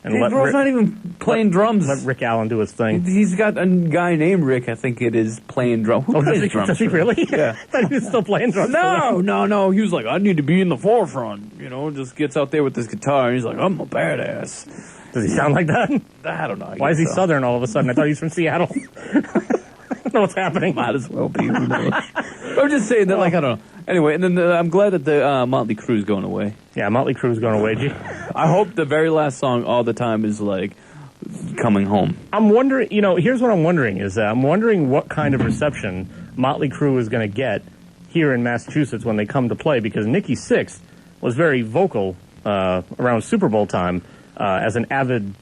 and Dave let Grohl's not even playing drums. let Rick Allen do his thing. He's got a guy named Rick, I think it is, playing drums. Who plays drums? Does he for him? really? Yeah. I thought he was still playing drums. No. He was like, I need to be in the forefront. You know, just gets out there with his guitar, and he's like, I'm a badass. Does he sound like that? I don't know. Why is he Southern all of a sudden? I thought he was from Seattle. I don't know what's happening. Might as well be. Who knows? I'm just saying that, like, I don't know. Anyway, and then I'm glad that the Motley Crue's going away. Yeah, Motley Crue's going away. I hope the very last song all the time is like coming home. I'm wondering, here's what I'm wondering is I'm wondering what kind of reception Motley Crue is going to get here in Massachusetts when they come to play, because Nikki Sixx was very vocal around Super Bowl time as an avid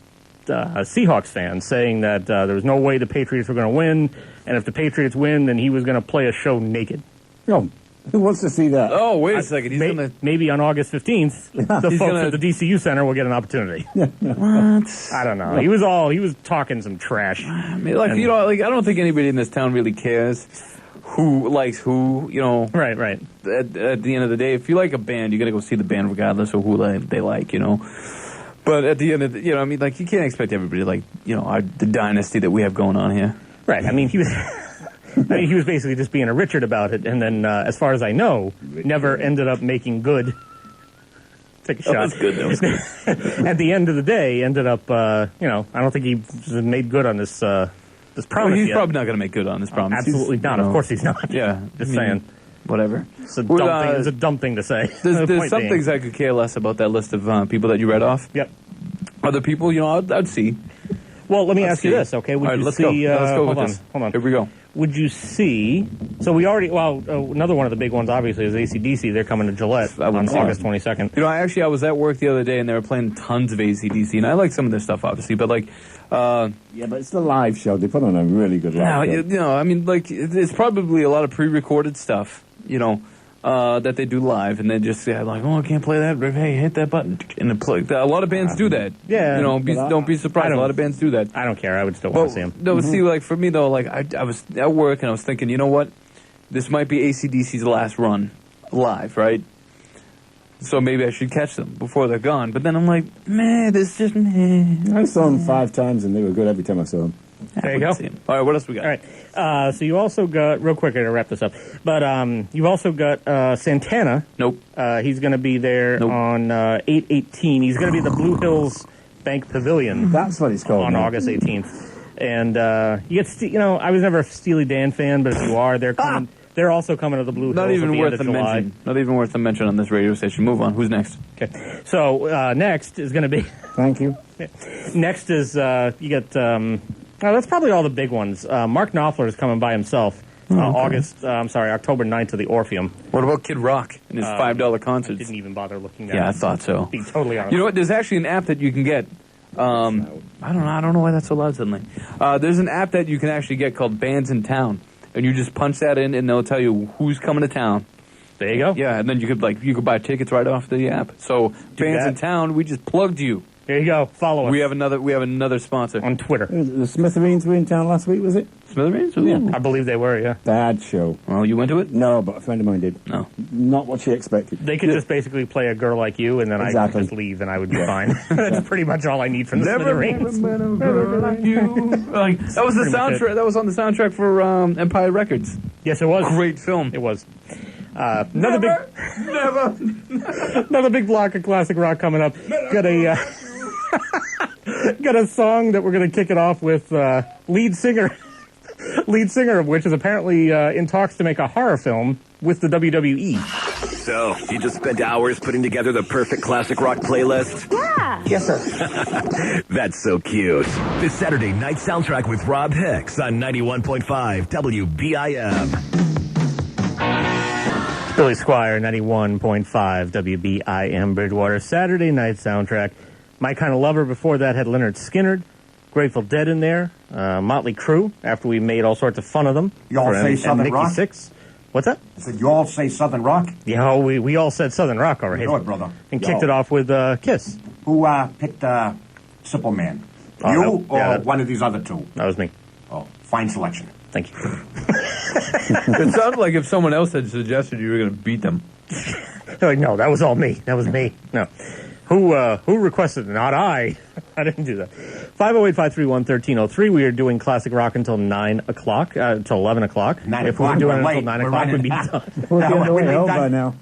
Seahawks fan, saying that there was no way the Patriots were going to win, and if the Patriots win, then he was going to play a show naked. Oh, who wants to see that? Oh, wait a second. He's gonna. Maybe on August 15th, the He's folks gonna- at the DCU Center will get an opportunity. What? I don't know. He was talking some trash. I mean, like, you know, like I don't think anybody in this town really cares who likes who. You know, Right. at the end of the day, if you like a band, you got to go see the band regardless of who they like. You know. But at the end of the, I mean, like, you can't expect everybody to like, the dynasty that we have going on here. Right. I mean, he was. He was basically just being a Richard about it, and then, as far as I know, never ended up making good. Take a shot. That was good. At the end of the day, ended up, I don't think he made good on this promise. Well, he's yet. probably not going to make good on this promise. Absolutely He's, not. Of course he's not. Yeah. Just I mean, saying. Whatever. It's a dumb thing. It's a dumb thing to say. The There's point some being. things I could care less about that list of people that you read off. Yep. Other people, I'd see. Well, let me Let's ask you see. this, okay? Would All right, you let's see, go. Let's go hold with on, this. hold on. Here we go. Would you see? So we already. Well, another one of the big ones, obviously, is AC/DC. They're coming to Gillette on August 22nd. You know, I was at work the other day, and they were playing tons of AC/DC, and I like some of their stuff, obviously, but like. Yeah, but it's the live show. They put on a really good live show. You know, I mean, like, it's probably a lot of pre-recorded stuff, you know, that they do live, and they just say, like, oh, I can't play that. Hey, hit that button. And it play. A lot of bands do that. Yeah. You know, don't be surprised. A lot of bands do that. I don't care. I would still want to see them. No, see, like, for me, though, like, I was at work, and I was thinking, you know what? This might be AC/DC's last run live, right? So maybe I should catch them before they're gone. But then I'm like, man, this just meh. I saw them 5 times, and they were good every time I saw them. There you go. All right, what else we got? All right. So you also got, real quick, I gotta wrap this up. But you've also got Santana. Nope. He's going to be there on 8/18. He's going to be at the Blue Hills Bank Pavilion. That's what it's called. On now. August 18th. And you get, you know, I was never a Steely Dan fan, but if you are, they're coming. They're also coming to the Blue Hills. Not even at the worth end a of July. mention. Not even worth a mention on this radio station. Move on. Who's next? Okay. So next is going to be. Thank you. Next is you get. That's probably all the big ones. Mark Knopfler is coming by himself. October 9th to the Orpheum. What about Kid Rock and his $5 concerts? Didn't even bother looking down. Yeah, I thought so. Be totally honest. You know what? There's actually an app that you can get. I don't know why that's so loud suddenly. There's an app that you can actually get called Bands in Town, and you just punch that in, and they'll tell you who's coming to town. There you go. Yeah, and then you could buy tickets right off the app. So Bands in Town, we just plugged you. There you go. Follow us. We have another sponsor on Twitter. The Smithereens were in town last week, was it? Smithereens? Yeah, I believe they were. Yeah. Bad show. Oh, you went to it? No, but a friend of mine did. No, not what she expected. They could just basically play A Girl Like You, and then I could just leave, and I would be fine. That's pretty much all I need from the Smithereens. Like, that was the soundtrack. That was on the soundtrack for Empire Records. Yes, it was. Great film. It was. Another big block of classic rock coming up. Got a song that we're going to kick it off with. Lead singer of which is apparently in talks to make a horror film with the WWE. So, you just spent hours putting together the perfect classic rock playlist? Yeah. Yes, sir. That's so cute. This Saturday night soundtrack with Robb Hicks on 91.5 WBIM. Billy Squire, 91.5 WBIM Bridgewater. Saturday night soundtrack. My Kind of Lover before that had Leonard Skinner, Grateful Dead in there, Motley Crue, after we made all sorts of fun of them. You all say Southern Rock? Six. What's that? I said, you all say Southern Rock? Yeah, we all said Southern Rock already. You know it, brother. And kicked it off with Kiss. Who picked Simple Man? You or one of these other two? That was me. Oh, fine selection. Thank you. It sounded like if someone else had suggested you were going to beat them. They're like, no, that was all me. That was me. No. Who requested it? Not I. I didn't do that. 508-531-1303. We are doing classic rock until 9 o'clock, until 11 o'clock. If we were doing it until 9 o'clock, we'd be done.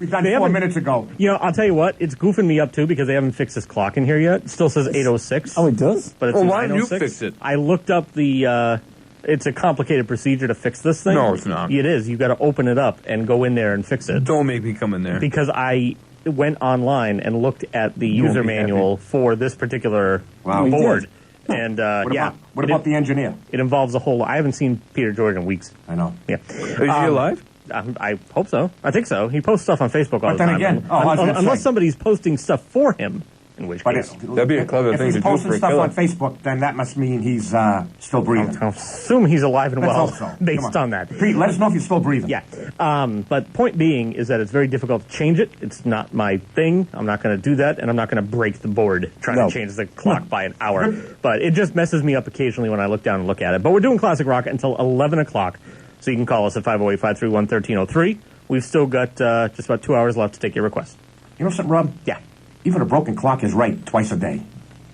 We've done 4 minutes ago. You know, I'll tell you what, it's goofing me up too because they haven't fixed this clock in here yet. It still says 8:06. Oh, it does? But it's why didn't you 9:06. fix it? I looked up the, it's a complicated procedure to fix this thing. No, it's not. It is. You've got to open it up and go in there and fix it. Don't make me come in there. Because I went online and looked at the user manual for this particular board. And what about the engineer? It involves a whole. I haven't seen Peter George in weeks. I know. Yeah. Is he alive? I hope so. I think so. He posts stuff on Facebook all the time. But then again, unless somebody's posting stuff for him, in which case that'd be a clever thing to do for a If he's posting stuff on Facebook, then that must mean he's still breathing. I'll assume he's alive and well, Let's hope so. based on that. Pete, let us know if he's still breathing. Yeah. But point being is that it's very difficult to change it. It's not my thing. I'm not going to do that, and I'm not going to break the board trying to change the clock by an hour. But it just messes me up occasionally when I look down and look at it. But we're doing classic rock until 11 o'clock, so you can call us at 508-531-1303. We've still got just about 2 hours left to take your request. You know something, Rob? Yeah. Even a broken clock is right twice a day.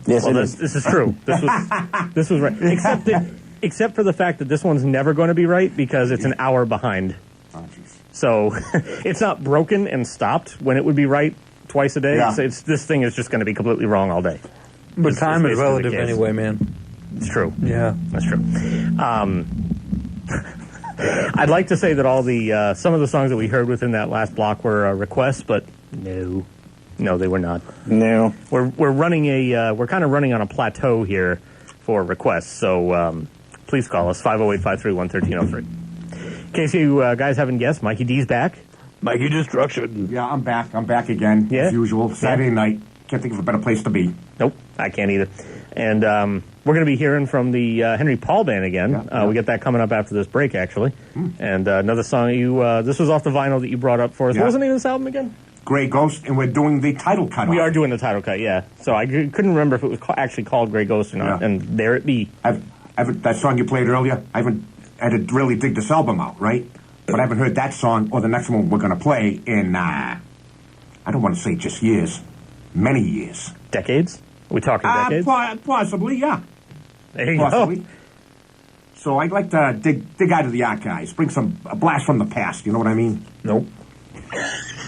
Yes, well, this is true. This was right. Except for the fact that this one's never going to be right because it's an hour behind. Oh, jeez. So it's not broken and stopped when it would be right twice a day. Yeah. So this thing is just going to be completely wrong all day. But time is basically relative the case. anyway, man. It's true. Yeah. That's true. I'd like to say that all the some of the songs that we heard within that last block were requests, but no, they were not. No. We're running we're kind of running on a plateau here for requests. So please call us, 508-531-1303. In case you guys haven't guessed, Mikey D's back. Mikey Destruction. Yeah, I'm back. I'm back again, as usual. Saturday night. Can't think of a better place to be. Nope, I can't either. And we're going to be hearing from the Henry Paul Band again. We get that coming up after this break, actually. And another song this was off the vinyl that you brought up for us. What was the name of this album again? Grey Ghost, and we're doing the title cut. We are doing the title cut, yeah. So I couldn't remember if it was actually called Grey Ghost or not. And there it be. That song you played earlier, I had to really dig this album out, right? But I haven't heard that song or the next one we're going to play in, I don't want to say just years, many years. Decades? Are we talking decades? Possibly, yeah. There you Possibly. go. So I'd like to dig out of the archives, bring a blast from the past, you know what I mean? Nope.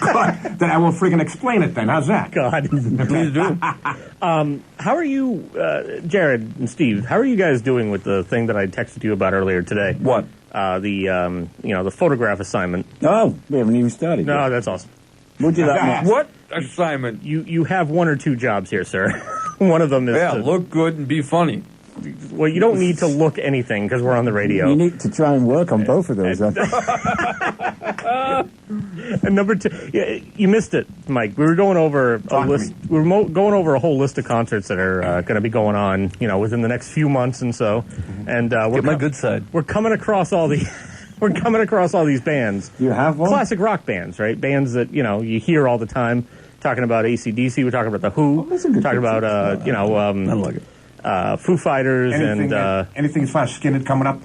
God, then I will friggin' explain it then, how's that? God. Please do. How are you, Jarrod and Steve, how are you guys doing with the thing that I texted you about earlier today? What? The photograph assignment. Oh, we haven't even started No, yet. that's awesome. We'll do that. What assignment? You have one or two jobs here, sir. One of them is to look good and be funny. Well, you don't need to look anything because we're on the radio. You need to try and work on both of those. And number two, you missed it, Mike. We were going over a list. We were going over a whole list of concerts that are going to be going on, within the next few months and so. And Get my good side. We're coming across all the. We're coming across all these bands. You have one? Classic rock bands, right? Bands that you hear all the time. Talking about AC/DC, we're talking about the Who. We're talking about I like it. Foo Fighters anything as far as Skinner coming up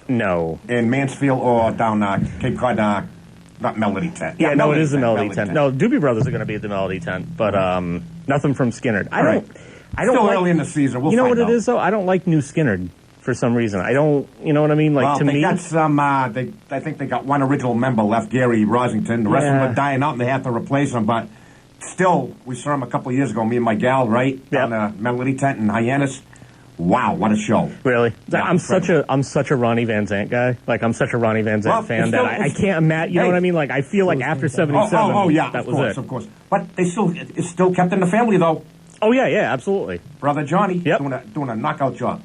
no in Mansfield or down Cape Cod, not Melody Tent. Yeah, no, it is the Melody Tent. No, Doobie Brothers are going to be at the Melody Tent, but nothing from Skinner. I don't Still like, early in the season. We'll you know find what out. it is though? I don't like new Skinner for some reason. I don't. You know what I mean? Like to they me, got some. I think they got one original member left, Gary Rosington. The rest of them are dying out, and they have to replace him. But still, we saw him a couple of years ago. Me and my gal, right, down the Melody Tent in Hyannis. Wow, what a show! Really, Yeah, I'm such a Ronnie Van Zant guy. Like I'm such a Ronnie Van Zant fan that I can't imagine. You know what I mean? Like I feel like after '77, yeah, that of was it. Of course. But it's still kept in the family though. Oh yeah, absolutely. Brother Johnny, doing a knockout job.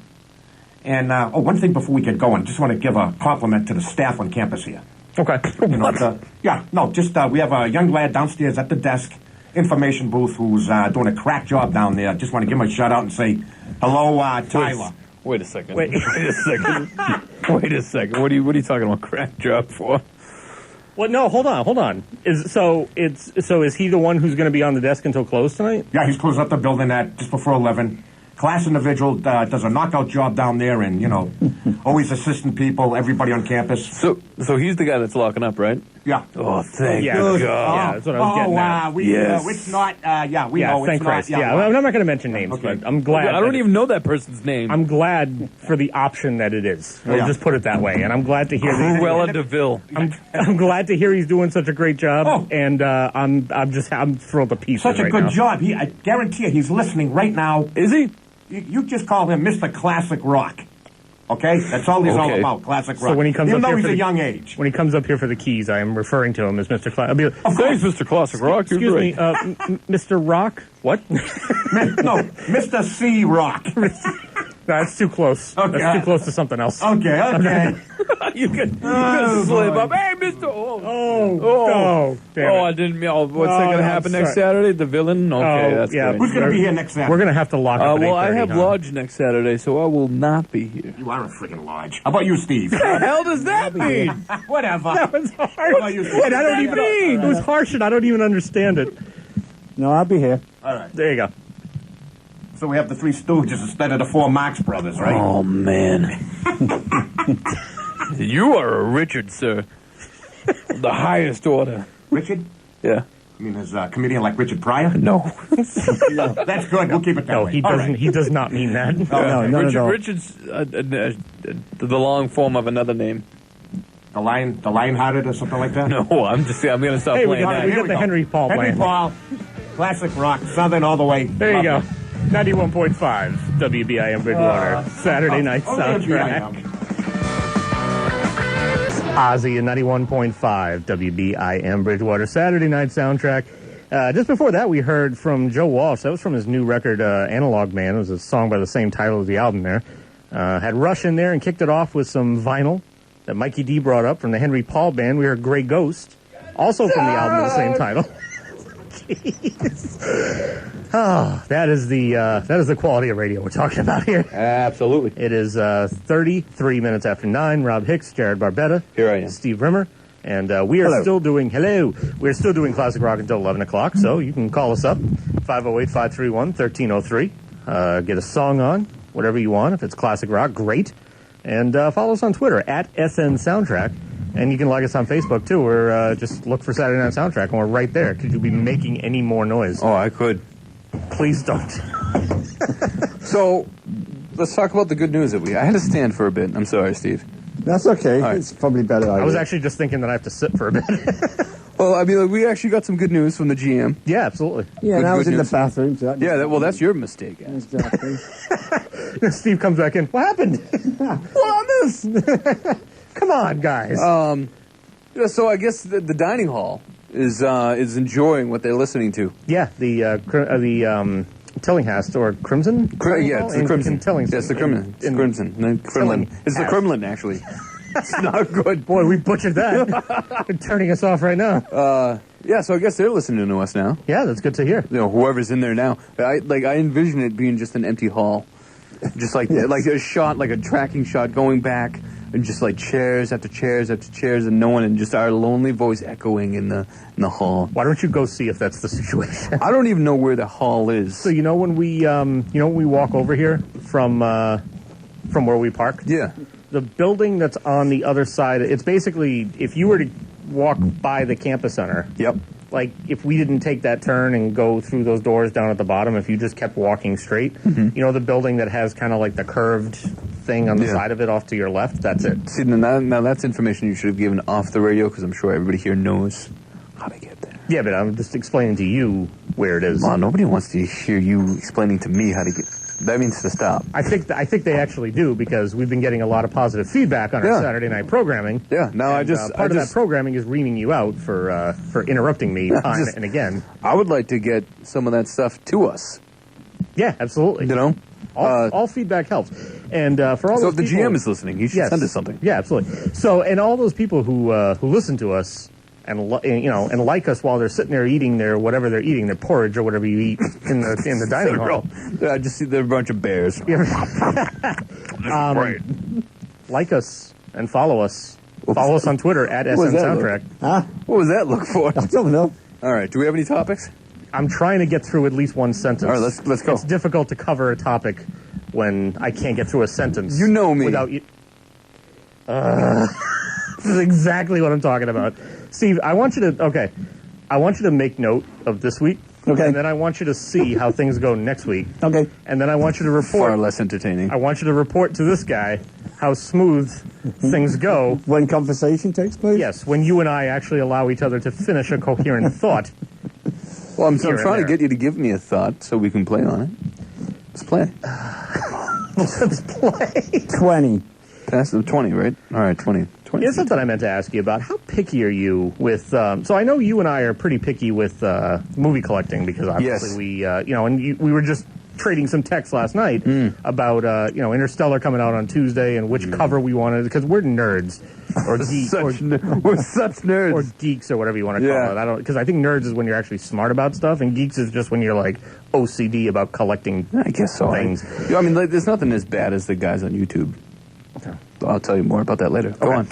And one thing before we get going, just want to give a compliment to the staff on campus here. Okay. We have a young lad downstairs at the desk, information booth, who's doing a crack job down there. Just want to give him a shout out and say hello, Tyler. Wait a second. Wait. Wait a second. What are you talking about crack job for? Well, no, hold on. Is he the one who's going to be on the desk until close tonight? Yeah, he's closing up the building at just before 11. Class individual, does a knockout job down there, and always assisting people, everybody on campus. So he's the guy that's locking up, right? Yeah. Oh, thank God. God. Yeah, that's what I was getting at. It's not. We know thank it's Christ. not. I'm not going to mention names, Okay. but I'm glad. I don't even know that person's name. I'm glad for the option that it is. We'll just put it that way, and I'm glad to hear that. Cruella DeVille. I'm glad to hear he's doing such a great job, and I'm thrilled to pieces. Such a right good now. job. I guarantee you, he's listening right now. Is he? You just call him Mr. Classic Rock. Okay? That's all he's all about, classic rock. So when he comes even up though here he's for a young age. When he comes up here for the keys, I am referring to him as Mr. Classic. I'll be like, Thanks, Mr. Classic Rock. You're excuse great. me, Mr. Rock? What? No, Mr. C. Rock. That's too close. Okay. That's too close to something else. Okay. You can slip up. Hey, Mr. Damn it. I didn't mean. What's that going to happen next sorry. Saturday? The villain? Okay, that's yeah. great. Who's going to be here next Saturday? We're going to have to lock up at Well, I 8:30, have huh? lodge next Saturday, so I will not be here. You are a freaking lodge. How about you, Steve? What the hell does that mean? Whatever. That was harsh. How about you, Steve? And I don't even mean. It was harsh, and I don't even understand it. No, I'll be here. All right. There you go. So we have the Three Stooges instead of the four Marx Brothers, right? Oh, man. You are a Richard, sir. The highest order. Richard? Yeah. I mean, is a comedian like Richard Pryor? No. That's good. We'll keep it that No, way. he All doesn't. right. He does not mean that. Richard's the long form of another name. The Lion-Hearted or something like that? No, I'm going to stop Hey, we playing got, that. we Here got we the go. Henry Paul Henry plan. Paul. Classic rock. Southern all the way. There you go. 91.5 WBIM Bridgewater. Saturday night soundtrack. Ozzy and 91.5 WBIM Bridgewater. Saturday night soundtrack. Just before that, we heard from Joe Walsh. That was from his new record, Analog Man. It was a song by the same title as the album there. Had Rush in there and kicked it off with some vinyl that Mikey D brought up from the Henry Paul Band. We heard Grey Ghost, also from the album of the same title. Jeez. Oh, that is the quality of radio we're talking about here. Absolutely. It is 33 minutes after 9. Robb Hicks, Jarrod Barbetta. Here I am. Steve Rimmer. And we are still doing classic rock until 11 o'clock, so you can call us up, 508-531-1303. Get a song on, whatever you want. If it's classic rock, great. And follow us on Twitter, @SN Soundtrack. And you can like us on Facebook, too. We're just look for Saturday Night Soundtrack, and we're right there. Could you be making any more noise? Oh, I could. Please don't. So, let's talk about the good news that I had to stand for a bit. I'm sorry, Steve. That's okay. Right. It's probably better. I was actually just thinking that I have to sit for a bit. Well, I mean, we actually got some good news from the GM. Yeah, absolutely. Yeah, and I was in the bathroom. So that's your mistake. Exactly. Steve comes back in. What happened? What on this? Come on, guys. So I guess the dining hall is enjoying what they're listening to. Yeah, the Tillinghast or Crimson? Yeah, it's the Crimson. Tilling. Yes, the Crimson. It's Crimson. Kremlin. It's the Kremlin, actually. It's not good. Boy, we butchered that. They're turning us off right now. Yeah, so I guess they're listening to us now. Yeah, that's good to hear. You know, whoever's in there now. I envision it being just an empty hall. Just like like a shot, like a tracking shot going back, and just like chairs after chairs after chairs, and no one, and just our lonely voice echoing in the hall. Why don't you go see if that's the situation? I don't even know where the hall is. So when we walk over here from where we park? Yeah. The building that's on the other side, it's basically, if you were to walk by the campus center. Yep. Like, if we didn't take that turn and go through those doors down at the bottom, if you just kept walking straight, you know the building that has kind of like the curved thing on the side of it off to your left? That's it. See, now that's information you should have given off the radio, because I'm sure everybody here knows how to get there. Yeah, but I'm just explaining to you where it is. Well, nobody wants to hear you explaining to me how to get... That means to stop. I think they actually do, because we've been getting a lot of positive feedback on our Saturday night programming. Yeah, no, part of that programming is reaming you out for interrupting me time and again. I would like to get some of that stuff to us. Yeah, absolutely. You know, all feedback helps. And for all so those if the people, GM is listening, he should send us something. Yeah, absolutely. So, and all those people who listen to us and like us while they're sitting there eating their whatever they're eating, their porridge or whatever you eat in the dining hall. I just see they're a bunch of bears. Like us and follow us. Follow us on Twitter @SN Soundtrack. What was that look for? I don't know. All right, do we have any topics? I'm trying to get through at least one sentence. All right, let's go. It's difficult to cover a topic when I can't get through a sentence. You know me. Without you. This is exactly what I'm talking about. Steve, I want you to make note of this week. Okay. And then I want you to see how things go next week. Okay. And then I want you to report. Far less entertaining. I want you to report to this guy how smooth things go. When conversation takes place? Yes, when you and I actually allow each other to finish a coherent thought. Well, I'm trying to get you to give me a thought so we can play on it. Let's play. Let's play. 20. Pass the 20, right? All right, 20. Here's something I meant to ask you about. How picky are you with... so I know you and I are pretty picky with movie collecting, because obviously we were just trading some texts last night about Interstellar coming out on Tuesday and which cover we wanted, because we're nerds. Or geeks. We're such nerds. Or geeks, or whatever you want to call it. Because I think nerds is when you're actually smart about stuff, and geeks is just when you're like OCD about collecting I guess so. things. I mean, there's nothing as bad as the guys on YouTube. Okay. I'll tell you more about that later. Go on.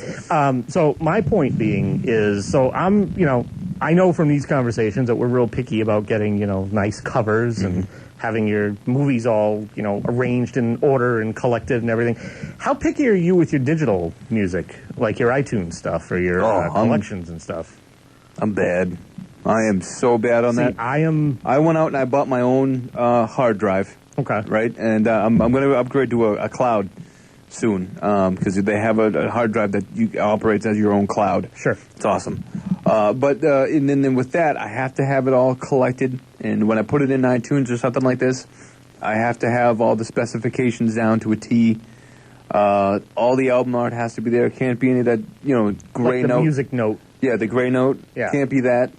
So my point being is, I know from these conversations that we're real picky about getting, nice covers and having your movies all, arranged in order and collected and everything. How picky are you with your digital music, like your iTunes stuff or your collections and stuff? I'm bad. I am so bad on that. I went out and I bought my own hard drive. Okay. Right? And I'm going to upgrade to a cloud soon, because they have a hard drive that operates as your own cloud. Sure. It's awesome. And then with that, I have to have it all collected, and when I put it in iTunes or something like this, I have to have all the specifications down to a T. All the album art has to be there. Can't be any of that, gray like the note. music note. Yeah, the gray note. Yeah. Can't be that.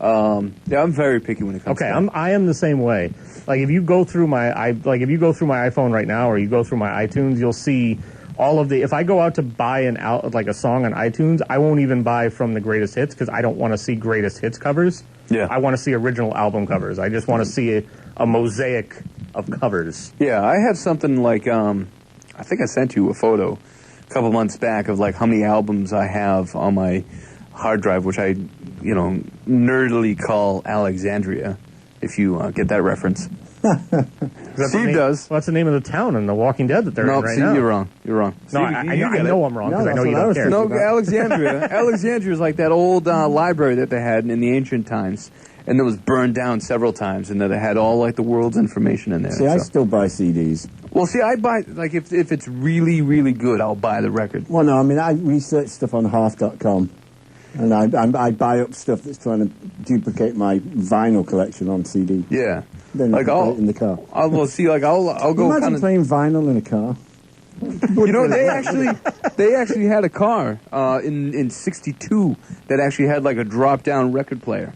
Yeah, I'm very picky when it comes to that. I am the same way. Like if you go through my iPhone right now, or you go through my iTunes, you'll see all of the. If I go out to buy a song on iTunes, I won't even buy from the greatest hits because I don't want to see greatest hits covers. Yeah. I want to see original album covers. I just want to see a mosaic of covers. Yeah, I have something like I think I sent you a photo a couple months back of like how many albums I have on my hard drive, which I, nerdily call Alexandria, if you get that reference. Steve does. What's the name of the town in The Walking Dead that they're in right now? You're wrong. You're wrong. No, I know I'm wrong because I know you don't care. No, Alexandria. Alexandria is like that old library that they had in the ancient times, and that was burned down several times, and that it had all like the world's information in there. See, I still buy CDs. Well, see, I buy like if it's really really good, I'll buy the record. Well, no, I mean I research stuff on half.com. And I buy up stuff that's trying to duplicate my vinyl collection on CD. Yeah, Then like I'll put it in the car. I'll go. Imagine playing vinyl in a car. They actually had a car in '62 that actually had like a drop down record player.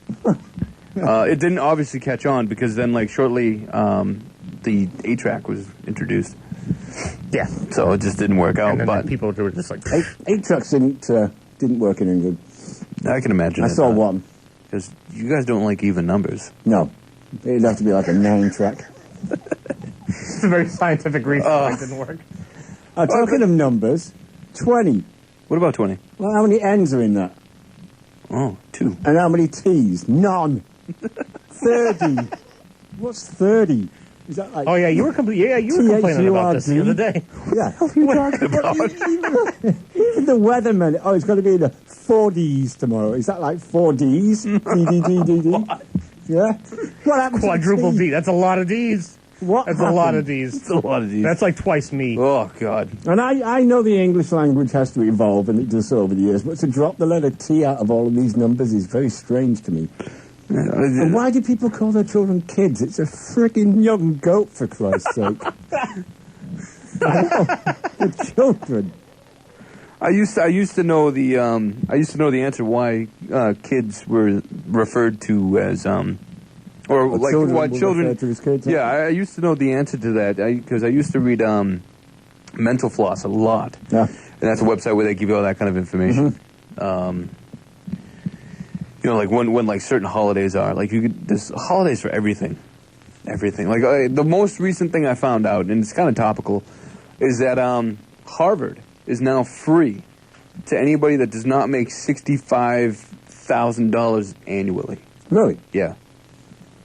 It didn't obviously catch on because then like shortly the 8-track was introduced. Yeah, so it just didn't work out. And then but people were just like 8-tracks didn't work in England. I can imagine. I saw one. Because you guys don't like even numbers. No. It'd have to be like a 9-track. It's a very scientific reason why it didn't work. Talking of numbers, 20. What about 20? Well, how many N's are in that? Oh, 2. And how many T's? None. 30. What's 30? Is that like... Oh, yeah, you were complaining about this the other day. Yeah. What are you talking about? Even the weatherman, it's got to be in the 4Ds tomorrow. Is that like 4Ds? D. Yeah? What happens Quadruple D. That's a lot of Ds. That's a lot of Ds. That's a lot of Ds. That's like twice me. Oh, God. And I know the English language has to evolve, and it does so over the years, but to drop the letter T out of all of these numbers is very strange to me. And why do people call their children kids? It's a freaking young goat, for Christ's sake. The children. I used to know the answer why kids were referred to as or like why children to as kids. Yeah, I used to know the answer to that because I used to read Mental Floss a lot. Yeah. And that's a website where they give you all that kind of information. Mm-hmm. Like when like certain holidays are, like there's holidays for everything. Like the most recent thing I found out, and it's kind of topical, is that Harvard is now free to anybody that does not make $65,000 annually. Really? Yeah.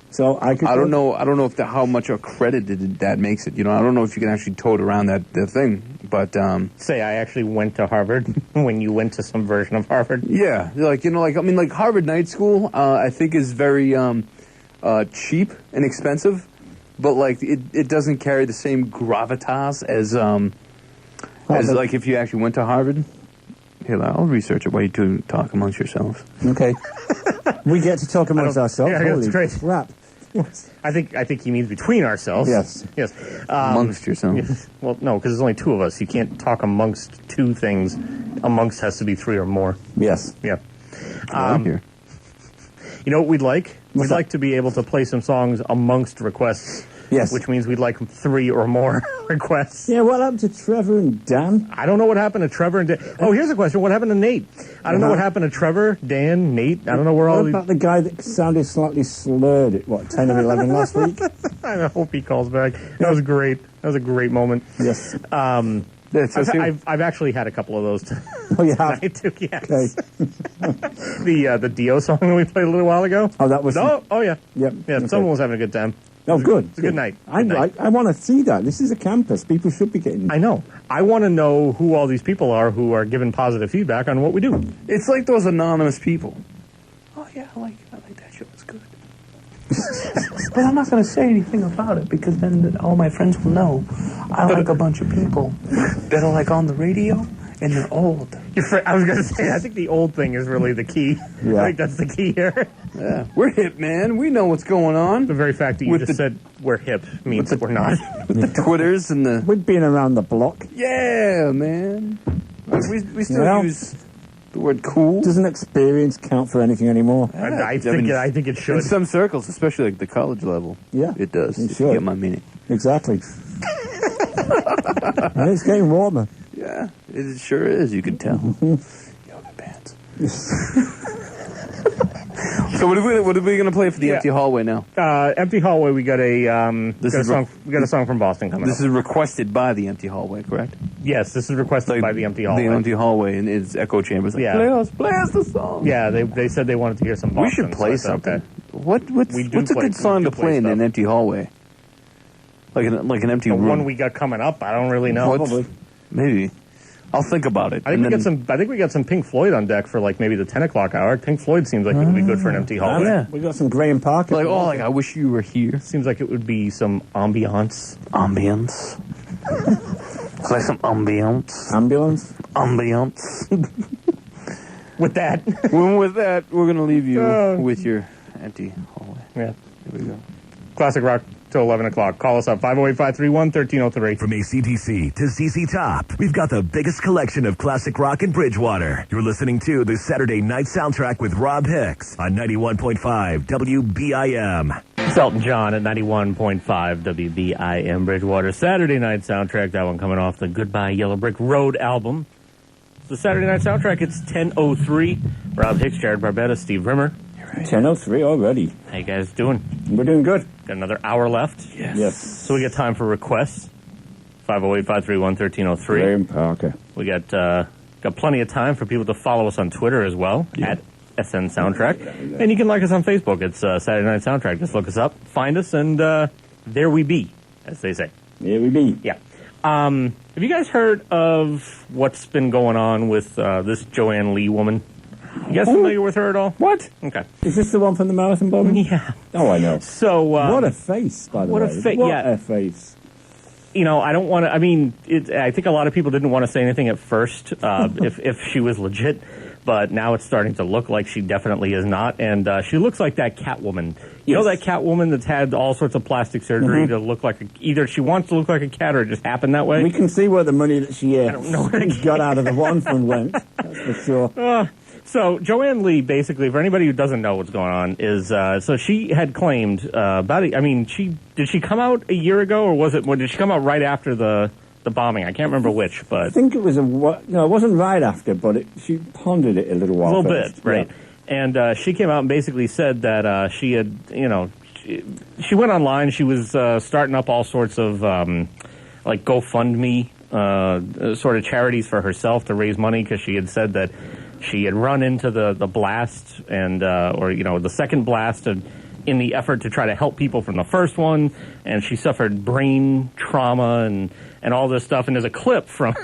So I don't know if how much accredited that makes it. I don't know if you can actually tote around that thing. But say I actually went to Harvard when you went to some version of Harvard. Yeah, like Harvard Night School, I think is very cheap and expensive, but like it doesn't carry the same gravitas as like if you actually went to Harvard. Here, I'll research it while you two talk amongst yourselves. Okay. We get to talk amongst ourselves. Yeah, Holy that's great. crap. I think he means between ourselves. Yes. Amongst yourselves. Yes. Well, no, because there's only 2 of us. You can't talk amongst 2 things. Amongst has to be 3 or more. Yes. Yeah. I'm here. You know what we'd like? We'd like to be able to play some songs amongst requests. Yes. Which means we'd like 3 or more requests. Yeah, what happened to Trevor and Dan? I don't know what happened to Trevor and Dan. Oh, here's a question. What happened to Nate? I don't know what happened to Trevor, Dan, Nate. I don't know where all What about the guy that sounded slightly slurred at, 10 or 11 last week? I hope he calls back. That was great. That was a great moment. Yes. I've actually had a couple of those. Oh, you have? I took, yes. Okay. The Dio song that we played a little while ago. Oh, that was... Oh, yeah. Yep. Yeah, Okay. someone was having a good time. Oh, good. It's a good night. I want to see that. This is a campus. People should be getting... I know. I want to know who all these people are who are giving positive feedback on what we do. It's like those anonymous people. Oh yeah, I like that show. It's good. But I'm not going to say anything about it because then all my friends will know. I like a bunch of people that are like on the radio and they're old. I was going to say, I think the old thing is really the key. Yeah. I think that's the key here. Yeah, we're hip, man. We know what's going on. The very fact that you just said we're hip means that we're not. With the Twitters and the... We've been around the block. Yeah, man. We still use The word cool? Doesn't experience count for anything anymore? I think it should. In some circles, especially like the college level. Yeah. It does. It If should. you get my meaning. Exactly. And it's getting warmer. Yeah, it sure is. You can tell. Yoga pants. So what are we going to play for the Empty Hallway now? Empty Hallway. We got a song. We got a song from Boston coming. This is requested by the Empty Hallway, correct? Yes, this is requested by the Empty Hallway. The Empty Hallway and its echo chambers. Like, play us the song. Yeah, they said they wanted to hear some Boston. We should play something. Okay. What's a good song to play in an empty hallway? Like an empty room. The one we got coming up, I don't really know. Probably. Maybe. I'll think about it. I think we got some Pink Floyd on deck for like maybe the 10 o'clock hour. Pink Floyd seems like it would be good for an empty hallway. Yeah. We got some Graham Parker. Like I wish you were here. Seems like it would be some ambiance. Ambience. Like some ambience. Ambulance. Ambience. With that, we're gonna leave you with your empty hallway. Yeah. Here we go. Classic rock till 11 o'clock. Call us up, 508-531-1303. From ACDC to ZZ Top, we've got the biggest collection of classic rock in Bridgewater. You're listening to the Saturday Night Soundtrack with Robb Hicks on 91.5 WBIM. It's Elton John at 91.5 WBIM Bridgewater. Saturday Night Soundtrack, that one coming off the Goodbye Yellow Brick Road album. It's the Saturday Night Soundtrack. It's 10:03. Robb Hicks, Jarrod Barbetta, Steve Rimmer. 10:03 already. How you guys doing? We're doing good. Got another hour left. Yes. So we got time for requests. 508-531-1303. Graham Parker. We got plenty of time for people to follow us on Twitter as well, at SN Soundtrack. And you can like us on Facebook. It's Saturday Night Soundtrack. Just look us up, find us, and there we be, as they say. Here we be. Yeah. Have you guys heard of what's been going on with this Joanne Lee woman? You guys familiar with her at all? What? Okay. Is this the one from the marathon bombing? Yeah. Oh, I know. So what a face, by the way. What a face. You know, I don't want to. I mean, I think a lot of people didn't want to say anything at first if she was legit, but now it's starting to look like she definitely is not, and she looks like that Catwoman. You know that Catwoman that's had all sorts of plastic surgery to look like either she wants to look like a cat or it just happened that way. We can see where the money that she I don't know got out of the one fund went. That's for sure. So Joanne Lee, basically, for anybody who doesn't know what's going on, is so she had claimed did she come out a year ago, or did she come out right after the bombing? I can't remember which, but I think it was it wasn't right after, but she pondered it a little while. A little bit, right? Yeah. And she came out and basically said that she had, she went online. She was starting up all sorts of like GoFundMe sort of charities for herself to raise money because she had said that she had run into the blast and the second blast in the effort to try to help people from the first one, and she suffered brain trauma and all this stuff. And there's a clip from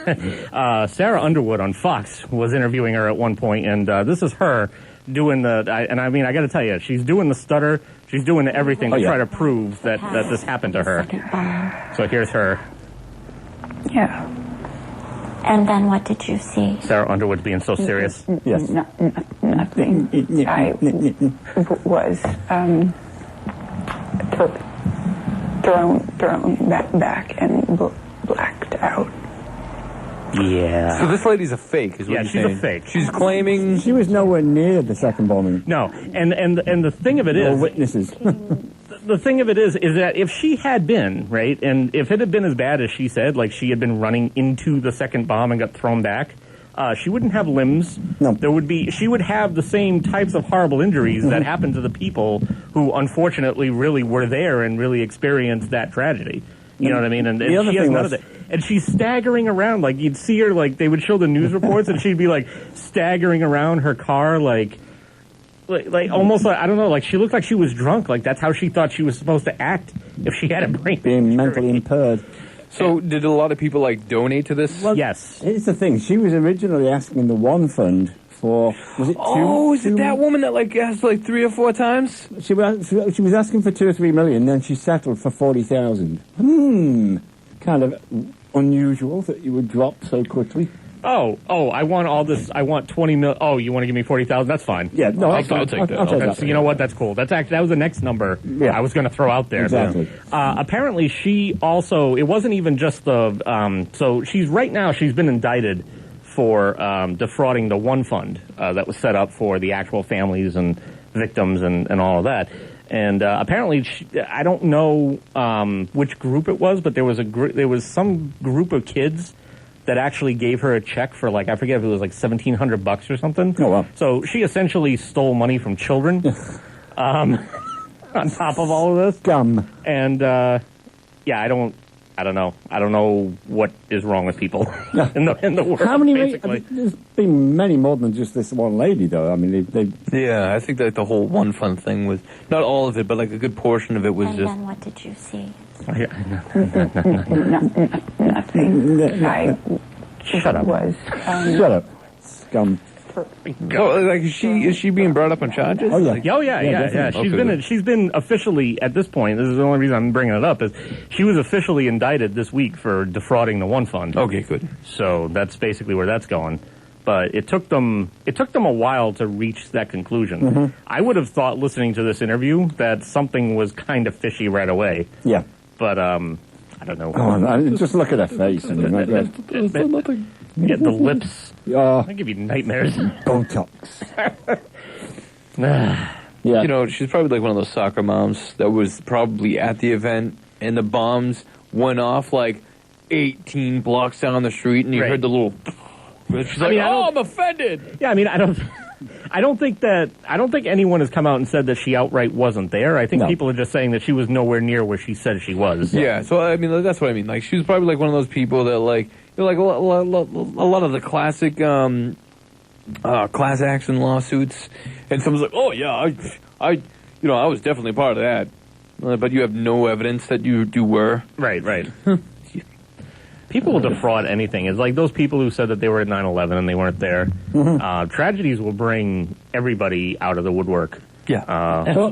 Sarah Underwood on Fox was interviewing her at one point, and this is her doing I got to tell you, she's doing the stutter, she's doing everything to try to prove that this happened to her. So here's her. Yeah. And then what did you see? Sarah Underwood being so serious. Yes. Nothing. I was thrown back and blacked out. Yeah. So this lady's a fake, is what you're saying? She's a fake. She's claiming she was nowhere near the second bombing. No, and the thing of it is, no witnesses. The thing of it is that if she had been, right, and if it had been as bad as she said, like she had been running into the second bomb and got thrown back, she wouldn't have limbs. No. She would have the same types of horrible injuries that happened to the people who unfortunately really were there and really experienced that tragedy. You know what I mean? And she has none of that. And she's staggering around, like you'd see her, like they would show the news reports and she'd be like staggering around her car, like almost like, I don't know, like she looked like she was drunk. Like that's how she thought she was supposed to act if she had a brain being injury. mentally impaired. So did a lot of people like donate to this? Well, yes. Here's the thing. She was originally asking the one fund for, was it is it that woman that like asked like 3 or 4 times? She was asking for 2 or 3 million, then she settled for 40,000. Kind of unusual that you would drop so quickly. Oh, I want all this. I want 20 mil. Oh, you want to give me 40,000? That's fine. Yeah, no, I'll take that. I'll take that. You know what? That's cool. That was the next number I was going to throw out there. Exactly. Apparently, she also. It wasn't even just the. So she's been indicted for defrauding the one fund that was set up for the actual families and victims and all of that. And apparently, I don't know which group it was, but there was some group of kids that actually gave her a check for, like, I forget if it was like $1,700 or something. Oh, wow. So she essentially stole money from children on top of all of this. Gum. And yeah, I don't know. I don't know what is wrong with people in the world. How many? Basically. There's been many more than just this one lady, though. I mean, Yeah, I think that the whole one fund thing was not all of it, but like a good portion of it was And just. then what did you see? Nothing. I Shut up. was. Shut up, scum. So, like, is she being brought up on charges? Oh yeah. Like, Yeah. definitely. She's been officially, at this point, this is the only reason I'm bringing it up, is she was officially indicted this week for defrauding the one fund. okay, good. So that's basically where that's going. But it took them a while to reach that conclusion. Mm-hmm. I would have thought, listening to this interview, that something was kind of fishy right away. Yeah. But I don't know. Just look at her face. I mean, Yeah, the lips. Oh, I give you nightmares. Botox. yeah. Yeah. You know, she's probably like one of those soccer moms that was probably at the event, and the bombs went off like 18 blocks down the street, and you Right. heard the little. She's like, I'm offended. Yeah, I mean, I don't think anyone has come out and said that she outright wasn't there. I think No. people are just saying that she was nowhere near where she said she was. Yeah, so I mean, that's what I mean. Like, she was probably like one of those people that, like, you know, like a lot of the classic class action lawsuits, and someone's like, oh yeah, I was definitely part of that, but you have no evidence that you were. Right. People will defraud anything. It's like those people who said that they were at 9/11 and they weren't there. Tragedies will bring everybody out of the woodwork. Yeah.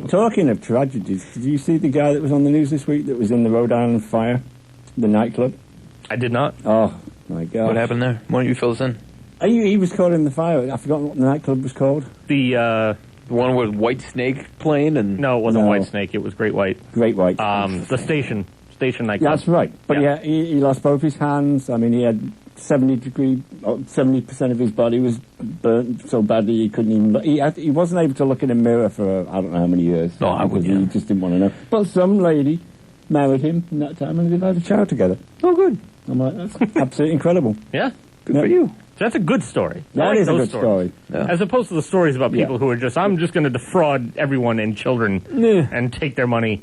Talking of tragedies, did you see the guy that was on the news this week that was in the Rhode Island fire, the nightclub? I did not. Oh my God! What happened there? Why don't you fill us in? He was caught in the fire. I forgot what the nightclub was called. The one with White Snake playing and no, it wasn't No. White Snake. It was Great White. Great White. The station nightclub. Yeah, that's right. But Yeah. he lost both his hands. I mean, he had 70% of his body was burnt so badly he couldn't even. He wasn't able to look in a mirror for I don't know how many years. No, I because wouldn't. He just didn't want to know. But some lady married him in that time, and they've had a child together. oh, good. I'm like, that's absolutely incredible. Yeah. Good for you. So that's a good story. I That like is a those good story. Yeah. As opposed to the stories about people Yeah. who are I'm just going to defraud everyone and children and take their money.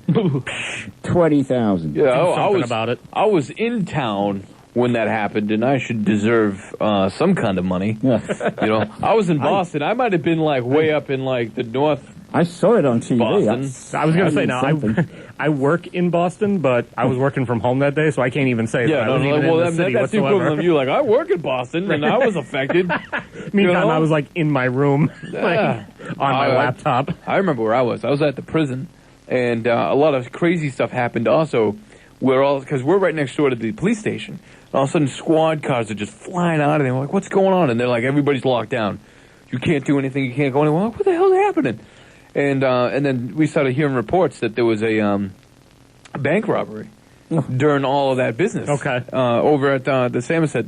20,000. Yeah, I something was about it. I was in town when that happened, and I should deserve some kind of money. Yeah. You know, I was in Boston. I might have been like way up in like the north. I saw it on TV. Boston. That's- I was going to say, mean now, something. I work in Boston, but I was working from home that day, so I can't even say that I was even in the city that's the whatsoever. equivalent of you. Like, I work in Boston, and I was affected. Meantime, you know? I was like in my room, Yeah. like, on my laptop. I remember where I was. I was at the prison, and a lot of crazy stuff happened also. Because we're right next door to the police station. And all of a sudden, squad cars are just flying out of there. We're like, what's going on? And they're like, everybody's locked down. You can't do anything. You can't go anywhere. We're like, what the hell's happening? And then we started hearing reports that there was a bank robbery during all of that business. Okay. Over at the Samoset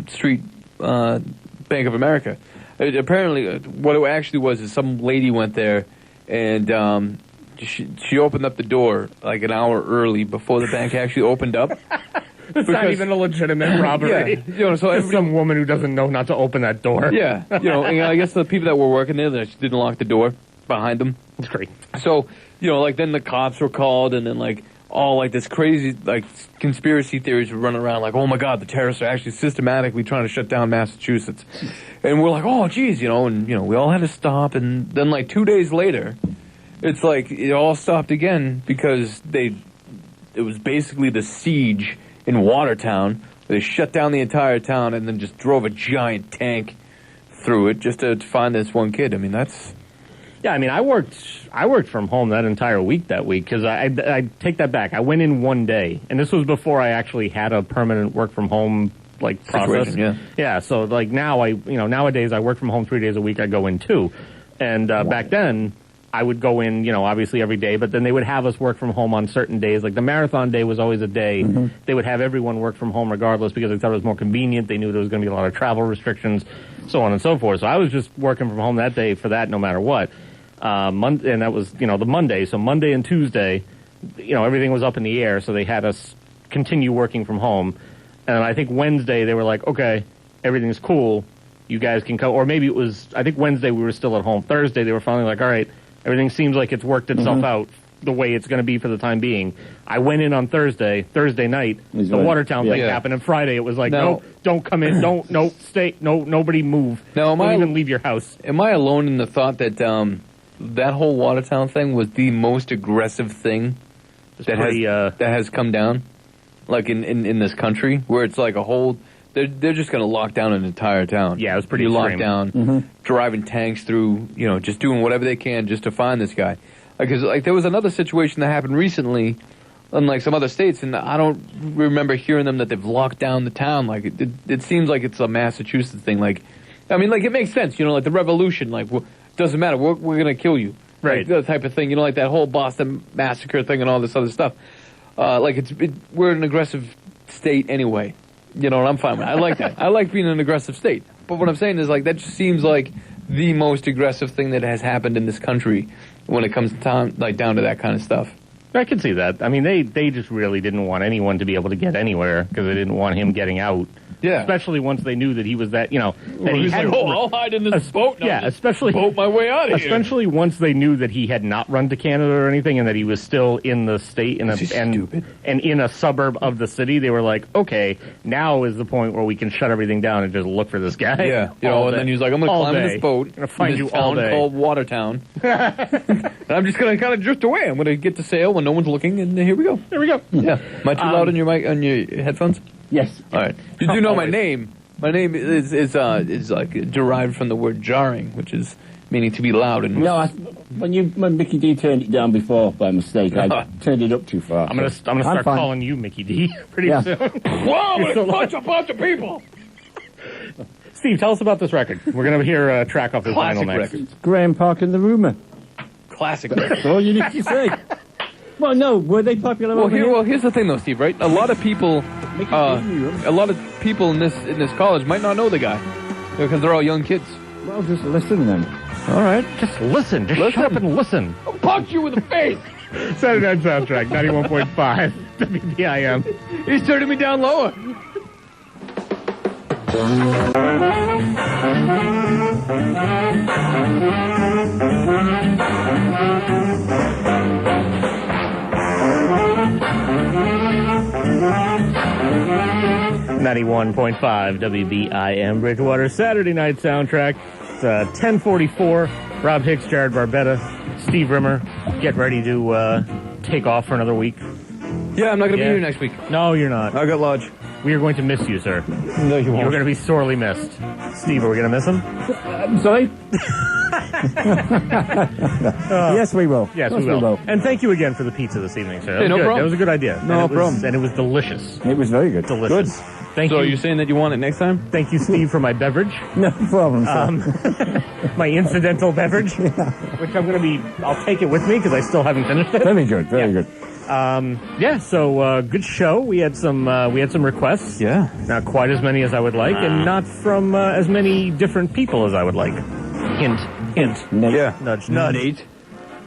Street Bank of America. Apparently, what it actually was is some lady went there and she opened up the door like an hour early before the bank actually opened up. It's not even a legitimate robbery. Yeah, you know, so Just some woman who doesn't know not to open that door. Yeah, you know, and I guess the people that were working there, they just didn't lock the door behind them. It's great. So, you know, like then the cops were called, and then like all like this crazy like conspiracy theories were running around, like, oh my God, the terrorists are actually systematically trying to shut down Massachusetts, and we're like, oh geez, you know, and you know, we all had to stop, and then like 2 days later, it's like it all stopped again because it was basically the siege in Watertown. They shut down the entire town and then just drove a giant tank through it just to find this one kid. I mean, that's... Yeah, I mean, I worked from home that entire week that week because I take that back. I went in one day, and this was before I actually had a permanent work from home like process. Situation, yeah. So like now nowadays I work from home 3 days a week. I go in 2, and back then I would go in, you know, obviously every day, but then they would have us work from home on certain days. Like the marathon day was always a day. They would have everyone work from home regardless because they thought it was more convenient. They knew there was going to be a lot of travel restrictions, so on and so forth. So I was just working from home that day for that no matter what. And that was, you know, the Monday. So Monday and Tuesday, you know, everything was up in the air, so they had us continue working from home. And I think Wednesday they were like, okay, everything's cool. You guys can come. Or maybe it was, I think Wednesday we were still at home. Thursday they were finally like, all right, everything seems like it's worked itself out the way it's going to be for the time being. I went in on Thursday night, the Watertown thing happened, and Friday it was like, no, don't come in, no, stay, no, nobody move. Now, don't even leave your house. Am I alone in the thought that that whole Watertown thing was the most aggressive thing that has come down, like in this country, where it's like a whole, they're just going to lock down an entire town. Yeah, it was pretty extreme. Locked down, driving tanks through, you know, just doing whatever they can just to find this guy. Because like there was another situation that happened recently, unlike some other states, and I don't remember hearing them that they've locked down the town. Like it seems like it's a Massachusetts thing. Like, I mean, like it makes sense, you know, like the revolution. Like, doesn't matter, we're going to kill you, right? Like, that type of thing. You know, like that whole Boston massacre thing and all this other stuff. Like we're an aggressive state anyway. You know, and I'm fine with it. I like that. I like being an aggressive state. But what I'm saying is, like, that just seems like the most aggressive thing that has happened in this country when it comes to down to that kind of stuff. I can see that. I mean, they just really didn't want anyone to be able to get anywhere because they didn't want him getting out. Yeah. Especially once they knew that he was that, you know, that he had. Like, I'll hide in this boat. Yeah, especially boat my way out of here. Especially once they knew that he had not run to Canada or anything, and that he was still in the state and in a suburb of the city. They were like, okay, now is the point where we can shut everything down and just look for this guy. Yeah, you know, and then he was like, I'm going to climb in this boat. I'm going to find you all day. Called Watertown. And I'm just going to kind of drift away. I'm going to get to sail when no one's looking, and here we go. There we go. Yeah. Am I too loud on your mic, on your headphones? Yes. All right. Did you know my name? My name is like derived from the word jarring, which is meaning to be loud. And no, when Mickey D turned it down before by mistake, I turned it up too far. I'm gonna start calling you Mickey D pretty soon. Whoa! It's a bunch of people. Steve, tell us about this record. We're gonna hear a track off this vinyl next. It's Graham Park and the Rumour. Classic record. That's all you need to say. Well, no, were they popular? Well, here's the thing, though, Steve. Right, a lot of people in this college might not know the guy because they're all young kids. Well, just listen then. All right, just listen. Just shut up and listen. I'll punch you in the face. Saturday Night Soundtrack, 91.5 WBIM. He's turning me down lower. .5 WBIM Bridgewater Saturday Night Soundtrack. It's 10:44. Robb Hicks, Jarrod Barbetta, Steve Rimmer. Get ready to take off for another week. Yeah, I'm not going to be here next week. No, you're not. I got lodge. We are going to miss you, sir. No, you won't. You're going to be sorely missed. Steve, are we going to miss him? I'm sorry? Yes, we will. Yes, we will. And thank you again for the pizza this evening, sir. Hey, no problem. That was a good idea. No problem. And it was delicious. It was very good. Delicious. Good. Thank you. So are you saying that you want it next time? Thank you, Steve, for my beverage. No problem, sir. My incidental beverage, which I'll take it with me because I still haven't finished it. Very good, very good. So good show. We had some requests. Yeah. Not quite as many as I would like, and not from as many different people as I would like. Hint. Nate. Yeah. Nudge. Nate.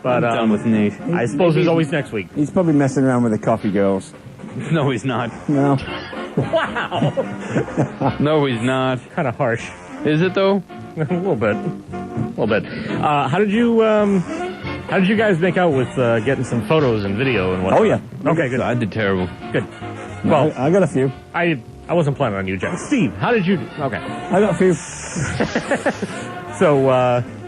But I'm done with Nate. I suppose there's always next week. He's probably messing around with the coffee girls. No, he's not. No. Wow. No, he's not. Kind of harsh. Is it though? A little bit. How did you guys make out with getting some photos and video and whatnot? Oh yeah. Okay, good. I did terrible. Good. Well, I got a few. I wasn't planning on you, Jeff. Steve, how did you? Okay. I got a few. So,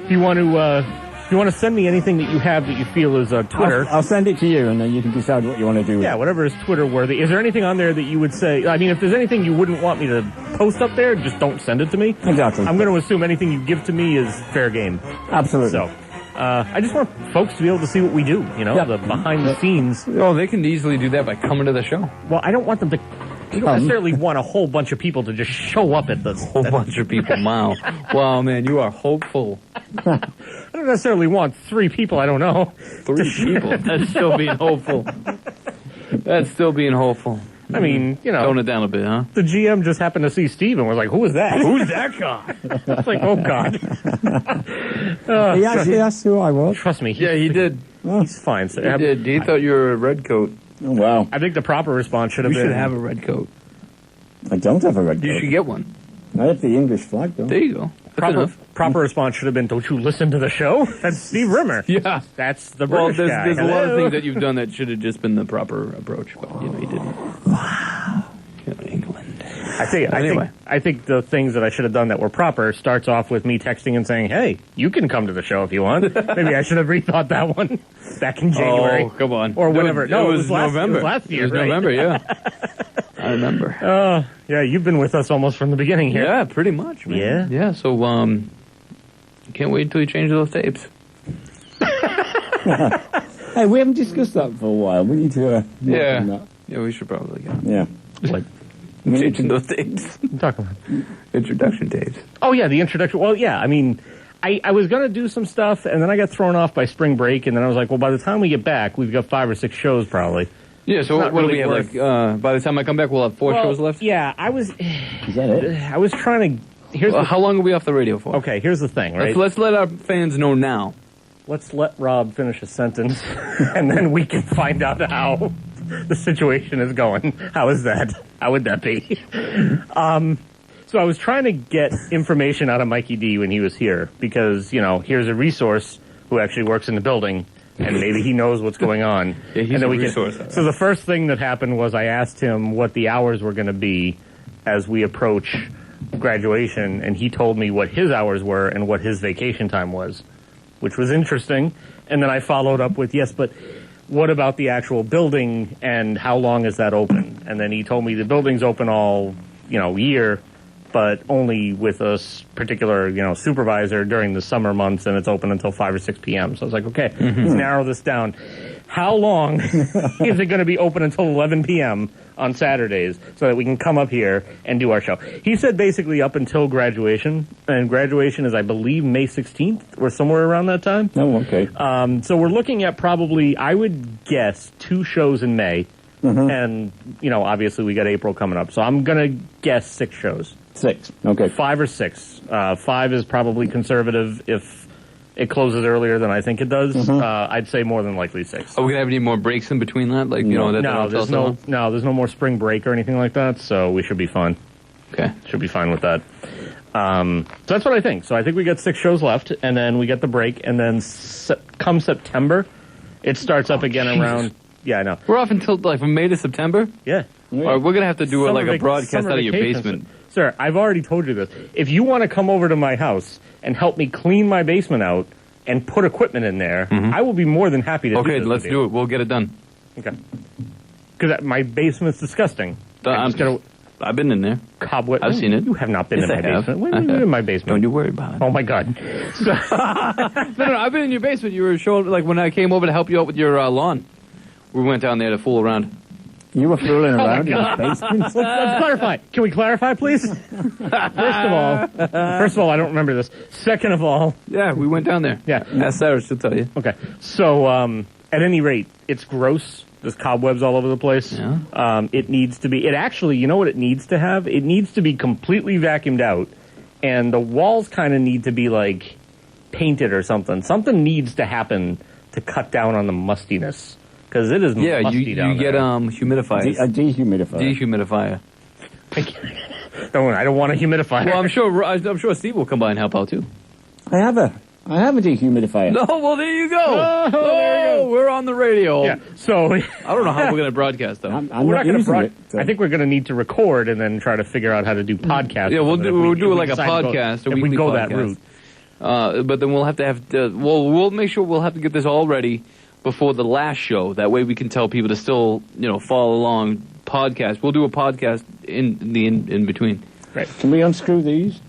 if you want to send me anything that you have that you feel is Twitter, I'll send it to you, and then you can decide what you want to do. Yeah, whatever is Twitter worthy. Is there anything on there that you would say? I mean, if there's anything you wouldn't want me to post up there, just don't send it to me. Exactly. I'm going to assume anything you give to me is fair game. Absolutely. So, I just want folks to be able to see what we do. You know, the behind the scenes. Oh, they can easily do that by coming to the show. Well, I don't want them to. You don't necessarily want a whole bunch of people to just show up at the... Whole bunch of people, wow. Wow, man, you are hopeful. I don't necessarily want 3 people I don't know. 3 people? That's still being hopeful. That's still being hopeful. I mean, you know. Tone it down a bit, huh? The GM just happened to see Steve and was like, who is that? Who's that guy? It's like, oh, God. He actually asked who I was. Trust me. Yeah, he did. He's fine. So, He did. He thought you were a red coat. Oh, wow. I think the proper response should have You been... should have a red coat. I don't have a red coat. You should get one. I have the English flag, though. There you go. Proper response should have been, don't you listen to the show? That's Steve Rimmer. Yeah. That's the British guy. There's a lot of things that you've done that should have just been the proper approach, but, you know, you didn't. Wow. England. I think the things that I should have done that were proper starts off with me texting and saying, hey, you can come to the show if you want. Maybe I should have rethought that one back in January. Oh, come on. Or whatever. It was November. It was last year, It was right? November, yeah. I remember. Yeah, you've been with us almost from the beginning here. Yeah, pretty much, man. Yeah? Yeah, so, can't wait until you change those tapes. Hey, we haven't discussed that for a while. We need to... Yeah, we should probably go. Yeah. Like, changing those tapes. I'm talking about Introduction tapes. Oh, yeah, the introduction. Well, yeah, I mean, I was going to do some stuff, and then I got thrown off by spring break, and then I was like, well, by the time we get back, we've got 5 or 6 shows probably. Yeah, so what do we have? worth- Like, by the time I come back, we'll have 4 shows left? Yeah, I was... Is that it? I was trying to... How long are we off the radio for? Okay, here's the thing, right? Let's let our fans know now. Let's let Rob finish a sentence, and then we can find out how the situation is going. How is that? How would that be? So I was trying to get information out of Mikey D when he was here, because, you know, here's a resource who actually works in the building, and maybe he knows what's going on. Yeah, he's and then a resource. So the first thing that happened was I asked him what the hours were going to be as we approach graduation, and he told me what his hours were and what his vacation time was, which was interesting. And then I followed up with, yes, but what about the actual building and how long is that open? And then he told me the building's open all, you know, year, but only with a particular, you know, supervisor during the summer months, and it's open until 5 or 6 p.m. So I was like, okay, let's narrow this down. How long is it going to be open until 11 p.m. on Saturdays so that we can come up here and do our show? He said basically up until graduation, and graduation is, I believe, May 16th or somewhere around that time. Oh, okay. So we're looking at probably, I would guess, 2 shows in May. And, you know, obviously we got April coming up. So I'm going to guess 6 shows. 6. Okay. 5 or 6. 5 is probably conservative if it closes earlier than I think it does. I'd say more than likely 6. Are we going to have any more breaks in between that? Like, you know, that there's no more spring break or anything like that, so we should be fine. Okay. Should be fine with that. So that's what I think. So I think we got 6 shows left, and then we get the break, and then come September, it starts up again around... Yeah, I know. We're off until, like, from May to September? Yeah. Or we're going to have to do, like, a broadcast out of your basement. Sir, I've already told you this. If you want to come over to my house and help me clean my basement out and put equipment in there, I will be more than happy to do this. Okay, let's do it. We'll get it done. Okay. Because my basement's disgusting. I've been in there. Cobweb. I've seen it. You have not been Yes, in my basement. When were you in my basement? Don't you worry about it. Oh, my God. No, I've been in your basement. You were showing, like, when I came over to help you out with your lawn. We went down there to fool around. You were fooling around in the basement? Let's clarify. Can we clarify, please? First of all, I don't remember this. Second of all... Yeah, we went down there. Yeah. Ask Sarah, she'll tell you. Okay. So, at any rate, it's gross. There's cobwebs all over the place. Yeah. It needs to be... It actually, you know what it needs to have? It needs to be completely vacuumed out, and the walls kind of need to be, like, painted or something. Something needs to happen to cut down on the mustiness. Because it is musty down there. Yeah, you get humidifiers. A dehumidifier. Dehumidifier. I don't want a humidifier. Well, I'm sure Steve will come by and help out too. I have a dehumidifier. No, well there you go. There you go. We're on the radio. Yeah. So I don't know how we're going to broadcast though. I'm we're not not using going it. to. I think we're going to need to record and then try to figure out how to do podcasts. Yeah, we'll do like a podcast. If we go that route. But then we'll have to we'll make sure we'll have to get this all ready before the last show. That way we can tell people to still, follow along podcast. We'll do a podcast in between. Right. Can we unscrew these?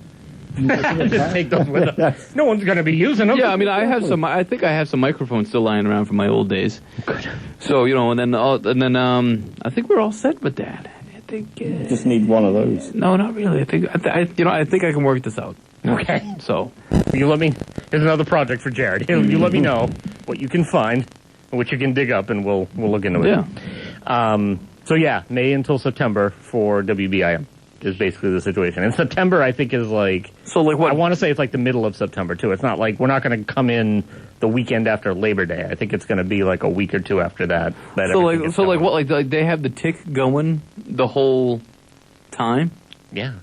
Just take those with us. No one's going to be using them. Yeah, I mean, I think I have some microphones still lying around from my old days. Good. So, and then I think we're all set with that. I think just need one of those. No, not really. I think I can work this out. Okay. So you let me. Here's another project for Jarrod. You let me know what you can find, what you can dig up, and we'll look into it. Yeah. So yeah, May until September for WBIM is basically the situation. And September, I think, is like... So like what? I want to say it's like the middle of September, too. It's not like we're not going to come in the weekend after Labor Day. I think it's going to be like a week or two after that. So like what? Like they have the tick going the whole time? Yeah.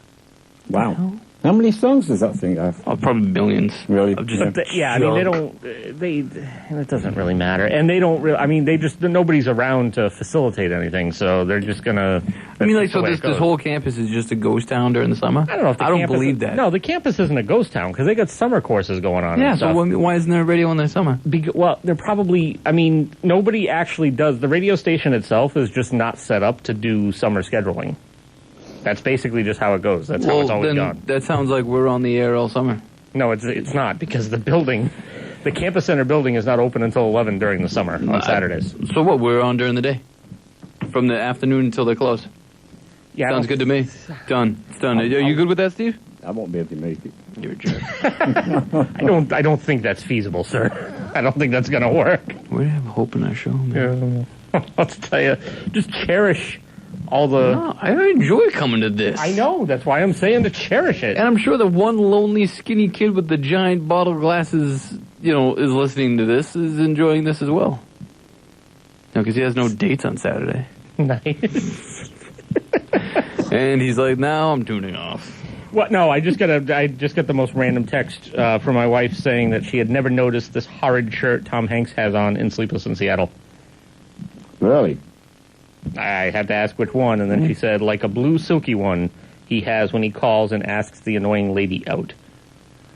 Wow. How many songs does that thing have? Oh, probably millions. Really? Of just I mean, they don't. It doesn't really matter, and they don't. I mean, nobody's around to facilitate anything, so they're just gonna. I mean, like, so this whole campus is just a ghost town during the summer? I don't know. If I don't believe that. No, the campus isn't a ghost town because they got summer courses going on. Yeah. And So why isn't there a radio in the summer? Well, they're probably. I mean, nobody actually does. The radio station itself is just not set up to do summer scheduling. That's basically just how it goes. That's how it's always gone. That sounds like we're on the air all summer. No, it's not, because the campus center building is not open until 11 during the summer on Saturdays. So what, we're on during the day? From the afternoon until they close? Yeah. Sounds good to me. Done. It's done. Are you good with that, Steve? I won't be able to make it. You're a jerk. I don't think that's feasible, sir. I don't think that's going to work. We have hope in our show, man. Yeah. I'll tell you, just cherish all the... No, I enjoy coming to this. I know, that's why I'm saying to cherish it. And I'm sure the one lonely, skinny kid with the giant bottle glasses, is listening to this, is enjoying this as well. No, because he has no dates on Saturday. Nice. And he's like, now I'm tuning off. What? No, I just got the most random text from my wife saying that she had never noticed this horrid shirt Tom Hanks has on in Sleepless in Seattle. Really? I had to ask which one, and then she said, like a blue silky one he has when he calls and asks the annoying lady out.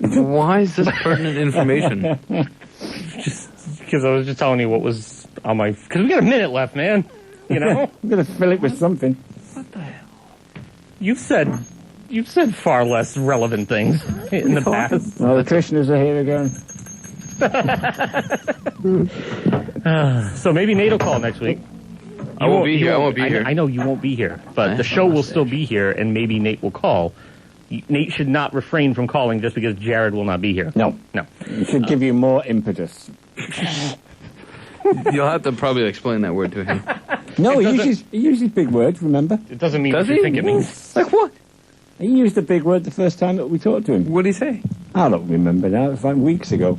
Why is this pertinent information? Just because I was just telling you what was on my... Because we got a minute left, man. You know? I'm going to fill it with something. What the hell? You've said far less relevant things in the past. Well, the Krishners are here again. So maybe Nate will call next week. I won't be here. I know you won't be here, but the show will still be here, and maybe Nate will call. Nate should not refrain from calling just because Jarrod will not be here. No. It should give you more impetus. You'll have to probably explain that word to him. No, he uses big words, remember? It doesn't mean what you think it means. Like what? He used a big word the first time that we talked to him. What did he say? I don't remember now. It was like weeks ago.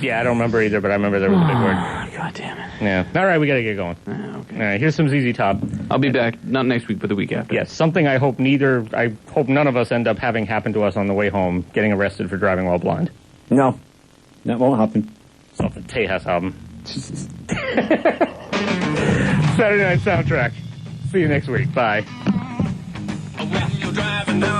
Yeah, I don't remember either, but I remember there was a big word. God damn it. Yeah. All right, we got to get going. Okay. All right, here's some ZZ Top. I'll be back, not next week, but the week after. Yes, something I hope none of us end up having happen to us on the way home, getting arrested for driving while blind. No, that won't happen. It's off the Tejas album. Saturday Night Soundtrack. See you next week. Bye. When you're driving down